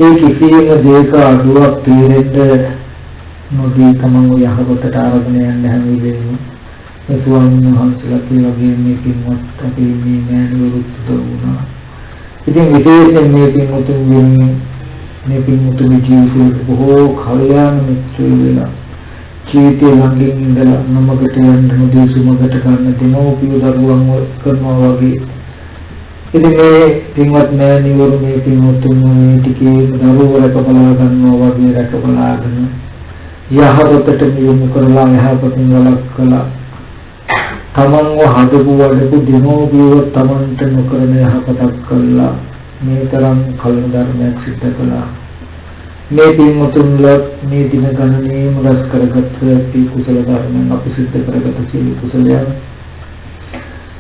ඒ කිසියම් දෙයක අඩුවක් තේරෙන්න නොදී තමන්ව යහපතට අරගෙන යන්න හැම වෙලේම ඒ ස්වාමීන් වහන්සේලා වගේ මේ පින්වත් අපේ මේ මෑණිවරුත් දුන්නා. ඉතින් විශේෂයෙන් මේ පින්වතුන් මේ පින්වතුන් ජීවිතේ බොහෝ කල්යාණ මිත්‍රයෝ වෙලා ජීවිතේ ළඟින් ඉඳලා නමකට යන්න නොදී සුමකට ගන්න දෙමෝපිය දරුවන් කරනවා වගේ. ඉතින් මේ පින්වත් මෑණිවරු මේ පින්වතුන් මේ ටිකේ දරුවෝ රැකබලා ගන්නවා වගේ රැකබලාගෙන යහපතට යොමු කරලා යහපතින් වළක්වලා තමන්ව හදපු වඩපු දිනෝපියව තමන්ට නොකරන යහපතක් කළා මේ තරම් කල්ම ධර්මයක් සිද්ධ කළා මේ පින්වතුන්ලා මේ දින ගණනේම රැස් කරගත් ප්‍රති කුසල ධර්මයන් අපි සිද්ධ කරගත සියලු කුසලයන්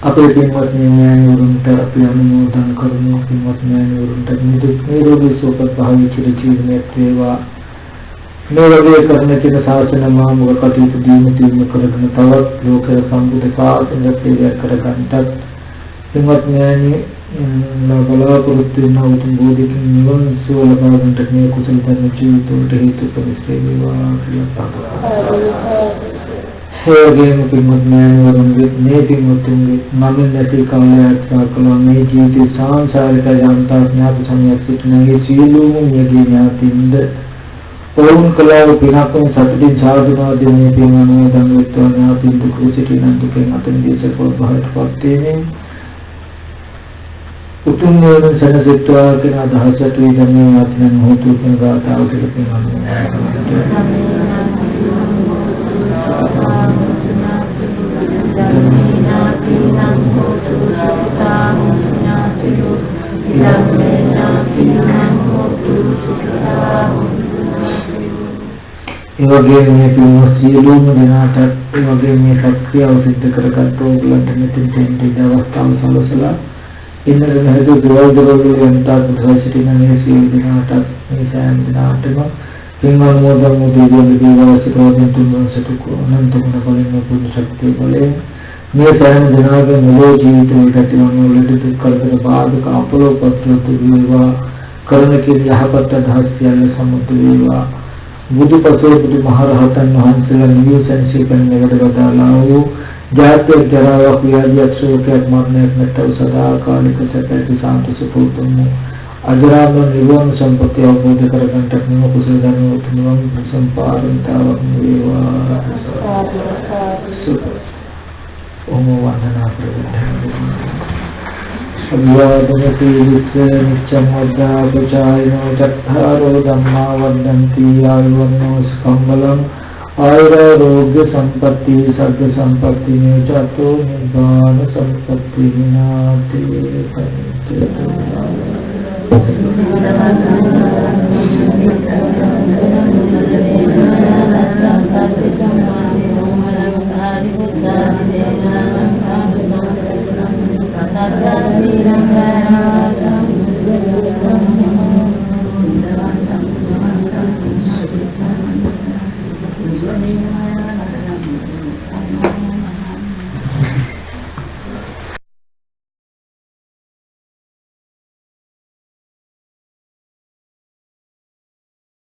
අපේ පින්වත් ඥානවරුන්ට අපි අනුමෝදන් කරමු පින්වත් ඥානවරුන්ට නිරෝගී සුවපත් භාවී චිර ජීවනයක් වේවා මේ වගේ කරන චින ශාසන මාමුක කටයුතු දීම කරගෙන තවත් ලෝක සම්බුද්ධ ශාසනය සේවය කරගන්නට පින්වත් ඥානී බලාපොරොත්තු වෙන උතුම් බෝධිකින් නිවන් සුව ලබා ගන්නට මේ කුසල ධර්ම ජීවිතවලට හේතු ප්‍රතිස්ථේ වේවා කියලා ප්‍රාර්ථනා හේගෙම පින්වත් ඥානවරුන්ගේ මේ පින්වතුන්ගේ මම නැති කවලයක් සාකලා මේ ජීවිතේ සාංශාරික යන්තා ඥාති සමයක් සිටිනගේ සියලුම නියගේ ඥාතින්ද පොවුන් කලාව පිනක්ම සතුටින් සාධනා දෙන්නේ පිනවන ධම්මිත්වනා පින්දු කුසිටින දුකෙන් අතන දේශකව බහටපත් වීමෙන් උතුම් වූ සනසිතවා කියන අදහසට වීදන්නේ වචන මොහොතු කියන ගාථාව කියලා කියනවා. ඒ වගේම මේ පින්වත් සියලුම දෙනාට ඒ වගේම මේ සත්‍යව සිද්ධ කරගත් ඕගලන්ට මෙතෙන් තෙන්ට අවස්ථාව සලසලා ඉන්නක නැති දවල් වෙනට ප්‍රතිශිතින මේ සියලු දෙනාට මේ සෑම දිනාටම පින්වත් මොදම් මුදේවල දීවසිකෝදෙන් තුන්වන් සතුකෝ අනන්ත ගුණ බලෙන් පුදු ශක්තිය බලෙන් මේ සෑම දිනාගේ මුළු ජීවිතේ ගතිවන වලට දුක් කරදර බාධක අපලෝපත්තු වේවා කරන කී යහපත් අදහස් සියල්ල සමුදු වේවා බුදුපසේ බුදුමහරහතන් වහන්සේලා නියසන්සිකන් නගර වදාළා වූ ජාත්‍ය ජරාවක් ව්‍යාධියක් ශෝකයක් මරණයක් නැත්නම් සදාකාලික සැපති සාන්ත සුපුතුම් අජරාමර නිවන සම්පත්‍ය අවබෝධ කරගන්නට නිම කුසල ධර්ම උතුම්වම් සම්පාදන්තාවක් වේවා. ඕම වන්දනා කරගන්න. අභිවාදනති විස්ස නිච්ඡම් වද්දා පුචායනෝ චත්තාරෝ ධම්මා වද්දන්ති ආයුවන්නෝ ස්කම්බලං ආයුරෝග්‍ය සම්පatti සග්ග සම්පatti නිචතෝ නිබ්බාන සම්පatti විනාති සම්පති